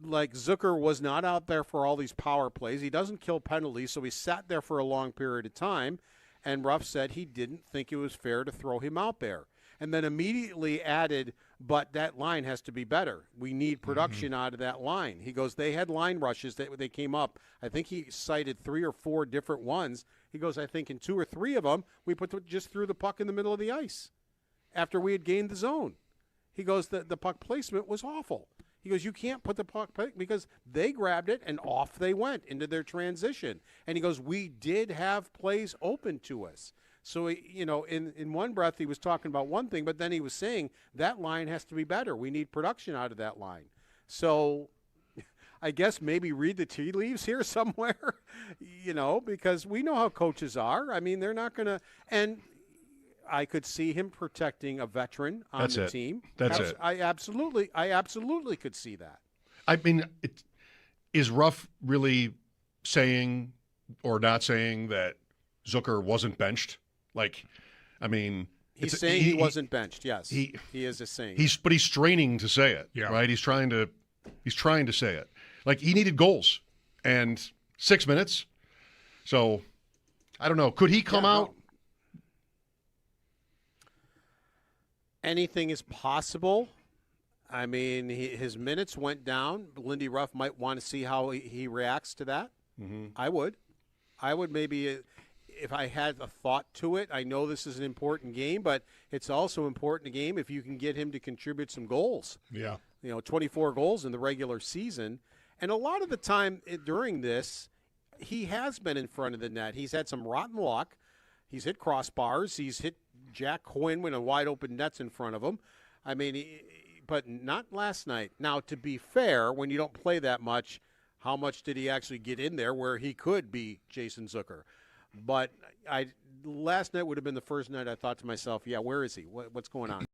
Like, Zucker was not out there for all these power plays. He doesn't kill penalties, so he sat there for a long period of time. And Ruff said he didn't think it was fair to throw him out there. And then immediately added, but that line has to be better. We need production out of that line. He goes, they had line rushes that they came up. I think he cited 3 or 4 different ones. He goes, I think in 2 or 3 of them, we just threw the puck in the middle of the ice after we had gained the zone. He goes, the puck placement was awful. He goes, you can't put the puck because they grabbed it and off they went into their transition. And he goes, we did have plays open to us. So, in one breath he was talking about one thing, but then he was saying that line has to be better. We need production out of that line. So I guess maybe read the tea leaves here somewhere, because we know how coaches are. I mean, they're not going to – and – I could see him protecting a veteran on the team. That's it. I absolutely could see that. I mean, is Ruff really saying or not saying that Zucker wasn't benched? Like, I mean, he's saying he wasn't benched. Yes, he is saying. But he's straining to say it. Yeah. Right. He's trying to say it. Like, he needed goals and 6 minutes. So I don't know. Could he come out? Anything is possible. I mean, his minutes went down. Lindy Ruff might want to see how he reacts to that. Mm-hmm. I would maybe, if I had a thought to it. I know this is an important game, but it's also important a game if you can get him to contribute some goals. Yeah. 24 goals in the regular season. And a lot of the time during this, he has been in front of the net. He's had some rotten luck. He's hit crossbars. He's hit Jack Quinn with a wide open nets in front of him. I mean, but not last night. Now, to be fair, when you don't play that much, how much did he actually get in there where he could be Jason Zucker? But last night would have been the first night I thought to myself, yeah, where is he? What's going on?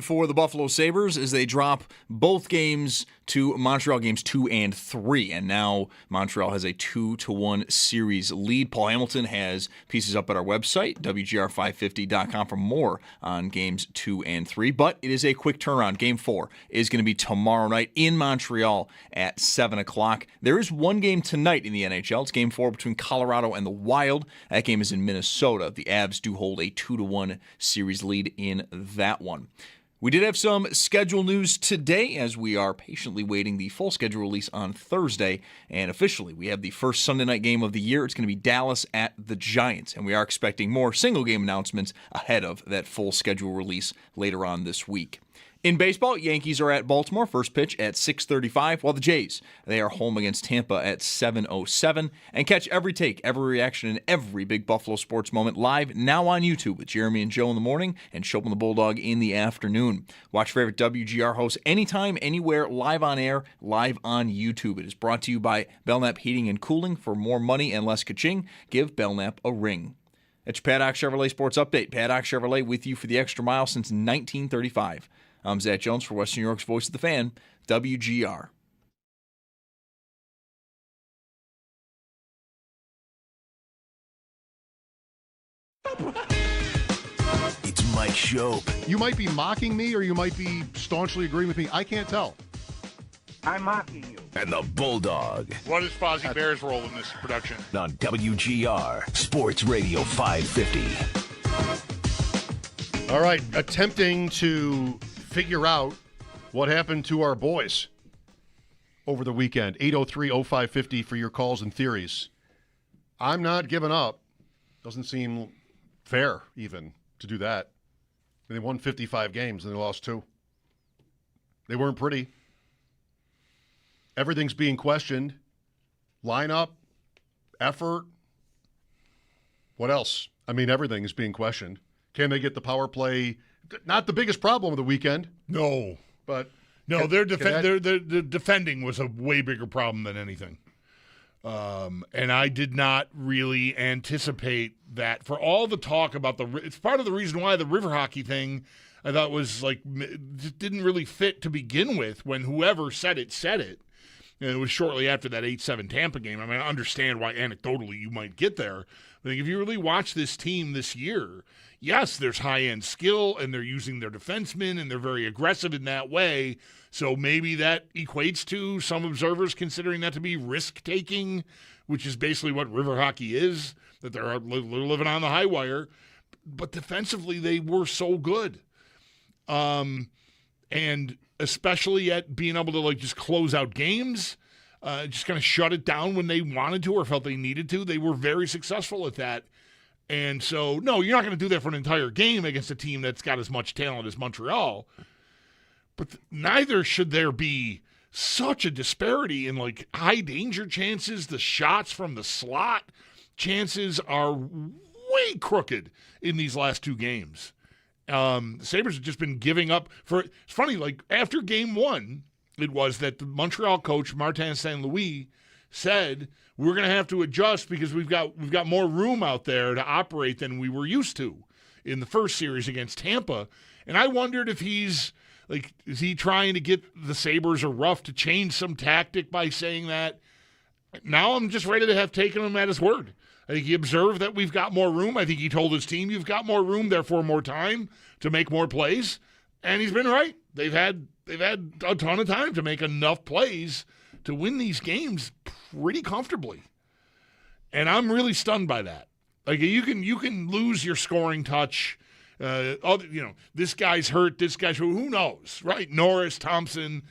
For the Buffalo Sabres as they drop both games to Montreal, games 2 and 3. And now Montreal has a 2-1 series lead. Paul Hamilton has pieces up at our website, WGR550.com, for more on games 2 and 3. But it is a quick turnaround. Game 4 is going to be tomorrow night in Montreal at 7 o'clock. There is one game tonight in the NHL. It's game 4 between Colorado and the Wild. That game is in Minnesota. The Avs do hold a 2-1 series lead in that one. We did have some schedule news today as we are patiently waiting the full schedule release on Thursday. And officially, we have the first Sunday night game of the year. It's going to be Dallas at the Giants. And we are expecting more single game announcements ahead of that full schedule release later on this week. In baseball, Yankees are at Baltimore, first pitch at 6:35, while the Jays, they are home against Tampa at 7:07. And catch every take, every reaction, and every big Buffalo sports moment live now on YouTube with Jeremy and Joe in the morning and Schopp and the Bulldog in the afternoon. Watch favorite WGR hosts anytime, anywhere, live on air, live on YouTube. It is brought to you by Belknap Heating and Cooling. For more money and less ka-ching, give Belknap a ring. That's your Paddock Chevrolet Sports Update. Paddock Chevrolet with you for the extra mile since 1935. I'm Zach Jones for Western New York's Voice of the Fan, WGR. It's Mike Schopp. You might be mocking me or you might be staunchly agreeing with me. I can't tell. I'm mocking you. And the Bulldog. What is Fozzie Bear's role in this production? On WGR Sports Radio 550. All right, attempting to figure out what happened to our boys over the weekend. 803-0550 for your calls and theories. I'm not giving up. Doesn't seem fair even to do that. They won 55 games and they lost 2. They weren't pretty. Everything's being questioned. Lineup, effort. What else? I mean, everything is being questioned. Can they get the power play? Not the biggest problem of the weekend. No. But no, their defending was a way bigger problem than anything. And I did not really anticipate that. For all the talk about it's part of the reason why the river hockey thing I thought was like just didn't really fit to begin with. When whoever said it. And it was shortly after that 8-7 Tampa game. I mean, I understand why anecdotally you might get there. But if you really watch this team this year, yes, there's high-end skill, and they're using their defensemen, and they're very aggressive in that way. So maybe that equates to some observers considering that to be risk-taking, which is basically what river hockey is, that they're living on the high wire. But defensively, they were so good. And especially at being able to like just close out games, just kind of shut it down when they wanted to or felt they needed to. They were very successful at that. And so, no, you're not going to do that for an entire game against a team that's got as much talent as Montreal. But neither should there be such a disparity in like high danger chances. The shots from the slot chances are way crooked in these last 2 games. The Sabres have just been giving up. It's funny, like after game 1, it was that the Montreal coach, Martin St. Louis, said we're going to have to adjust because we've got more room out there to operate than we were used to in the first series against Tampa. And I wondered if is he trying to get the Sabres or Ruff to change some tactic by saying that? Now I'm just ready to have taken him at his word. I think he observed that we've got more room. I think he told his team, you've got more room, therefore more time to make more plays. And he's been right. They've had a ton of time to make enough plays to win these games pretty comfortably. And I'm really stunned by that. Like you can lose your scoring touch. This guy's hurt, this guy's hurt. Who knows, right? Norris, Thompson,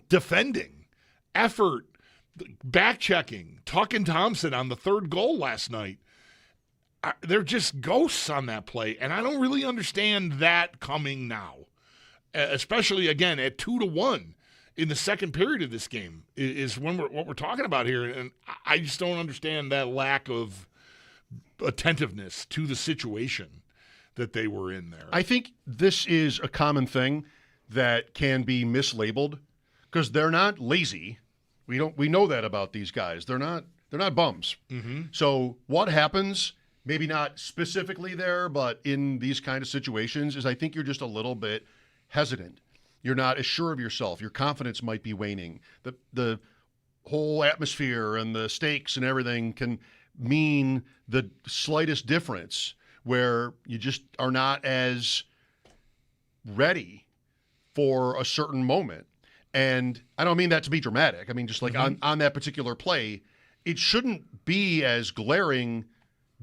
defending, effort, back-checking, Tuck and Thompson on the 3rd goal last night. They're just ghosts on that play, and I don't really understand that coming now, especially, again, at 2-1 in the second period of this game is what we're talking about here, and I just don't understand that lack of attentiveness to the situation that they were in there. I think this is a common thing that can be mislabeled because they're not lazy. We know that about these guys. They're not bums. Mm-hmm. So what happens, maybe not specifically there, but in these kind of situations, is I think you're just a little bit hesitant. You're not as sure of yourself. Your confidence might be waning. The whole atmosphere and the stakes and everything can mean the slightest difference where you just are not as ready for a certain moment. And I don't mean that to be dramatic. I mean, just like on that particular play, it shouldn't be as glaring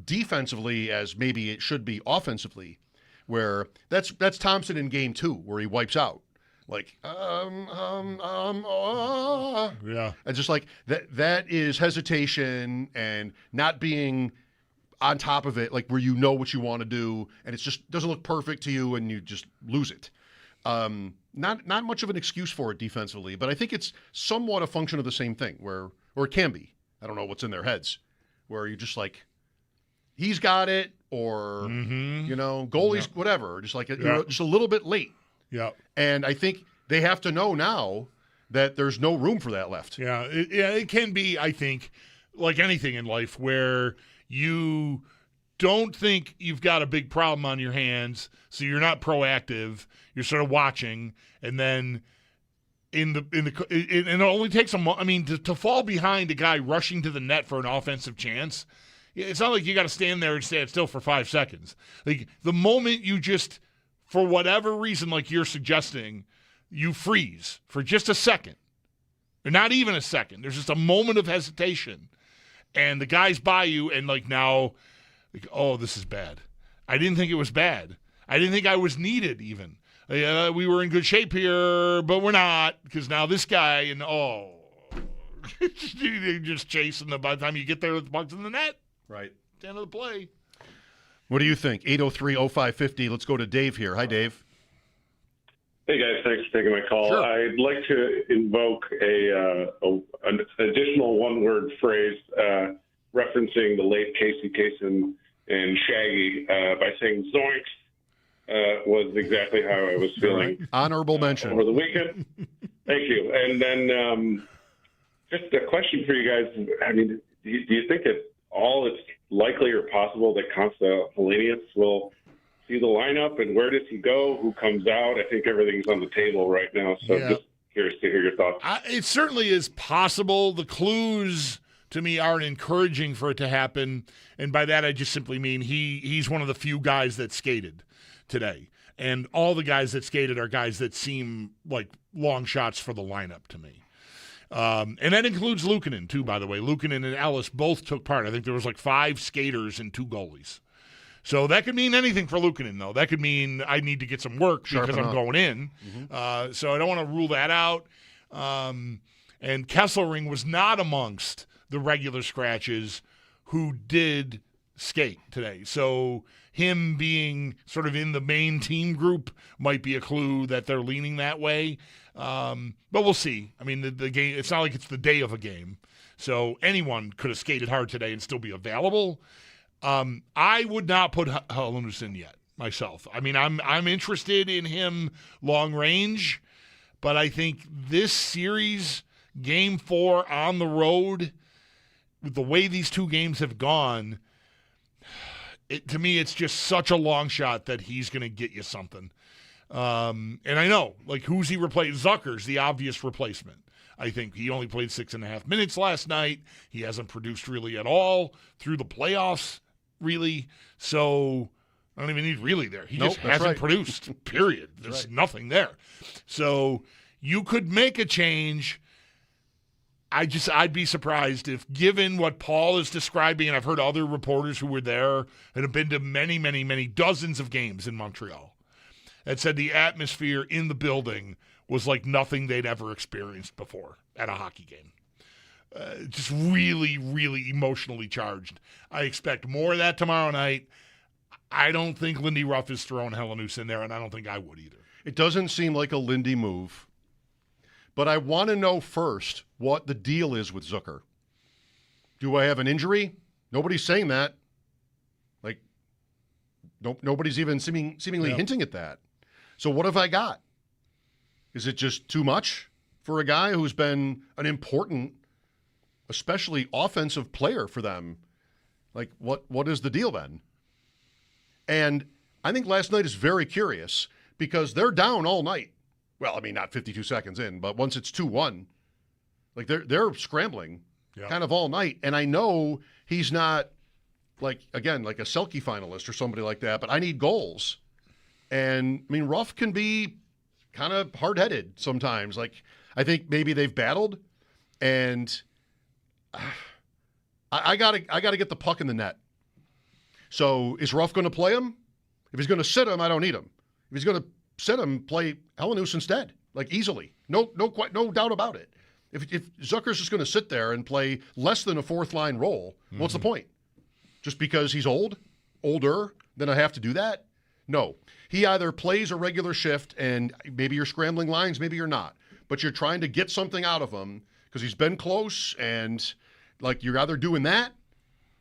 defensively as maybe it should be offensively, where that's Thompson in game 2 where he wipes out. Like, yeah. And just like that is hesitation and not being on top of it, like where you know what you want to do, and it just doesn't look perfect to you and you just lose it. Not much of an excuse for it defensively, but I think it's somewhat a function of the same thing, or it can be. I don't know what's in their heads, where you're just like, he's got it, or goalies, whatever. Just like you're just a little bit late. Yeah. And I think they have to know now that there's no room for that left. Yeah. It can be, I think, like anything in life, where you don't think you've got a big problem on your hands, so you're not proactive. You're sort of watching, and then it only takes to fall behind a guy rushing to the net for an offensive chance. It's not like you got to stand there and stand still for 5 seconds. Like the moment you just, for whatever reason, like you're suggesting, you freeze for just a second, or not even a second. There's just a moment of hesitation, and the guy's by you, and like now, like, oh, this is bad. I didn't think it was bad. I didn't think I was needed even. We were in good shape here, but we're not because now this guy and you're just chasing them by the time you get there with the puck's in the net. Right. At the end of the play. What do you think? 803-0550. Let's go to Dave here. Hi, Dave. Hey, guys. Thanks for taking my call. Sure. I'd like to invoke an additional one-word phrase referencing the late Casey Kasem and Shaggy by saying zoinks was exactly how I was feeling. Honorable mention. Over the weekend. Thank you. And then just a question for you guys. I mean, do you think at all it's likely or possible that Miscellaneous will see the lineup, and where does he go? Who comes out? I think everything's on the table right now, so just curious to hear your thoughts. It certainly is possible. The clues to me aren't encouraging for it to happen, and by that I just simply mean he's one of the few guys that skated today, and all the guys that skated are guys that seem like long shots for the lineup to me. And that includes Luukkonen, too, by the way. Luukkonen and Ellis both took part. I think there was like 5 skaters and 2 goalies. So that could mean anything for Luukkonen, though. That could mean I need to get some work because I'm going in. Mm-hmm. So I don't want to rule that out. And Kesselring was not amongst the regular scratches who did skate today. So him being sort of in the main team group might be a clue that they're leaning that way. But we'll see. I mean, the game, it's not like it's the day of a game. So anyone could have skated hard today and still be available. I would not put Helenius in yet myself. I mean, I'm interested in him long range, but I think this series, Game 4 on the road, with the way these 2 games have gone, to me, it's just such a long shot that he's going to get you something. And I know, like, who's he replaced? Zucker's the obvious replacement. I think he only played 6.5 minutes last night. He hasn't produced really at all through the playoffs, really. So I don't even need really there. He just hasn't produced, period. There's nothing there. So you could make a change. I'd be surprised if, given what Paul is describing, and I've heard other reporters who were there and have been to many, many, many dozens of games in Montreal, that said the atmosphere in the building was like nothing they'd ever experienced before at a hockey game. Just really, really emotionally charged. I expect more of that tomorrow night. I don't think Lindy Ruff is throwing Helenius in there, and I don't think I would either. It doesn't seem like a Lindy move. But I want to know first what the deal is with Zucker. Do I have an injury? Nobody's saying that. Like, nobody's even seemingly hinting at that. So what have I got? Is it just too much for a guy who's been an important, especially offensive player for them? Like, what is the deal then? And I think last night is very curious because they're down all night. Well, I mean, not 52 seconds in, but once it's 2-1, like they're scrambling kind of all night. And I know he's not like a Selke finalist or somebody like that, but I need goals. And I mean, Ruff can be kind of hard-headed sometimes. Like, I think maybe they've battled, and I gotta get the puck in the net. So is Ruff going to play him? If he's going to sit him, I don't need him. If he's going to sit him, play Helenius instead, like easily. No doubt about it. If Zucker's just going to sit there and play less than a fourth-line role, what's the point? Just because he's older, then I have to do that? No. He either plays a regular shift, and maybe you're scrambling lines, maybe you're not. But you're trying to get something out of him because he's been close, and like you're either doing that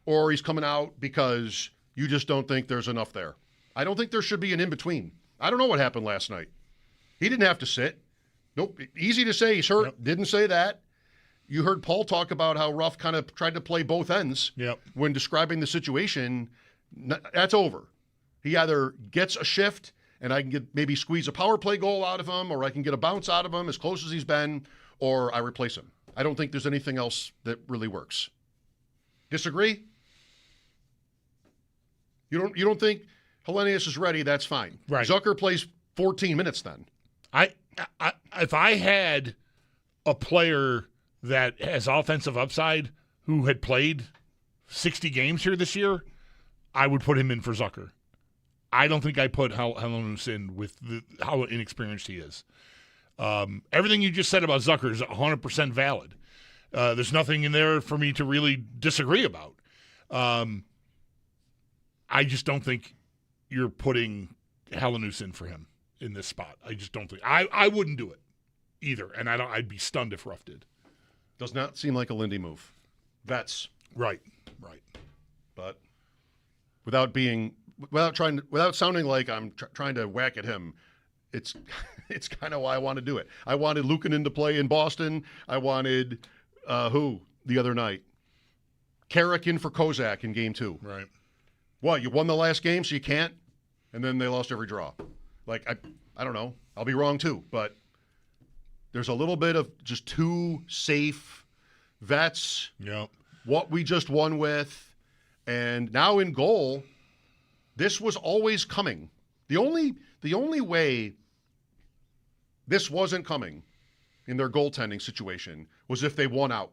or he's coming out because you just don't think there's enough there. I don't think there should be an in-between. I don't know what happened last night. He didn't have to sit. Nope. Easy to say he's hurt. Yep. Didn't say that. You heard Paul talk about how Ruff kind of tried to play both ends when describing the situation. That's over. He either gets a shift and I can maybe squeeze a power play goal out of him, or I can get a bounce out of him as close as he's been, or I replace him. I don't think there's anything else that really works. Disagree? You don't think Helenius is ready? That's fine. Right. Zucker plays 14 minutes then. If I had a player that has offensive upside who had played 60 games here this year, I would put him in for Zucker. I don't think I put Helenius in with how inexperienced he is. Everything you just said about Zucker is 100% valid. There's nothing in there for me to really disagree about. I just don't think you're putting Helenius in for him in this spot. I just don't think. I wouldn't do it either, and I'd be stunned if Ruff did. Does not seem like a Lindy move. Vets. Right. But without sounding like I'm trying to whack at him, it's kind of why I want to do it. I wanted Luukkonen to play in Boston. I wanted who the other night? Carrick in for Kozak in game 2. Right. What, you won the last game, so you can't? And then they lost every draw. Like, I don't know. I'll be wrong too, but there's a little bit of just too safe vets. Yep. What we just won with. And now in goal, this was always coming. The only way this wasn't coming in their goaltending situation was if they won out.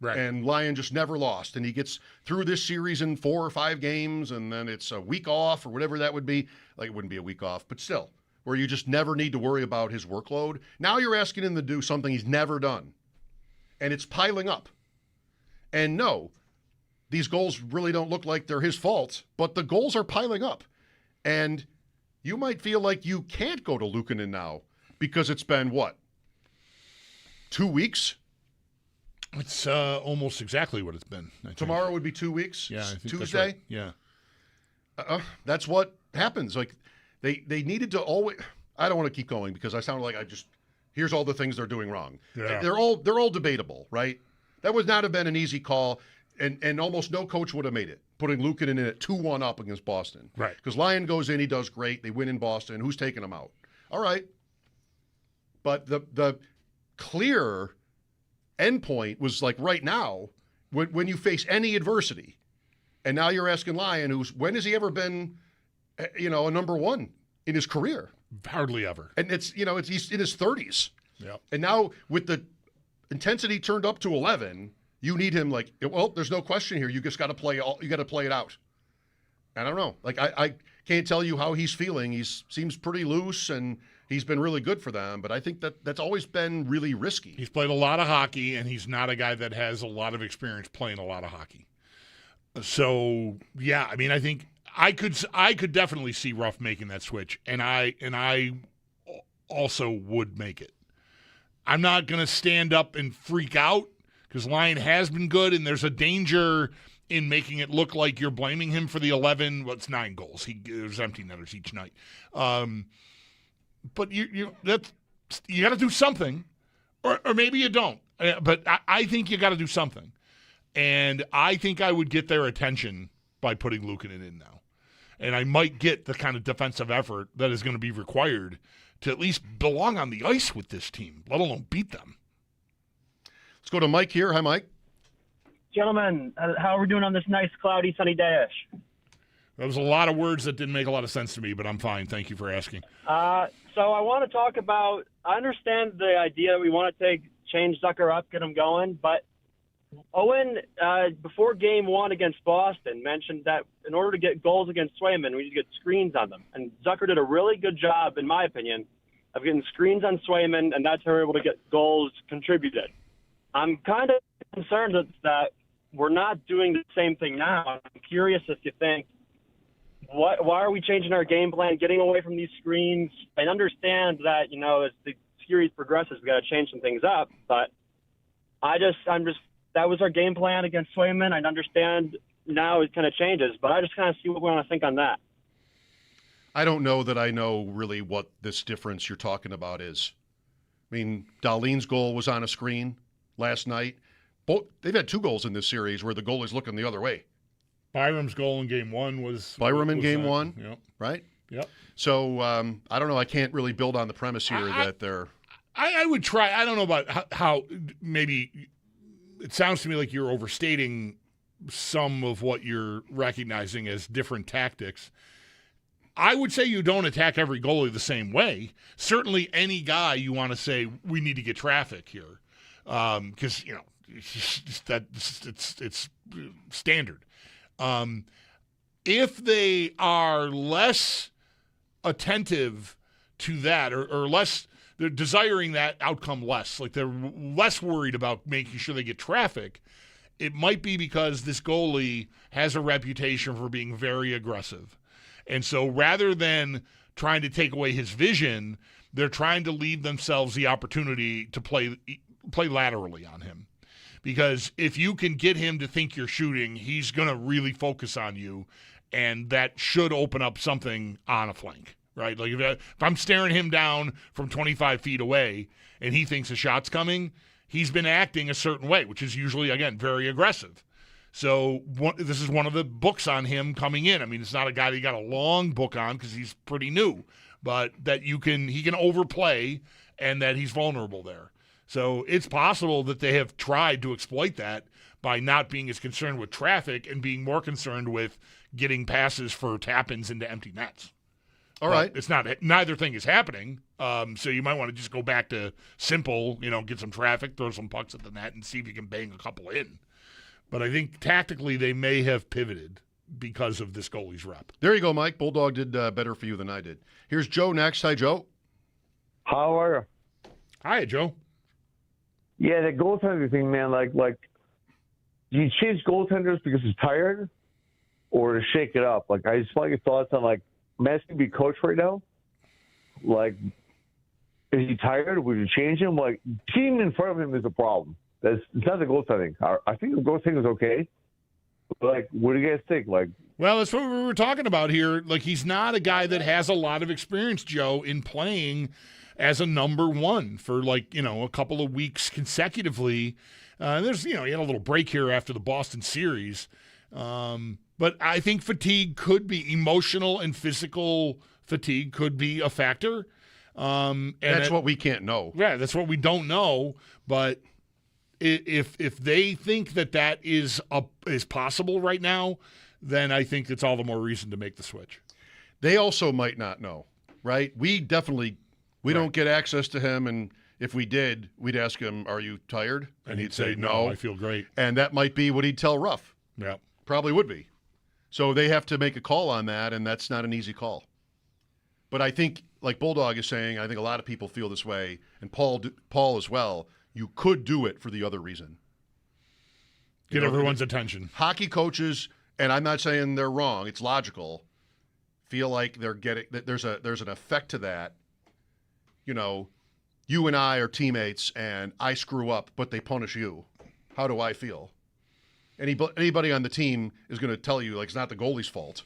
Right. And Lyon just never lost. And he gets through this series in 4 or 5 games, and then it's a week off or whatever that would be. Like, it wouldn't be a week off, but still, where you just never need to worry about his workload. Now you're asking him to do something he's never done. And it's piling up. And no, these goals really don't look like they're his fault, but the goals are piling up. And you might feel like you can't go to Luukkonen now because it's been, what, 2 weeks? It's almost exactly what it's been. Tomorrow would be 2 weeks? Yeah, I think Tuesday? that's right. Yeah. That's what happens. Like, they needed to always – I don't want to keep going because I sound like here's all the things they're doing wrong. Yeah. They're all debatable, right? That would not have been an easy call, and almost no coach would have made it, putting Luukkonen in at 2-1 up against Boston. Right. Because Lyon goes in, he does great. They win in Boston. Who's taking him out? All right. But the clear endpoint was like right now when you face any adversity. And now you're asking Lyon, when has he ever been, a number one in his career? Hardly ever. And he's in his 30s. Yeah. And now with the intensity turned up to 11, you need him there's no question here. You just got to play it out. I don't know. Like, I can't tell you how he's feeling. He seems pretty loose, and he's been really good for them, but I think that's always been really risky. He's played a lot of hockey, and he's not a guy that has a lot of experience playing a lot of hockey. So, yeah, I mean, I think I could definitely see Ruff making that switch, and I also would make it. I'm not going to stand up and freak out because Lyon has been good, and there's a danger in making it look like you're blaming him for the 11. Well, it's 9 goals. There's empty netters each night. But you got to do something, or maybe you don't. But I think you got to do something, and I think I would get their attention by putting Luukkonen in now, and I might get the kind of defensive effort that is going to be required to at least belong on the ice with this team, let alone beat them. Let's go to Mike here. Hi, Mike. Gentlemen, how are we doing on this nice, cloudy, sunny day-ish? That was a lot of words that didn't make a lot of sense to me, but I'm fine. Thank you for asking. So I want to talk about, I understand the idea we want to change Zucker up, get him going, but Owen, before game 1 against Boston, mentioned that in order to get goals against Swayman, we need to get screens on them. And Zucker did a really good job, in my opinion, of getting screens on Swayman, and that's how we're able to get goals contributed. I'm kind of concerned that we're not doing the same thing now. I'm curious if you think, why are we changing our game plan, getting away from these screens? I understand that, as the series progresses, we got to change some things up, but that was our game plan against Swayman. I understand now it kind of changes, but I just kind of see what we want to think on that. I don't know that I know really what this difference you're talking about is. I mean, Dahlin's goal was on a screen last night. They've had 2 goals in this series where the goalie's looking the other way. Byram's goal in game 1 was Byram in game 1, yep. Right? Yep. So I don't know. I can't really build on the premise here that they're. I would try. I don't know about how maybe it sounds to me like you're overstating some of what you're recognizing as different tactics. I would say you don't attack every goalie the same way. Certainly, any guy you want to say we need to get traffic here, because it's standard. if they are less attentive to that or less, they're desiring that outcome less, like they're less worried about making sure they get traffic, it might be because this goalie has a reputation for being very aggressive. And so rather than trying to take away his vision, they're trying to leave themselves the opportunity to play laterally on him. Because if you can get him to think you're shooting, he's going to really focus on you, and that should open up something on a flank, right? Like if I'm staring him down from 25 feet away and he thinks a shot's coming, he's been acting a certain way, which is usually, again, very aggressive. So this is one of the books on him coming in. I mean, it's not a guy that you got a long book on because he's pretty new, but that he can overplay and that he's vulnerable there. So it's possible that they have tried to exploit that by not being as concerned with traffic and being more concerned with getting passes for tap-ins into empty nets. All right. It's not, neither thing is happening. So you might want to just go back to simple, get some traffic, throw some pucks at the net, and see if you can bang a couple in. But I think tactically they may have pivoted because of this goalie's rep. There you go, Mike. Bulldog did better for you than I did. Here's Joe next. Hi, Joe. How are you? Hi, Joe. Yeah, the goaltender thing, man. Like, do you change goaltenders because he's tired, or to shake it up? Like, I just want your thoughts on Matt's gonna be coach right now. Like, is he tired? Would you change him? Like, team in front of him is a problem. It's not the goaltending. I think the goaltending is okay. But, what do you guys think? Well, that's what we were talking about here. Like, he's not a guy that has a lot of experience, Joe, in playing as a number one for a couple of weeks consecutively. There's, he had a little break here after the Boston series. But I think fatigue could be emotional and physical fatigue could be a factor. And that's what we can't know. Yeah, that's what we don't know. But if they think that is possible right now, then I think it's all the more reason to make the switch. They also might not know, right? We don't get access to him, and if we did, we'd ask him, "Are you tired?" And he'd say, "No, I feel great." And that might be what he'd tell Ruff. Yeah, probably would be. So they have to make a call on that, and that's not an easy call. But I think, like Bulldog is saying, I think a lot of people feel this way, and Paul as well. You could do it for the other reason. Get everyone's attention. Hockey coaches, and I'm not saying they're wrong, it's logical, feel like they're getting that there's an effect to that. You and I are teammates and I screw up, but they punish you. How do I feel? Anybody on the team is going to tell you it's not the goalie's fault.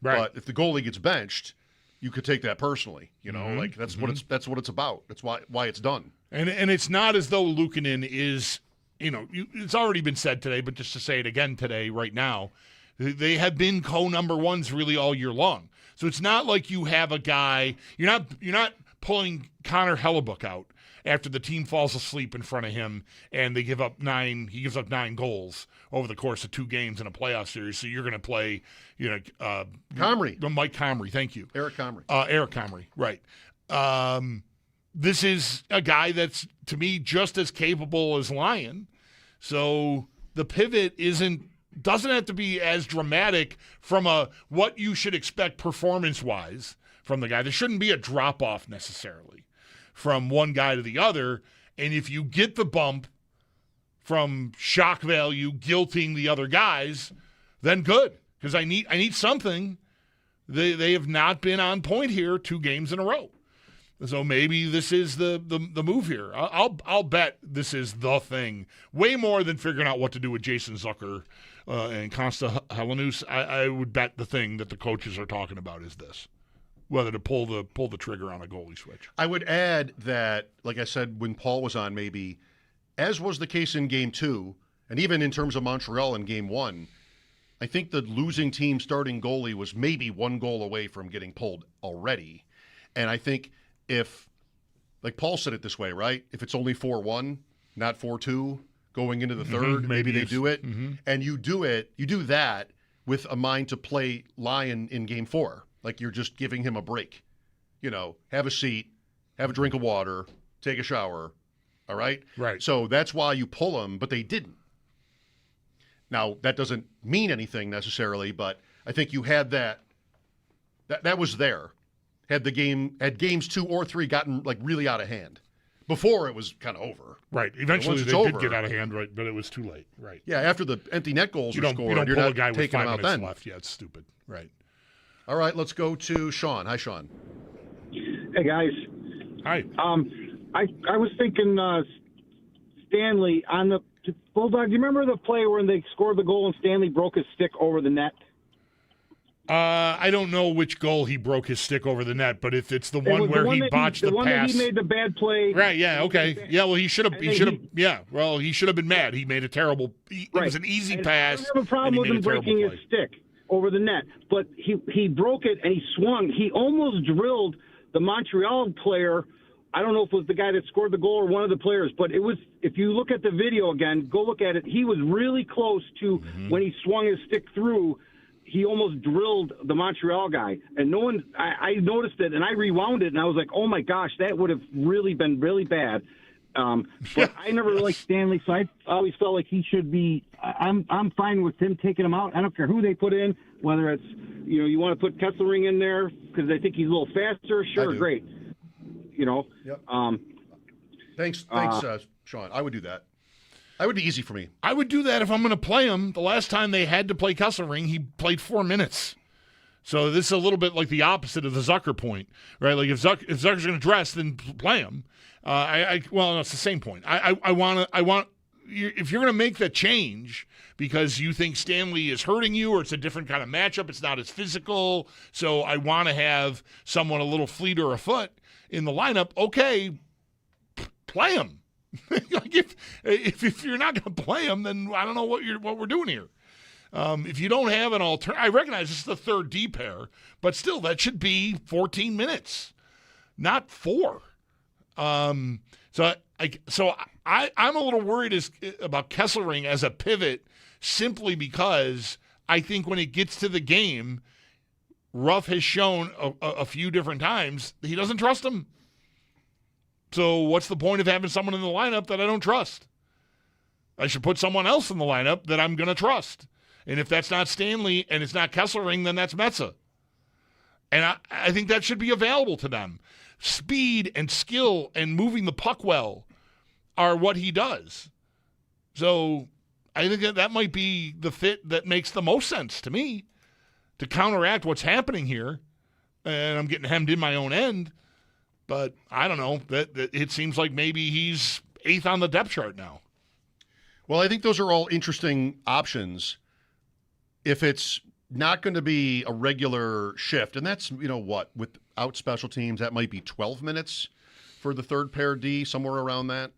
Right. But if the goalie gets benched, you could take that personally. That's what it's about. That's why it's done. And it's not as though Luukkonen is, it's already been said today, but just to say it again today, right now, they have been co-number ones really all year long. So it's not like you have a guy, you're not pulling Connor Hellebuck out after the team falls asleep in front of him and he gives up 9 goals over the course of 2 games in a playoff series. So you're going to play, Comrie. Mike Comrie, thank you. Eric Comrie. Eric Comrie, right. This is a guy that's, to me, just as capable as Lyon. So the pivot doesn't have to be as dramatic from what you should expect performance-wise from the guy. There shouldn't be a drop-off necessarily from one guy to the other. And if you get the bump from shock value guilting the other guys, then good. Because I need something. They have not been on point here 2 games in a row. So maybe this is the move here. I'll bet this is the thing. Way more than figuring out what to do with Jason Zucker and Konsta Helenius. I would bet the thing that the coaches are talking about is this. Whether to pull the trigger on a goalie switch. I would add that, like I said, when Paul was on, maybe, as was the case in Game 2, and even in terms of Montreal in Game 1, I think the losing team starting goalie was maybe 1 goal away from getting pulled already. And I think if, like Paul said it this way, right? If it's only 4-1, not 4-2, going into the third, maybe they do it. Mm-hmm. And you do that with a mind to play Lyon in Game 4. Like you're just giving him a break. Have a seat, have a drink of water, take a shower. All right? Right. So that's why you pull him, but they didn't. Now, that doesn't mean anything necessarily, but I think you had that was there. Had games 2 or 3 gotten like really out of hand. Before it was kind of over. Right. Eventually they did get out of hand, right? But it was too late. Right. Yeah, after the empty net goals were scored, you don't you're pull not a guy with taking 5 them out minutes then. left. Yeah, it's stupid. Right. All right, let's go to Sean. Hi, Sean. Hey, guys. Hi. I was thinking Stanley on the Bulldog. Do you remember the play when they scored the goal and Stanley broke his stick over the net? I don't know which goal he broke his stick over the net, but if it's the one where he botched the one pass, that he made the bad play. right? Yeah, okay, yeah. Well, he should have. Yeah. Well, he should have been mad. He made a terrible. It was an easy pass. I don't have a problem with him breaking his stick over the net, but he broke it and he swung. He almost drilled the Montreal player. I don't know if it was the guy that scored the goal or one of the players, but it was. If you look at the video again, go look at it. He was really close to when he swung his stick through. He almost drilled the Montreal guy, and no one. I noticed it, and I rewound it, and I was like, "Oh my gosh, that would have really been really bad." But I never really liked Stanley, so I always felt like he should be. I'm fine with him taking him out. I don't care who they put in, whether it's you want to put Kesselring in there because I think he's a little faster. Sure, great. Yep. Thanks, Sean. I would do that. That would be easy for me. I would do that if I'm going to play him. The last time they had to play Kesselring, he played 4 minutes. So this is a little bit like the opposite of the Zucker point, right? Like if Zucker's going to dress, then play him. Well, no, it's the same point. I want if you're going to make that change because you think Stanley is hurting you or it's a different kind of matchup, it's not as physical. So I want to have someone a little fleeter of foot in the lineup. Okay, play him. Like if you're not going to play him, then I don't know what we're doing here. If you don't have an alternative, I recognize this is the third D pair, but still that should be 14 minutes, not 4. So I'm a little worried about Kesselring as a pivot simply because I think when it gets to the game, Ruff has shown a few different times that he doesn't trust him. So what's the point of having someone in the lineup that I don't trust? I should put someone else in the lineup that I'm going to trust. And if that's not Stanley and it's not Kesselring, then that's Metza. And I think that should be available to them. Speed and skill and moving the puck well are what he does. So I think that might be the fit that makes the most sense to me to counteract what's happening here. And I'm getting hemmed in my own end. But I don't know. That it seems like maybe he's 8th on the depth chart now. Well, I think those are all interesting options. If it's not going to be a regular shift, and that's, without special teams, that might be 12 minutes for the third pair D, somewhere around that.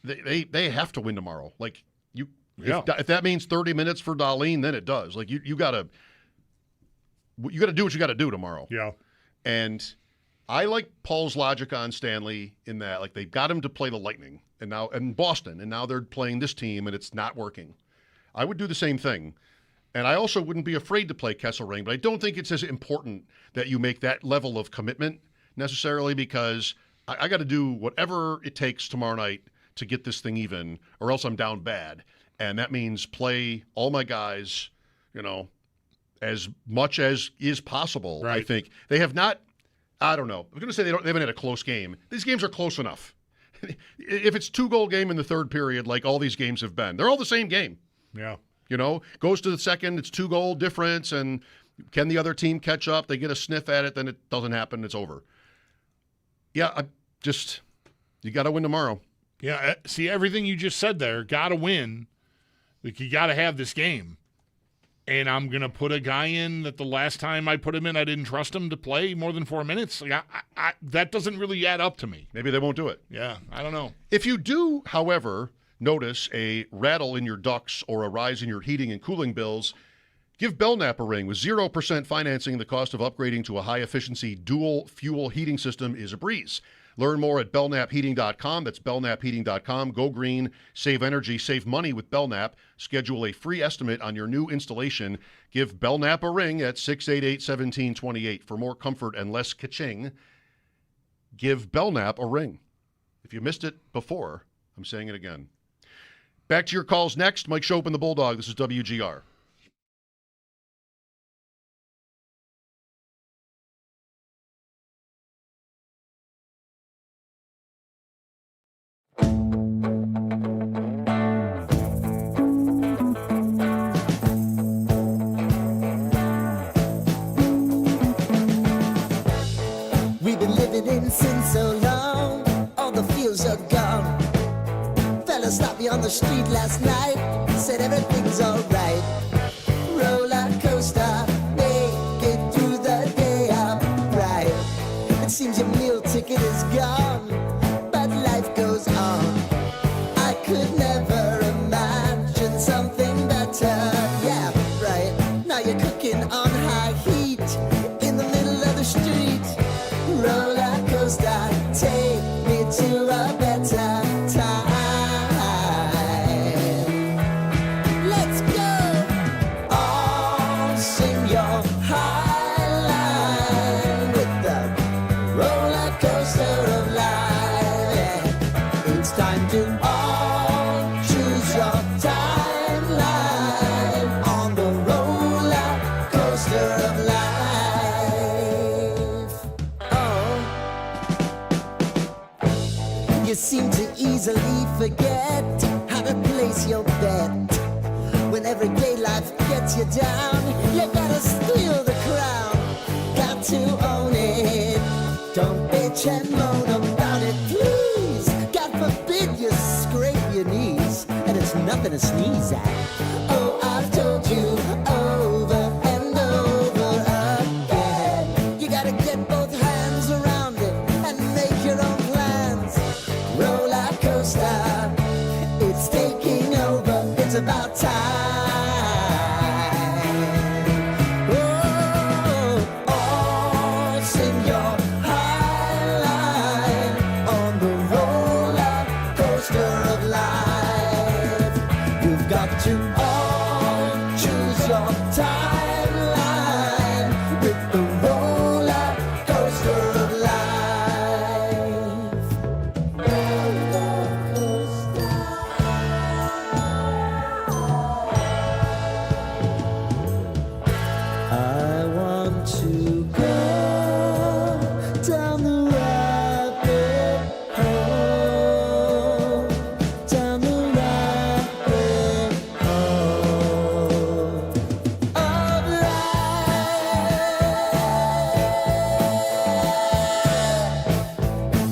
They have to win tomorrow. Like if that means 30 minutes for Dahlin, then it does. Like you got to do what you got to do tomorrow. Yeah. And I like Paul's logic on Stanley in that, like, they've got him to play the Lightning and Boston, and now they're playing this team, and it's not working. I would do the same thing. And I also wouldn't be afraid to play Kesselring, but I don't think it's as important that you make that level of commitment necessarily because I got to do whatever it takes tomorrow night to get this thing even, or else I'm down bad. And that means play all my guys, as much as is possible. Right. I think they have not. I don't know. I was going to say they haven't had a close game. These games are close enough. If it's 2-goal game in the third period, like all these games have been, they're all the same game. Yeah. Goes to the second, it's 2-goal difference, and can the other team catch up? They get a sniff at it, then it doesn't happen, it's over. Yeah, you got to win tomorrow. Yeah, see, everything you just said there, got to win. Like, you got to have this game. And I'm going to put a guy in that the last time I put him in, I didn't trust him to play more than 4 minutes. Like that doesn't really add up to me. Maybe they won't do it. Yeah, I don't know. If you do, however, notice a rattle in your ducts or a rise in your heating and cooling bills, give Belknap a ring. With 0% financing, the cost of upgrading to a high-efficiency dual-fuel heating system is a breeze. Learn more at belknapheating.com. That's belknapheating.com. Go green, save energy, save money with Belknap. Schedule a free estimate on your new installation. Give Belknap a ring at 688-1728. For more comfort and less ka-ching, give Belknap a ring. If you missed it before, I'm saying it again. Back to your calls next. Mike Schopp and the Bulldog. This is WGR. on the street last night, said everything's alright. Roller coaster, make it through the day upright. It seems your meal ticket is gone, but life goes on. I could never imagine something better. Yeah, right. Now you're cooking on high heat in the middle of the street. Roller coaster, take me to a better time. Let's go. All sing your high line with the roller coaster of life. Yeah. It's time to all choose your timeline on the roller coaster of life. Oh, you seem to easily forget how to place your bet. When everyday life gets you down, you gotta steal the crown. Got to own it. Don't bitch and moan about it, please. God forbid you scrape your knees, and it's nothing to sneeze at. Oh, I've told you over and over again. You gotta get both hands around it and make your own plans. Roller coaster, it's taking over. It's about time. Oh, all sing your high line on the roller coaster of life. You've got to all choose your timeline with the roller coaster of life. Roller coaster. I want to go down the rabbit hole, down the rabbit hole of life.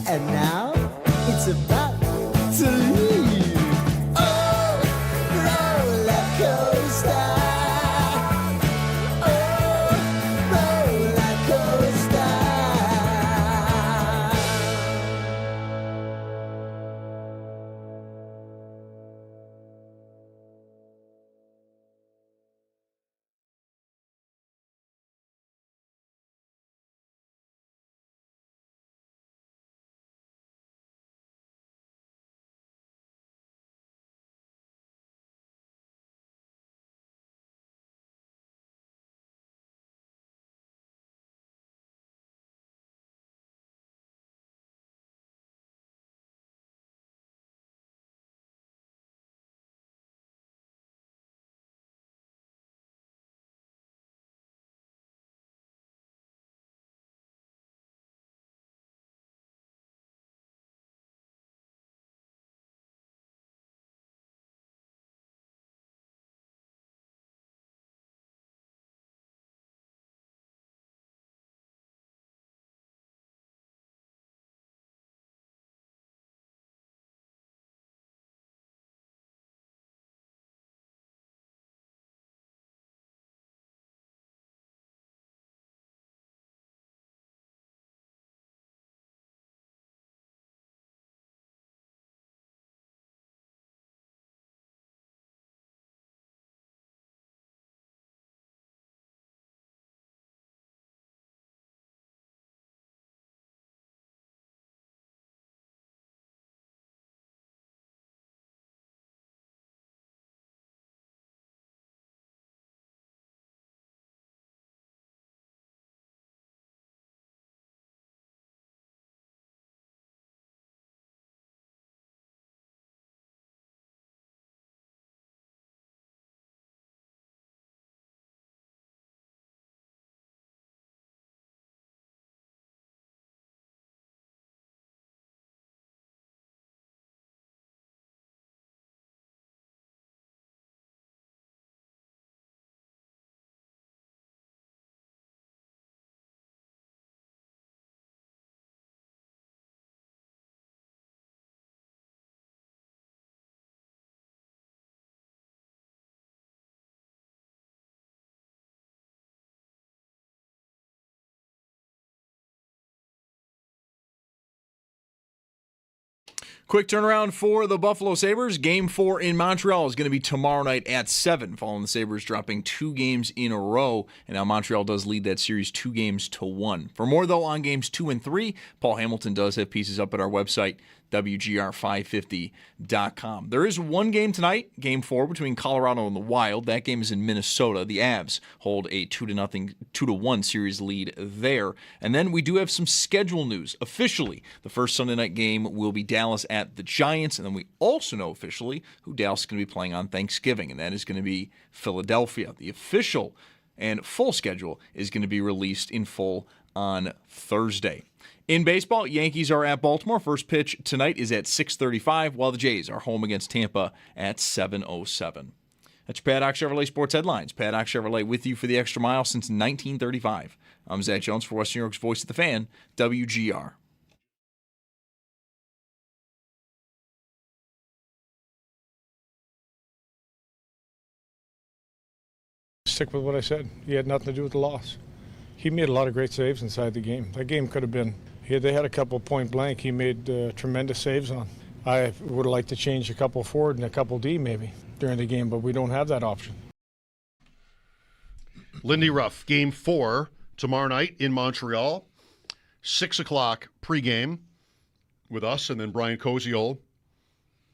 And now it's about to leave. Oh, roller coaster. Quick turnaround for the Buffalo Sabres. Game 4 in Montreal is going to be tomorrow night at 7, following the Sabres dropping 2 games in a row. And now Montreal does lead that series 2-1. For more, though, on games 2 and 3, Paul Hamilton does have pieces up at our website, WGR550.com. There is one game tonight, Game 4, between Colorado and the Wild. That game is in Minnesota. The Avs hold a 2-1 series lead there. And then we do have some schedule news. Officially, the first Sunday night game will be Dallas at the Giants. And then we also know officially who Dallas is going to be playing on Thanksgiving, and that is going to be Philadelphia. The official and full schedule is going to be released in full on Thursday. In baseball, Yankees are at Baltimore. First pitch tonight is at 6:35, while the Jays are home against Tampa at 7:07. That's your Paddock Chevrolet Sports Headlines. Paddock Chevrolet with you for the extra mile since 1935. I'm Zach Jones for West New York's Voice of the Fan, WGR. Stick with what I said. He had nothing to do with the loss. He made a lot of great saves inside the game. That game could have been, they had a couple point blank he made tremendous saves on. I would have liked to change a couple forward and a couple D maybe during the game, but we don't have that option. Lindy Ruff, Game 4 tomorrow night in Montreal. 6 o'clock pregame with us, and then Brian Koziol.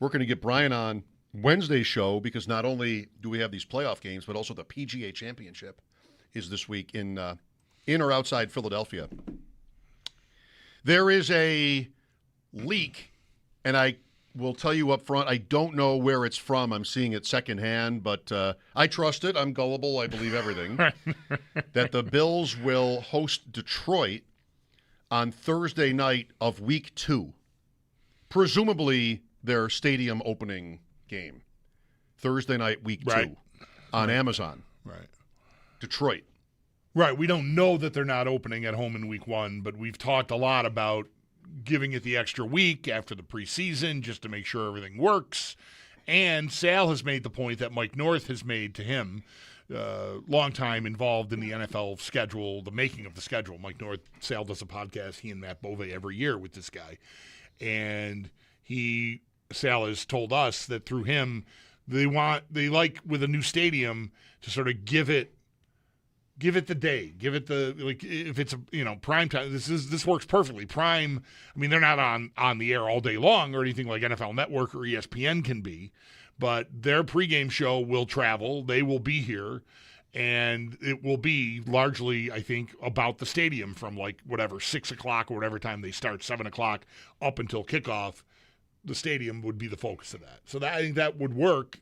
We're going to get Brian on Wednesday's show because not only do we have these playoff games, but also the PGA Championship is this week in or outside Philadelphia. There is a leak, and I will tell you up front, I don't know where it's from. I'm seeing it secondhand, but I trust it. I'm gullible. I believe everything. That the Bills will host Detroit on Thursday night of Week 2. Presumably their stadium opening game. Thursday night, Week 2 on Amazon. Right. Detroit. Right. We don't know that they're not opening at home in Week 1, but we've talked a lot about giving it the extra week after the preseason just to make sure everything works. And Sal has made the point that Mike North has made to him, long time involved in the NFL schedule, the making of the schedule. Mike North, Sal does a podcast, he and Matt Bove every year with this guy. And Sal has told us that through him, they like with a new stadium to sort of give it the day, give it the, like, if it's prime time, this works perfectly. Prime, I mean, they're not on the air all day long or anything like NFL Network or ESPN can be, but their pregame show will travel. They will be here, and it will be largely, I think, about the stadium from 6 o'clock or whatever time they start, 7 o'clock up until kickoff. The stadium would be the focus of that. So I think that would work.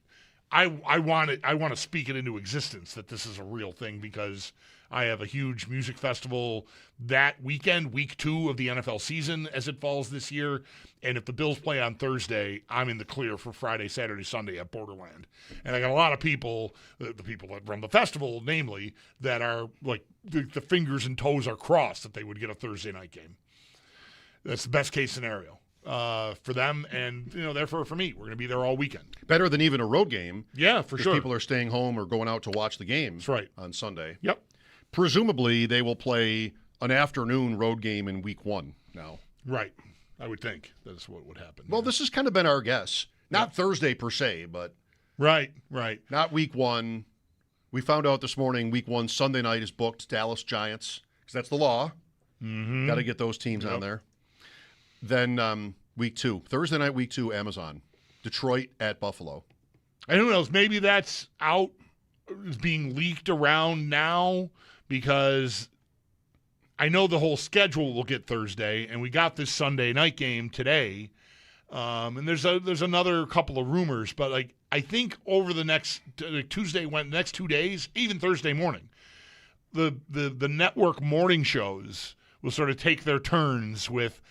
I want to speak it into existence that this is a real thing because I have a huge music festival that weekend, Week 2 of the NFL season as it falls this year. And if the Bills play on Thursday, I'm in the clear for Friday, Saturday, Sunday at Borderland. And I got a lot of people, the people that run the festival, namely, that are like the fingers and toes are crossed that they would get a Thursday night game. That's the best case scenario. For them, and therefore for me, we're going to be there all weekend. Better than even a road game. Yeah, for sure. People are staying home or going out to watch the games. That's right. On Sunday. Yep. Presumably, they will play an afternoon road game in Week 1 now. Right. I would think that's what would happen. Well, this has kind of been our guess. Not Thursday per se, but right. Not Week 1. We found out this morning Week 1 Sunday night is booked. Dallas Giants, because that's the law. Mm-hmm. Got to get those teams on there. Then Week 2, Thursday night, Week 2, Amazon, Detroit at Buffalo. And who knows? Maybe that's out, is being leaked around now because I know the whole schedule will get Thursday, and we got this Sunday night game today. And there's another couple of rumors, but I think over the next next 2 days, even Thursday morning, the network morning shows will sort of take their turns with,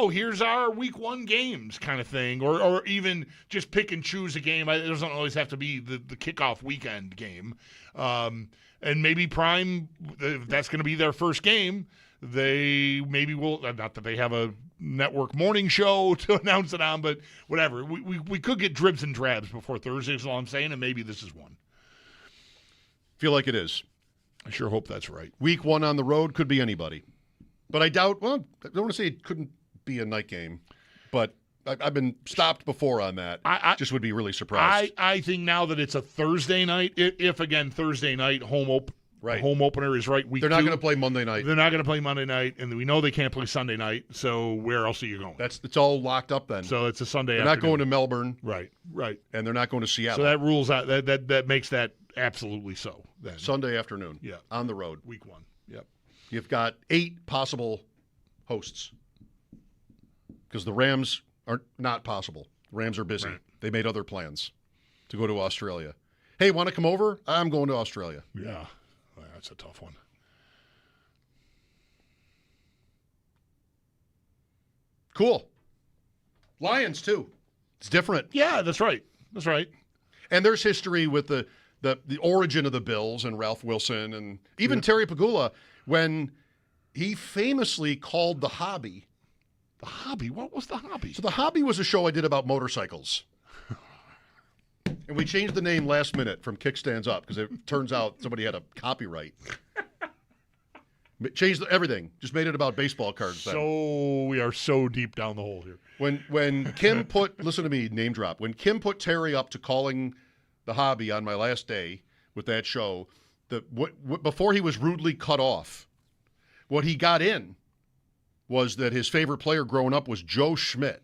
here's our Week 1 games kind of thing, or even just pick and choose a game. It doesn't always have to be the kickoff weekend game. And maybe Prime, if that's going to be their first game, they maybe will, not that they have a network morning show to announce it on, but whatever. We could get dribs and drabs before Thursday is all I'm saying, and maybe this is one. Feel like it is. I sure hope that's right. Week 1 on the road could be anybody. But I doubt, I don't want to say it couldn't be a night game, but I've been stopped before on that. I just would be really surprised. I think now that it's a Thursday night, if again Thursday night home opener is right week They're not 2. going to play Monday night. They're not going to play Monday night, and we know they can't play Sunday night. So where else are you going? It's all locked up then. So it's a Sunday. They're not going to Melbourne, right? And they're not going to Seattle. So that rules out that makes that absolutely so. Then. Sunday afternoon. Yeah, on the road, week 1. Yep. You've got 8 possible hosts because the Rams are not possible. The Rams are busy. Right. They made other plans to go to Australia. Hey, want to come over? I'm going to Australia. Yeah, well, that's a tough one. Cool. Lions too. It's different. Yeah, that's right. That's right. And there's history with the origin of the Bills and Ralph Wilson and even Terry Pagula when he famously called The Hobby. The Hobby? What was The Hobby? So The Hobby was a show I did about motorcycles. And we changed the name last minute from Kickstands Up because it turns out somebody had a copyright. Changed everything. Just made it about baseball cards. So we are so deep down the hole here. When Kim put, listen to me, name drop. When Kim put Terry up to calling The Hobby on my last day with that show, before he was rudely cut off, what he got in was that his favorite player growing up was Joe Schmidt.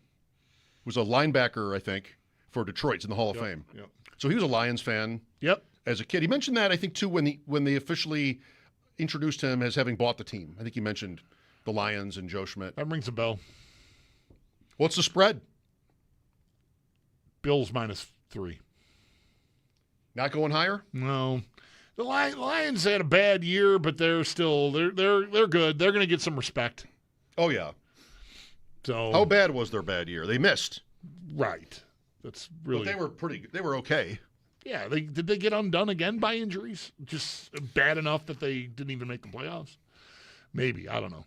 Was a linebacker, I think, for Detroit. It's in the Hall of Fame. Yep. So he was a Lions fan. Yep. As a kid, he mentioned that I think too when they officially introduced him as having bought the team. I think he mentioned the Lions and Joe Schmidt. That rings a bell. What's the spread? Bills -3. Not going higher? No. The Lions had a bad year, but they're still they're good. They're going to get some respect. Oh yeah. So how bad was their bad year? They missed. Right. That's really. But they were pretty good. They were okay. Yeah. Did they get undone again by injuries? Just bad enough that they didn't even make the playoffs? Maybe. I don't know.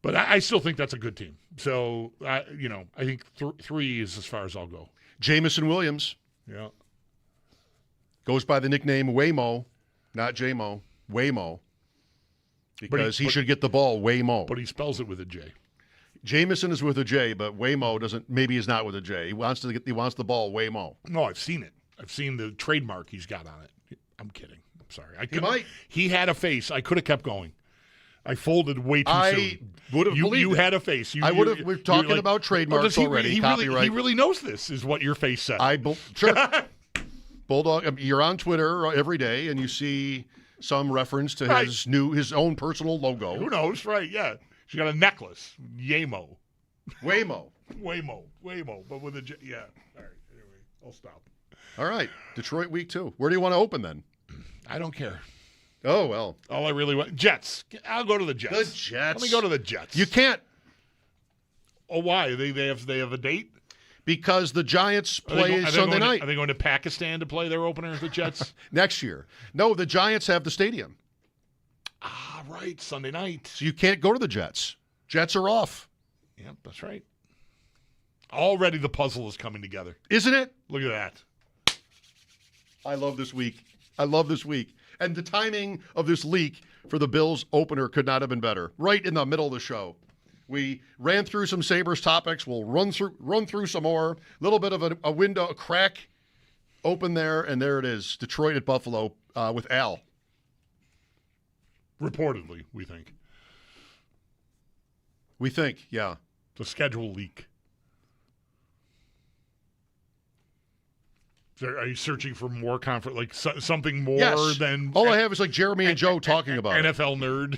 But I still think that's a good team. So I think 3 is as far as I'll go. Jamison Williams. Yeah. Goes by the nickname Waymo, not J-Mo. Waymo. Because he should get the ball Waymo. But he spells it with a J. Jamison is with a J, but Waymo doesn't. Maybe he's not with a J. He wants the ball Waymo. No, I've seen it. I've seen the trademark he's got on it. I'm kidding. I'm sorry. He might. He had a face. I could have kept going. I folded way too soon. I would have believed you it. had a face. I would have. We're talking about trademarks already. Copyright. He really knows this. Is what your face said. Sure. Bulldog. You're on Twitter every day, and you see some reference to his own personal logo. Who knows? Right? Yeah. She's got a necklace. Yamo. Waymo. Waymo. But with a J. Yeah. All right. Anyway, I'll stop. All right. Detroit week 2. Where do you want to open then? I don't care. Oh, well. All I really want. Jets. I'll go to the Jets. The Jets. Let me go to the Jets. You can't. Oh, why? They have a date? Because the Giants play Sunday night. Are they going to Pakistan to play their opener, the Jets? Next year. No, the Giants have the stadium. Ah, right. Sunday night. So you can't go to the Jets. Jets are off. Yep, that's right. Already the puzzle is coming together. Isn't it? Look at that. I love this week. And the timing of this leak for the Bills opener could not have been better. Right in the middle of the show. We ran through some Sabres topics. We'll run through some more. A little bit of a window, a crack open there, and there it is. Detroit at Buffalo with Al. Reportedly, we think. We think, yeah. The schedule leak. Are you searching for more something more than? All I have is like Jeremy and Joe talking about NFL nerd.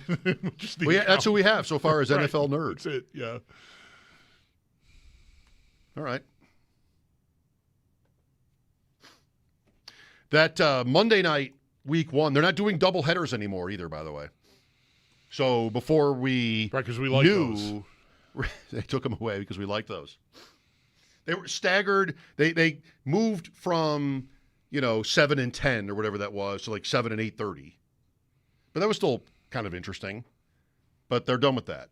That's who we have so far as NFL nerd. That's it. Yeah. All right. That Monday night, week 1, they're not doing double headers anymore either, by the way. So before we because we like those. They took them away because we like those. They were staggered. They moved from, 7 and 10 or whatever that was to like 7 and 8:30. But that was still kind of interesting. But they're done with that.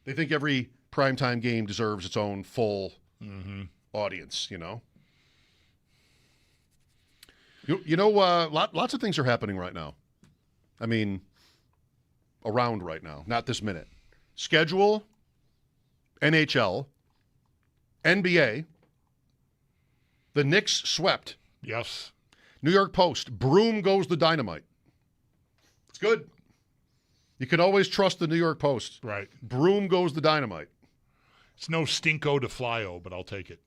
They think every primetime game deserves its own full audience, Lots of things are happening right now. I mean, around right now, not this minute. Schedule, NHL, NBA, the Knicks swept. Yes. New York Post, Broom goes the dynamite. It's good. You can always trust the New York Post. Right. Broom goes the dynamite. It's no Stinko de Flyo, but I'll take it.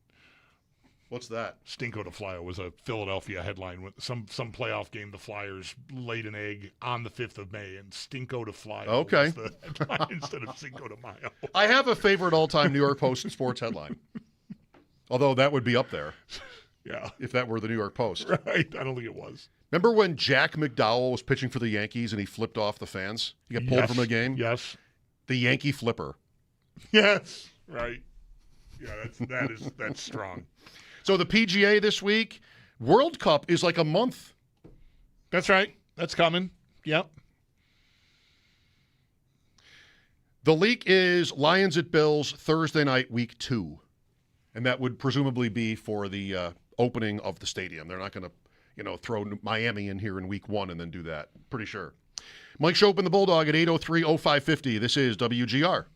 What's that? Stinko de Flyo was a Philadelphia headline with some playoff game. The Flyers laid an egg on the 5th of May, and Stinko de Flyo was the headline instead of Cinco de Mayo. I have a favorite all-time New York Post sports headline. Although that would be up there. Yeah. If that were the New York Post. Right. I don't think it was. Remember when Jack McDowell was pitching for the Yankees and he flipped off the fans? He got pulled from a game? Yes. The Yankee flipper. Yes. Right. Yeah, that's strong. So the PGA this week, World Cup is like a month. That's right. That's coming. Yep. The leak is Lions at Bills Thursday night, week 2. And that would presumably be for the opening of the stadium. They're not going to, throw Miami in here in week 1 and then do that. Pretty sure. Mike Schopp and the Bulldog at 803-0550. This is WGR.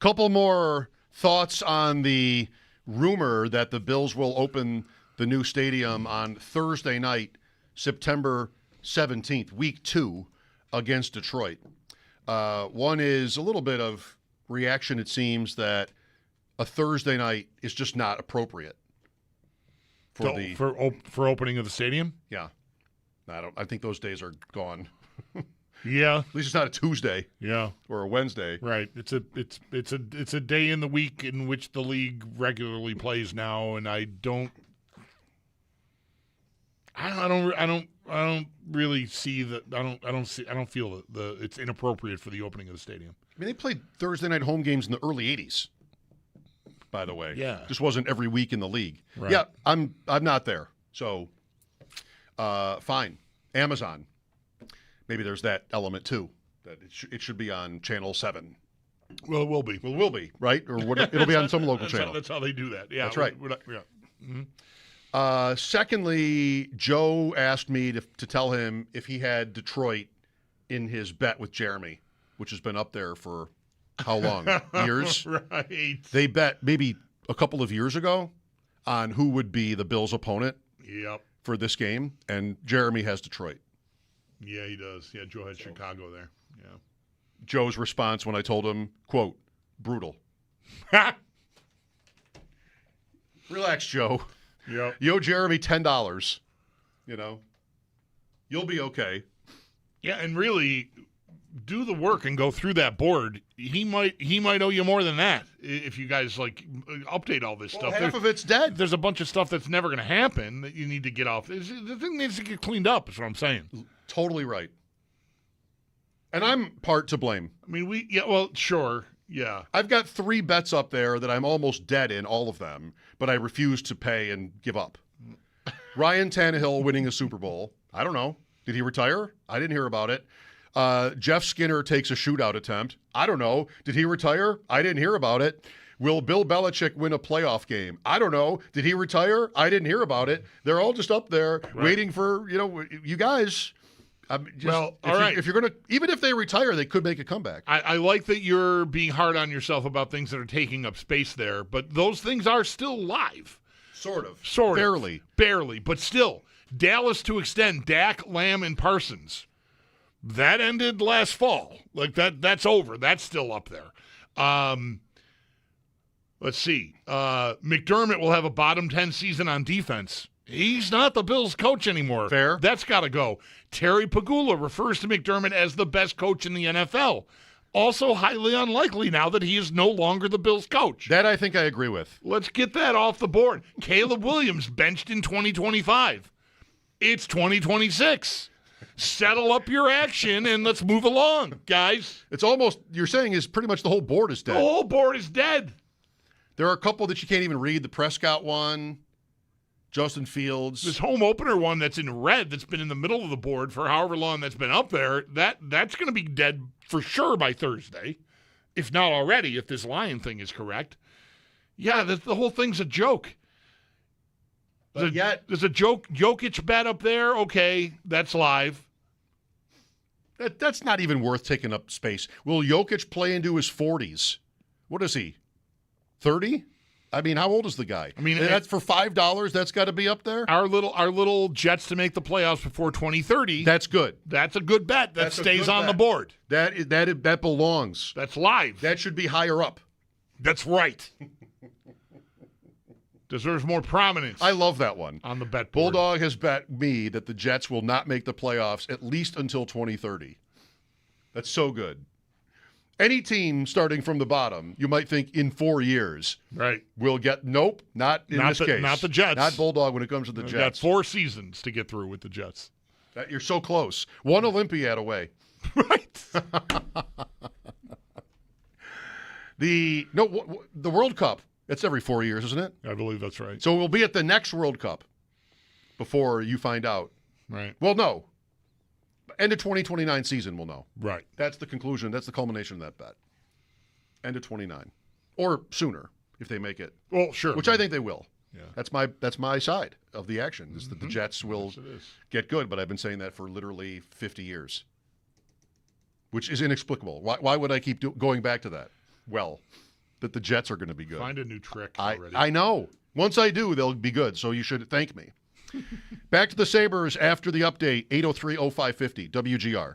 Couple more thoughts on the rumor that the Bills will open the new stadium on Thursday night, September 17th, week 2, against Detroit. One is a little bit of reaction, it seems, that a Thursday night is just not appropriate for opening of the stadium. Yeah, I think those days are gone. Yeah, at least it's not a Tuesday. Yeah, or a Wednesday. Right. It's a day in the week in which the league regularly plays now, and I don't really see that. I don't feel that it's inappropriate for the opening of the stadium. I mean, they played Thursday night home games in the early '80s. By the way, yeah, just wasn't every week in the league. Right. Yeah, I'm not there, so fine. Amazon, maybe there's that element too. That it should be on Channel 7. Well, it will be. Well, it will be, right? Or it'll be on some local channel. That's how they do that. Yeah, that's right. Yeah. Mm-hmm. Secondly, Joe asked me to tell him if he had Detroit in his bet with Jeremy, which has been up there for how long? Years? Right. They bet maybe a couple of years ago on who would be the Bills' opponent for this game, and Jeremy has Detroit. Yeah, he does. Yeah, Joe had Chicago there. Yeah. Joe's response when I told him, quote, brutal. Relax, Joe. Yep. You owe Jeremy $10. You'll be okay. Yeah, and really do the work and go through that board. He might owe you more than that if you guys update all this stuff. Half of it's dead. There's a bunch of stuff that's never going to happen that you need to get off. The thing needs to get cleaned up. Is what I'm saying. Totally right. And I'm part to blame. I mean, sure. Yeah. I've got 3 bets up there that I'm almost dead in, all of them, but I refuse to pay and give up. Ryan Tannehill winning a Super Bowl. I don't know. Did he retire? I didn't hear about it. Jeff Skinner takes a shootout attempt. I don't know. Did he retire? I didn't hear about it. Will Bill Belichick win a playoff game? I don't know. Did he retire? I didn't hear about it. They're all just up there waiting for, you guys. All right. If you're going to, even if they retire, they could make a comeback. I like that you're being hard on yourself about things that are taking up space there, but those things are still live. Sort of. Barely. But still, Dallas to extend Dak, Lamb, and Parsons. That ended last fall. That's over. That's still up there. Let's see. McDermott will have a bottom 10 season on defense. He's not the Bills coach anymore. Fair. That's got to go. Terry Pagula refers to McDermott as the best coach in the NFL. Also highly unlikely now that he is no longer the Bills coach. That I think I agree with. Let's get that off the board. Caleb Williams benched in 2025. It's 2026. Settle up your action and let's move along, guys. It's almost, you're saying is pretty much the whole board is dead. The whole board is dead. There are a couple that you can't even read. The Prescott one, Justin Fields. This home opener one that's in red that's been in the middle of the board for however long that's been up there, that's going to be dead for sure by Thursday, if not already, if this Lion thing is correct. Yeah, the whole thing's a joke. But there's a Jokic bet up there. Okay, that's live. That's not even worth taking up space. Will Jokic play into his 40s? What is he, 30? I mean, how old is the guy? I mean, that's for $5. That's got to be up there. Our little Jets to make the playoffs before 2030. That's good. That's a good bet. That stays on the board. That belongs. That's live. That should be higher up. That's right. Deserves more prominence. I love that one. On the bet board. Bulldog has bet me that the Jets will not make the playoffs at least until 2030. That's so good. Any team starting from the bottom, you might think in 4 years, right? Will get not in this case. Not the Jets. Not Bulldog when it comes to the We've Jets. got 4 seasons to get through with the Jets. You're so close. One Olympiad away. Right. The World Cup. It's every 4 years, isn't it? I believe that's right. So we'll be at the next World Cup before you find out. Right. Well, no. End of 2029 season, we'll know. Right. That's the conclusion. That's the culmination of that bet. End of 29. Or sooner, if they make it. Well, sure. Which I think they will. Yeah. That's my side of the action, is that the Jets will get good, but I've been saying that for literally 50 years, which is inexplicable. Why would I keep going back to that? Well, that the Jets are going to be good. Find a new trick already. I know. Once I do, they'll be good, so you should thank me. Back to the Sabres after the update, 803-0550, WGR.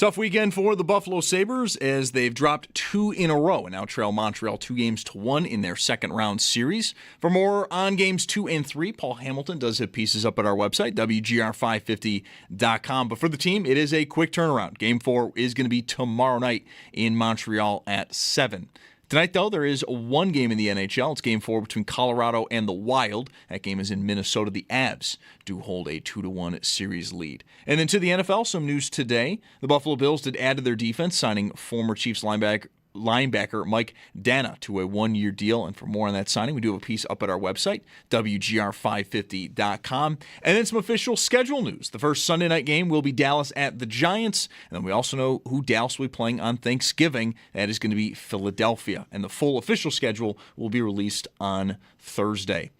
Tough weekend for the Buffalo Sabres as they've dropped 2 in a row and now trail Montreal 2-1 in their second round series. For more on games 2 and 3, Paul Hamilton does have pieces up at our website, WGR550.com. But for the team, it is a quick turnaround. Game 4 is going to be tomorrow night in Montreal at 7. Tonight, though, there is one game in the NHL. It's Game 4 between Colorado and the Wild. That game is in Minnesota. The Avs do hold a 2-1 series lead. And then to the NFL, some news today. The Buffalo Bills did add to their defense, signing former Chiefs linebacker Mike Dana to a 1-year deal. And for more on that signing, we do have a piece up at our website, WGR550.com. And then some official schedule news. The first Sunday night game will be Dallas at the Giants. And then we also know who Dallas will be playing on Thanksgiving. That is going to be Philadelphia. And the full official schedule will be released on Thursday.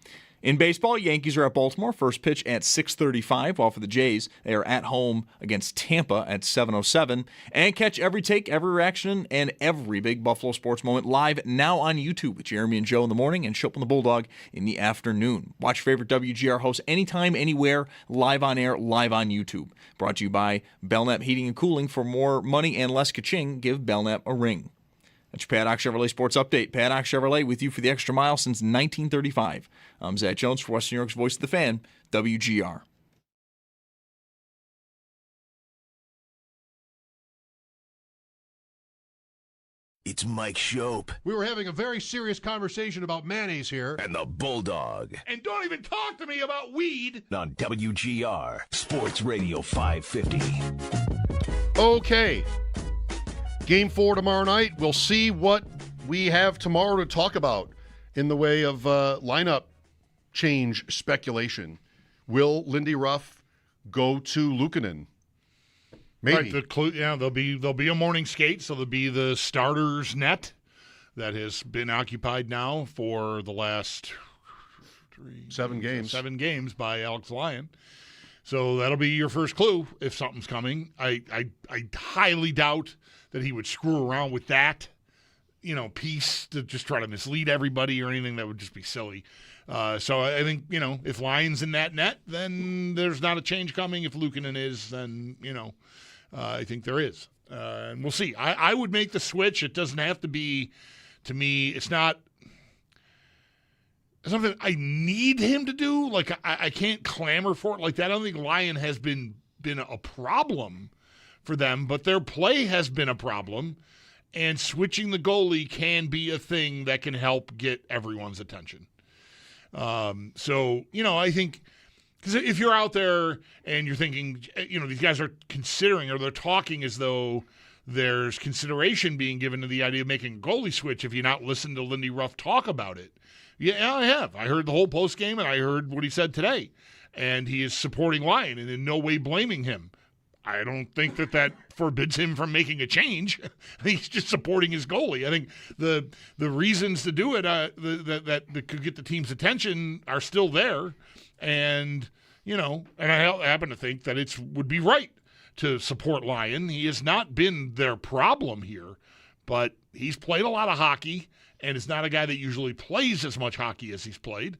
In baseball, Yankees are at Baltimore. First pitch at 6:35. While for the Jays, they are at home against Tampa at 7:07. And catch every take, every reaction, and every big Buffalo sports moment live now on YouTube with Jeremy and Joe in the morning and Schopp and the Bulldog in the afternoon. Watch your favorite WGR hosts anytime, anywhere, live on air, live on YouTube. Brought to you by Belknap Heating and Cooling. For more money and less ka-ching, give Belknap a ring. That's your Paddock Chevrolet Sports Update. Paddock Chevrolet with you for the extra mile since 1935. I'm Zach Jones for Western New York's Voice of the Fan, WGR. It's Mike Schopp. We were having a very serious conversation about mayonnaise here. And the Bulldog. And don't even talk to me about weed. On WGR, Sports Radio 550. Okay. Game 4 tomorrow night. We'll see what we have tomorrow to talk about in the way of lineup change speculation. Will Lindy Ruff go to Luukkonen? Maybe. Right, there'll be a morning skate, so there'll be the starters net that has been occupied now for the last 7 games by Alex Lyon. So that'll be your first clue if something's coming. I highly doubt that he would screw around with that, piece to just try to mislead everybody or anything. That would just be silly. So I think, if Lyon's in that net, then there's not a change coming. If Luukkonen is, then, I think there is. And we'll see. I would make the switch. It doesn't have to be, to me, it's not something I need him to do. Like, I can't clamor for it like that. I don't think Lyon has been a problem for them, but their play has been a problem, and switching the goalie can be a thing that can help get everyone's attention. So, I think, because if you're out there and you're thinking, these guys are considering, or they're talking as though there's consideration being given to the idea of making a goalie switch, if you not listen to Lindy Ruff talk about it. Yeah, I have. I heard the whole post game, and I heard what he said today, and he is supporting Lyon and in no way blaming him. I don't think that forbids him from making a change. I think he's just supporting his goalie. I think the reasons to do it that could get the team's attention are still there, and and I happen to think that it would be right to support Lyon. He has not been their problem here, but he's played a lot of hockey, and is not a guy that usually plays as much hockey as he's played.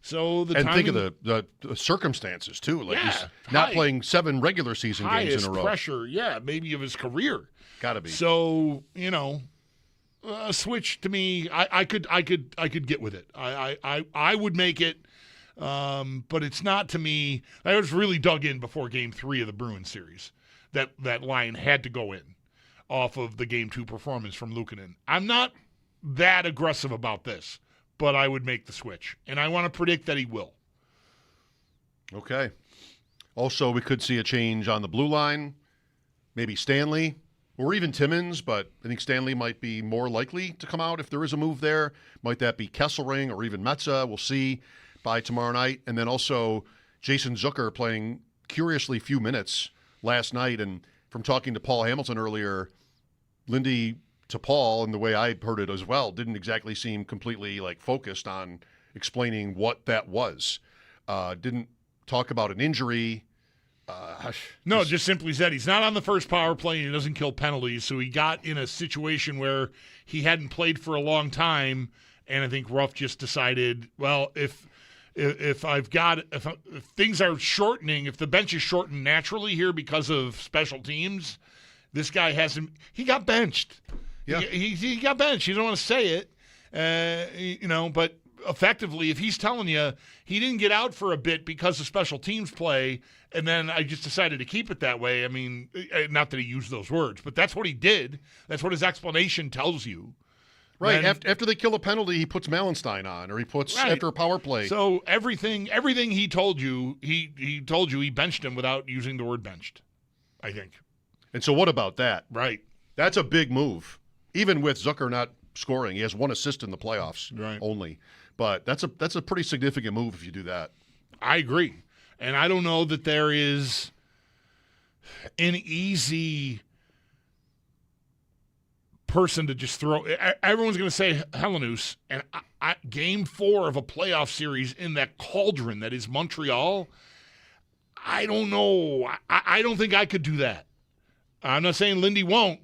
So think of the circumstances too. Like he's not playing 7 regular season games in a row. Pressure, maybe of his career. Got to be. So a switch to me, I could get with it. I would make it, but it's not to me. I was really dug in before Game 3 of the Bruins series that Lyon had to go in off of the Game 2 performance from Luukkonen. I'm not that aggressive about this, but I would make the switch, and I want to predict that he will. Okay. Also, we could see a change on the blue line, maybe Stanley or even Timmins, but I think Stanley might be more likely to come out if there is a move there. Might that be Kesselring or even Metza? We'll see by tomorrow night. And then also Jason Zucker playing curiously few minutes last night. And from talking to Paul Hamilton earlier, Lindy to Paul, and the way I heard it as well, didn't exactly seem completely focused on explaining what that was. Didn't talk about an injury. No, just simply said he's not on the first power play and he doesn't kill penalties. So he got in a situation where he hadn't played for a long time, and I think Ruff just decided, well, if things are shortening, if the bench is shortened naturally here because of special teams, This guy hasn't. He got benched. Yeah. He got benched. You don't want to say it, but effectively, if he's telling you he didn't get out for a bit because of special teams play, and then I just decided to keep it that way, I mean, not that he used those words, but that's what he did. That's what his explanation tells you. Right. Then, after they kill a penalty, he puts Malenstein on, or he puts after a power play. So everything he told you, he told you he benched him without using the word benched, I think. And so what about that? Right. That's a big move. Even with Zucker not scoring, he has 1 assist in the playoffs only. But that's a pretty significant move if you do that. I agree. And I don't know that there is an easy person to just throw. Everyone's going to say Helenius, and game 4 of a playoff series in that cauldron that is Montreal, I don't know. I don't think I could do that. I'm not saying Lindy won't,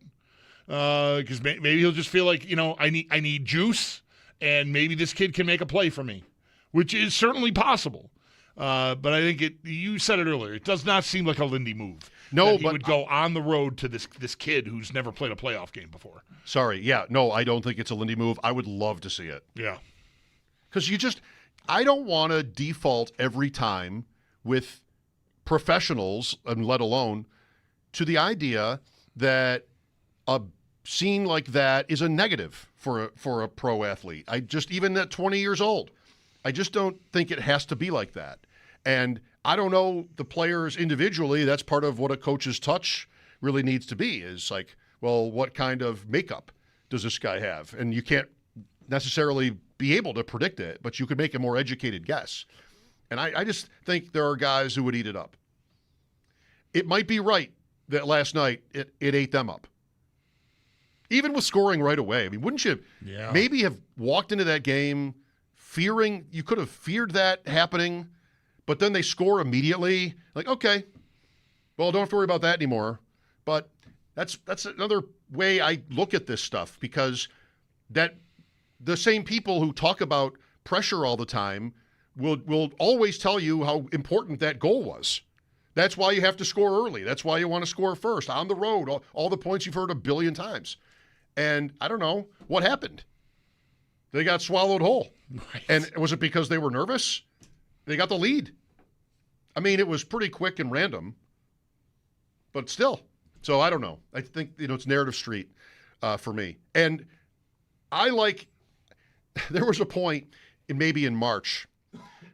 because maybe he'll just feel like, I need juice, and maybe this kid can make a play for me, which is certainly possible. But I think you said it earlier, it does not seem like a Lindy move. No, he would go on the road to this kid who's never played a playoff game before. Sorry, yeah, no, I don't think it's a Lindy move. I would love to see it. Yeah. Because I don't want to default every time with professionals, and let alone to the idea that a scene like that is a negative for a pro athlete. Even at 20 years old, I just don't think it has to be like that. And I don't know the players individually. That's part of what a coach's touch really needs to be, is like, well, what kind of makeup does this guy have? And you can't necessarily be able to predict it, but you could make a more educated guess. And I just think there are guys who would eat it up. It might be right that last night it ate them up. Even with scoring right away. I mean, wouldn't you maybe have walked into that game fearing, you could have feared that happening, but then they score immediately. Like, okay, well, don't have to worry about that anymore. But that's another way I look at this stuff, because that the same people who talk about pressure all the time will always tell you how important that goal was. That's why you have to score early. That's why you want to score first, on the road, all the points you've heard a billion times. And I don't know what happened. They got swallowed whole. Right. And was it because they were nervous? They got the lead. I mean, it was pretty quick and random, but still. So I don't know. I think, it's narrative street for me. And there was a point maybe in March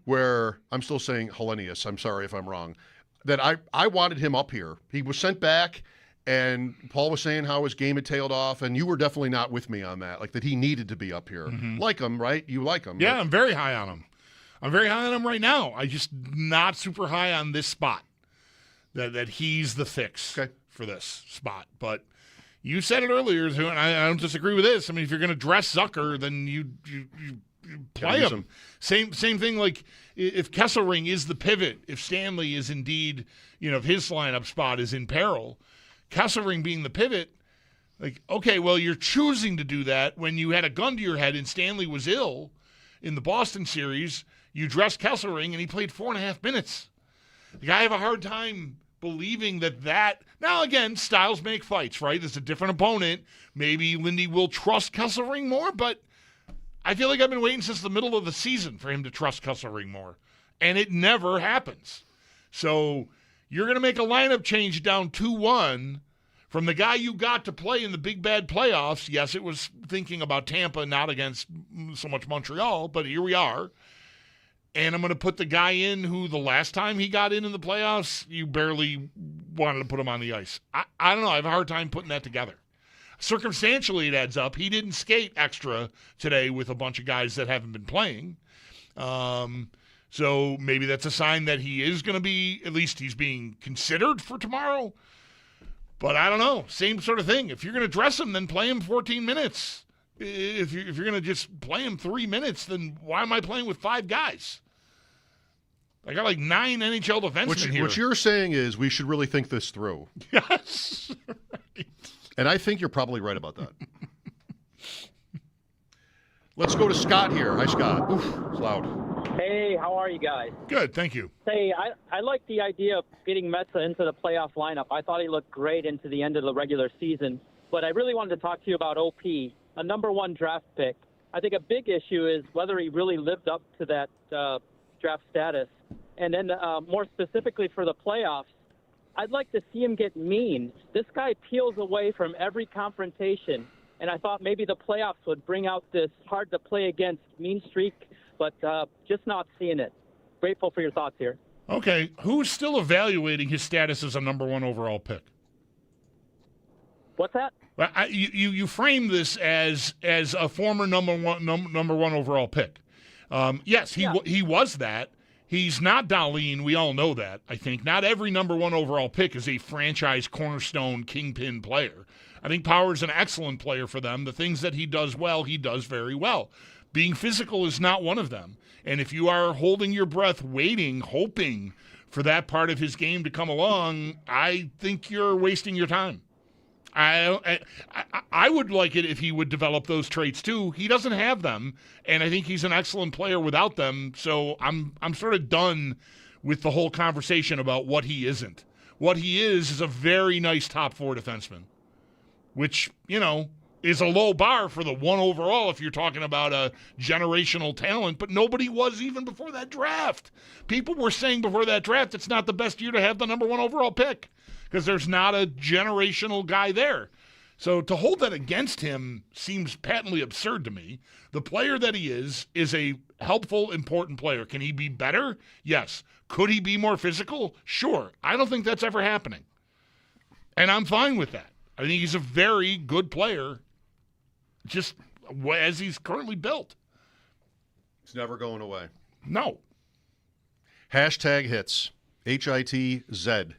where I'm still saying Helenius, I'm sorry if I'm wrong, that I wanted him up here. He was sent back, and Paul was saying how his game had tailed off, and you were definitely not with me on that, like that he needed to be up here. Mm-hmm. Like him, right? You like him. Yeah, I'm very high on him. I'm very high on him right now. I just not super high on this spot, that he's the fix for this spot. But you said it earlier, and I don't disagree with this. I mean, if you're going to dress Zucker, then you play him. Same thing, like if Kesselring is the pivot, if Stanley is indeed, if his lineup spot is in peril, Kesselring being the pivot, like, okay, well, you're choosing to do that when you had a gun to your head and Stanley was ill in the Boston series. You dressed Kesselring and he played 4.5 minutes. Like, I have a hard time believing that. Now, again, styles make fights, right? It's a different opponent. Maybe Lindy will trust Kesselring more, but I feel like I've been waiting since the middle of the season for him to trust Kesselring more, and it never happens. So you're going to make a lineup change down 2-1 from the guy you got to play in the big bad playoffs. Yes, it was thinking about Tampa, not against so much Montreal, but here we are. And I'm going to put the guy in who the last time he got in the playoffs, you barely wanted to put him on the ice. I don't know. I have a hard time putting that together. Circumstantially, it adds up. He didn't skate extra today with a bunch of guys that haven't been playing. So maybe that's a sign that he is going to be, at least he's being considered for tomorrow. But I don't know. Same sort of thing. If you're going to dress him, then play him 14 minutes. If you're going to just play him 3 minutes, then why am I playing with 5 guys? I got like 9 NHL defensemen here. What you're saying is we should really think this through. Yes. Right. And I think you're probably right about that. Let's go to Scott here. Hi, Scott. Oof, it's loud. Hey, how are you guys? Good, thank you. Hey, I like the idea of getting Meza into the playoff lineup. I thought he looked great into the end of the regular season. But I really wanted to talk to you about OP, a number one draft pick. I think a big issue is whether he really lived up to that draft status. And then more specifically for the playoffs, I'd like to see him get mean. This guy peels away from every confrontation. And I thought maybe the playoffs would bring out this hard-to-play-against mean streak, but just not seeing it. Grateful for your thoughts here. Okay, who's still evaluating his status as a number one overall pick? What's that? Well, you frame this as a former number one overall pick. Yes, he was that. He's not Darlene. We all know that, I think. Not every number one overall pick is a franchise cornerstone kingpin player. I think Power's an excellent player for them. The things that he does well, he does very well. Being physical is not one of them. And if you are holding your breath, waiting, hoping for that part of his game to come along, I think you're wasting your time. I would like it if he would develop those traits too. He doesn't have them, and I think he's an excellent player without them. So I'm sort of done with the whole conversation about what he isn't. What he is a very nice top four defenseman, which, is a low bar for the one overall if you're talking about a generational talent, but nobody was even before that draft. People were saying before that draft it's not the best year to have the number one overall pick because there's not a generational guy there. So to hold that against him seems patently absurd to me. The player that he is a helpful, important player. Can he be better? Yes. Could he be more physical? Sure. I don't think that's ever happening. And I'm fine with that. I think he's a very good player, just as he's currently built. It's never going away. No. Hashtag hits. HITZ.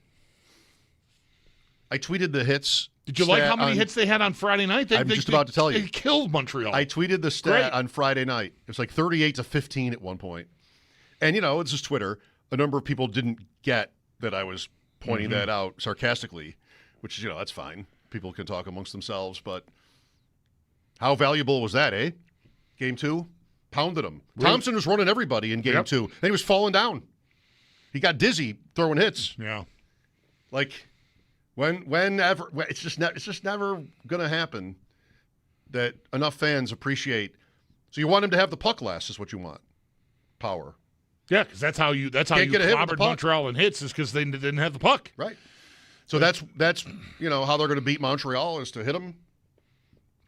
I tweeted the hits. Did you like how many hits they had on Friday night? I'm just about to tell you. They killed Montreal. I tweeted the stat on Friday night. It was like 38-15 at one point. And, it's just Twitter. A number of people didn't get that I was pointing that out sarcastically, which, that's fine. People can talk amongst themselves, but how valuable was that, eh? Game 2? Pounded him. Really? Thompson was running everybody in game 2. And he was falling down. He got dizzy throwing hits. Yeah. Like, whenever, it's just never going to happen that enough fans appreciate. So you want him to have the puck last is what you want. Power. Yeah, because that's how you clobbered Montreal in hits is because they didn't have the puck. Right. So that's how they're going to beat Montreal is to hit them.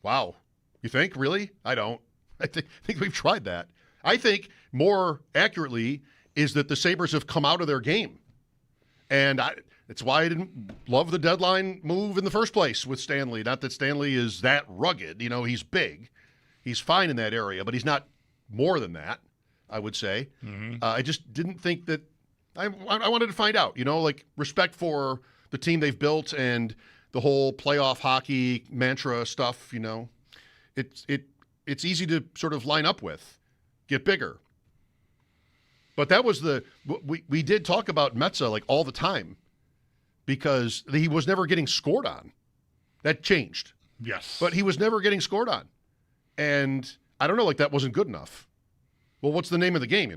Wow. You think? Really? I don't. I think we've tried that. I think more accurately is that the Sabres have come out of their game. And it's why I didn't love the deadline move in the first place with Stanley. Not that Stanley is that rugged. He's big. He's fine in that area, but he's not more than that, I would say. Mm-hmm. I just didn't think that I wanted to find out, respect for the team they've built and the whole playoff hockey mantra stuff, it's easy to sort of line up with, get bigger. But that was we did talk about Meza all the time because he was never getting scored on. That changed. Yes. But he was never getting scored on. And I don't know, that wasn't good enough. Well, what's the name of the game,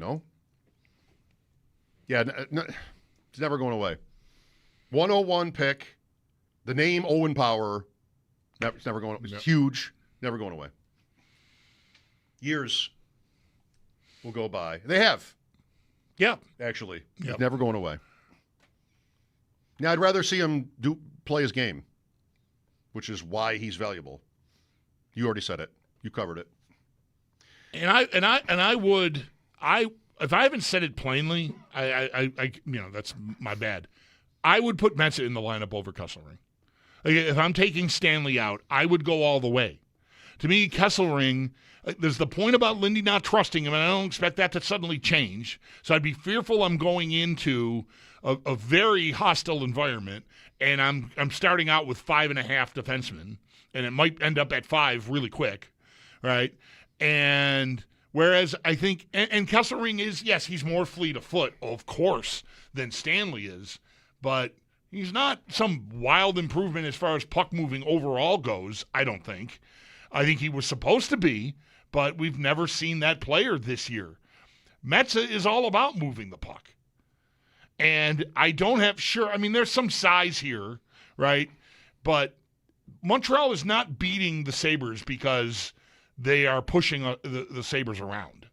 Yeah, it's never going away. 101 pick, the name Owen Power, it's never going away. It's huge, never going away. Years will go by. They have. Yeah. Actually. Yep. It's never going away. Now, I'd rather see him play his game, which is why he's valuable. You already said it. You covered it. And I would if I haven't said it plainly, I that's my bad. I would put Meza in the lineup over Kesselring. If I'm taking Stanley out, I would go all the way. To me, Kesselring, there's the point about Lindy not trusting him, and I don't expect that to suddenly change. So I'd be fearful I'm going into a very hostile environment, and I'm starting out with 5.5 defensemen, and it might end up at 5 really quick, right? And whereas I think, and Kesselring is, yes, he's more fleet of foot, of course, than Stanley is, but he's not some wild improvement as far as puck moving overall goes, I don't think. I think he was supposed to be, but we've never seen that player this year. Metsä is all about moving the puck. And I don't have there's some size here, right? But Montreal is not beating the Sabres because they are pushing the Sabres around.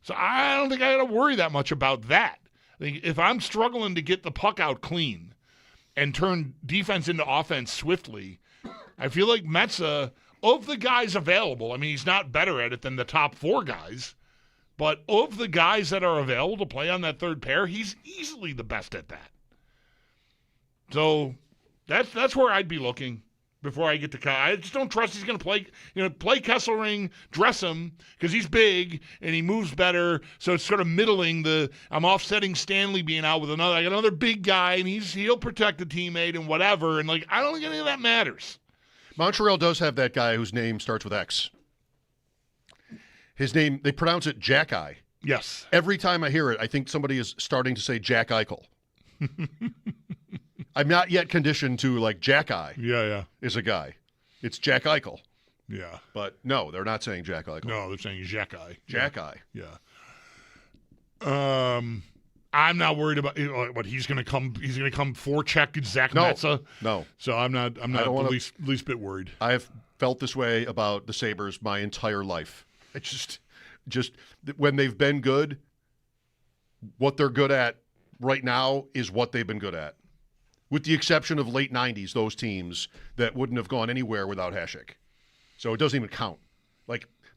So I don't think I got to worry that much about that. I think if I'm struggling to get the puck out clean and turn defense into offense swiftly, I feel like Metsä, of the guys available, he's not better at it than the top 4 guys, but of the guys that are available to play on that third pair, he's easily the best at that. So that's where I'd be looking before I get to Kyle. I just don't trust he's going to play Kesselring, dress him, because he's big and he moves better, so it's sort of middling I'm offsetting Stanley being out with another big guy, and he'll protect the teammate and whatever, and I don't think any of that matters. Montreal does have that guy whose name starts with X. His name, they pronounce it Jack Eye. Yes. Every time I hear it, I think somebody is starting to say Jack Eichel. I'm not yet conditioned to Jack Eye. Yeah. Is a guy. It's Jack Eichel. Yeah. But no, they're not saying Jack Eichel. No, they're saying Jack Eye. Jack Eye. Yeah. I'm not worried about what he's going to come. He's going to come forecheck Zach Metsä. No. So I'm not the least bit worried. I have felt this way about the Sabres my entire life. It's just when they've been good, what they're good at right now is what they've been good at. With the exception of late 90s, those teams that wouldn't have gone anywhere without Hasek. So it doesn't even count.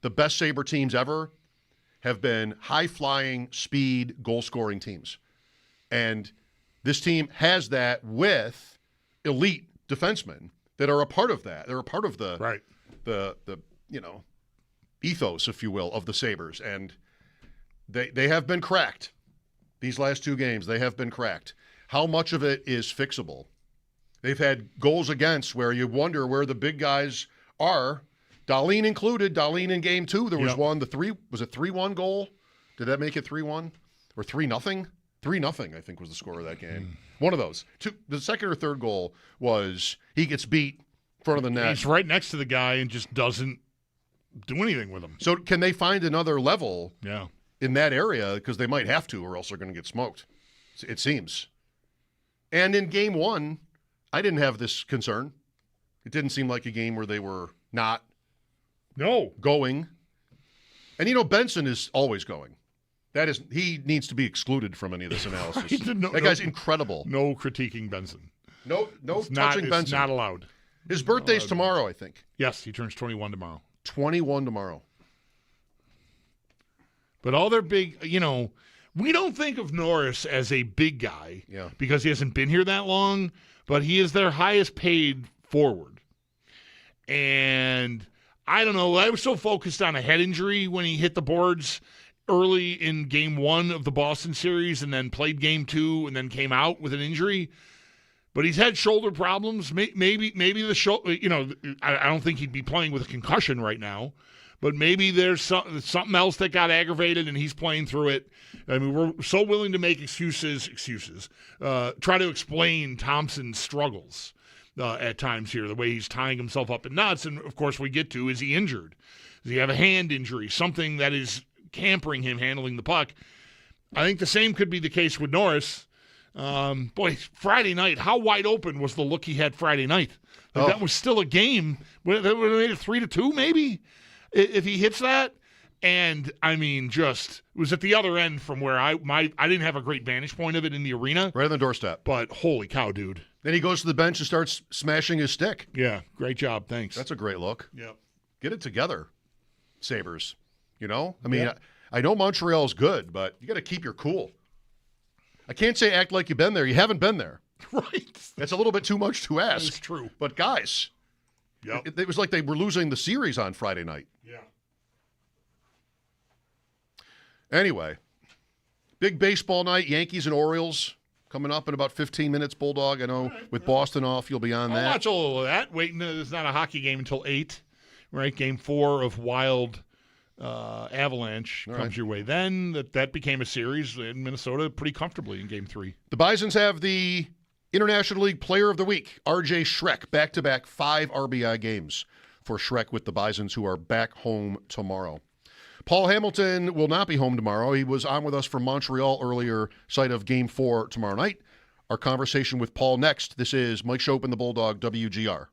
The best Sabre teams ever have been high-flying, speed, goal-scoring teams. And this team has that with elite defensemen that are a part of that. They're a part of the ethos, if you will, of the Sabres. And they have been cracked. These last 2 games, they have been cracked. How much of it is fixable? They've had goals against where you wonder where the big guys are. Dahlin included. Dahlin in game 2, there was one. Was it 3-1 goal? Did that make it 3-1 or 3-0? 3-0, I think, was the score of that game. One of those. The second or third goal was he gets beat in front of the net. He's right next to the guy and just doesn't do anything with him. So can they find another level? Yeah. In that area, because they might have to, or else they're going to get smoked. It seems. And in game 1, I didn't have this concern. It didn't seem like a game where they were not going. And Benson is always going. He needs to be excluded from any of this analysis. That guy's incredible. No critiquing Benson. No touching Benson. It's not allowed. His birthday's tomorrow, I think. Yes, he turns 21 tomorrow. 21 tomorrow. But all their big, we don't think of Norris as a big guy because he hasn't been here that long, but he is their highest paid forward. And I don't know, I was so focused on a head injury when he hit the boards early in game 1 of the Boston series and then played game 2 and then came out with an injury. But he's had shoulder problems. Maybe the shoulder, I don't think he'd be playing with a concussion right now. But maybe there's something else that got aggravated and he's playing through it. We're so willing to make excuses, try to explain Thompson's struggles at times here, the way he's tying himself up in knots. And, of course, we get to, is he injured? Does he have a hand injury, something that is hampering him handling the puck? I think the same could be the case with Norris. Friday night, how wide open was the look he had Friday night? That was still a game. That would have made it 3-2 maybe? If he hits that, and it was at the other end from where I didn't have a great vantage point of it in the arena. Right on the doorstep. But holy cow, dude. Then he goes to the bench and starts smashing his stick. Yeah, great job. Thanks. That's a great look. Yep. Get it together, Sabres. I know Montreal's good, but you got to keep your cool. I can't say act like you've been there. You haven't been there. Right. That's a little bit too much to ask. That's true. But guys, it was like they were losing the series on Friday night. Yeah. Anyway, big baseball night, Yankees and Orioles coming up in about 15 minutes, Bulldog. I know with Boston off, you'll be on that. I'll watch a little of that. Waiting, it's not a hockey game until 8, right? Game 4 of Wild Avalanche comes your way. Then that became a series in Minnesota pretty comfortably in Game 3. The Bisons have the International League Player of the Week, R.J. Schreck, back-to-back 5 RBI games for Schreck with the Bisons, who are back home tomorrow. Paul Hamilton will not be home tomorrow. He was on with us from Montreal earlier, site of Game 4 tomorrow night. Our conversation with Paul next. This is Mike Schopp and the Bulldog, WGR.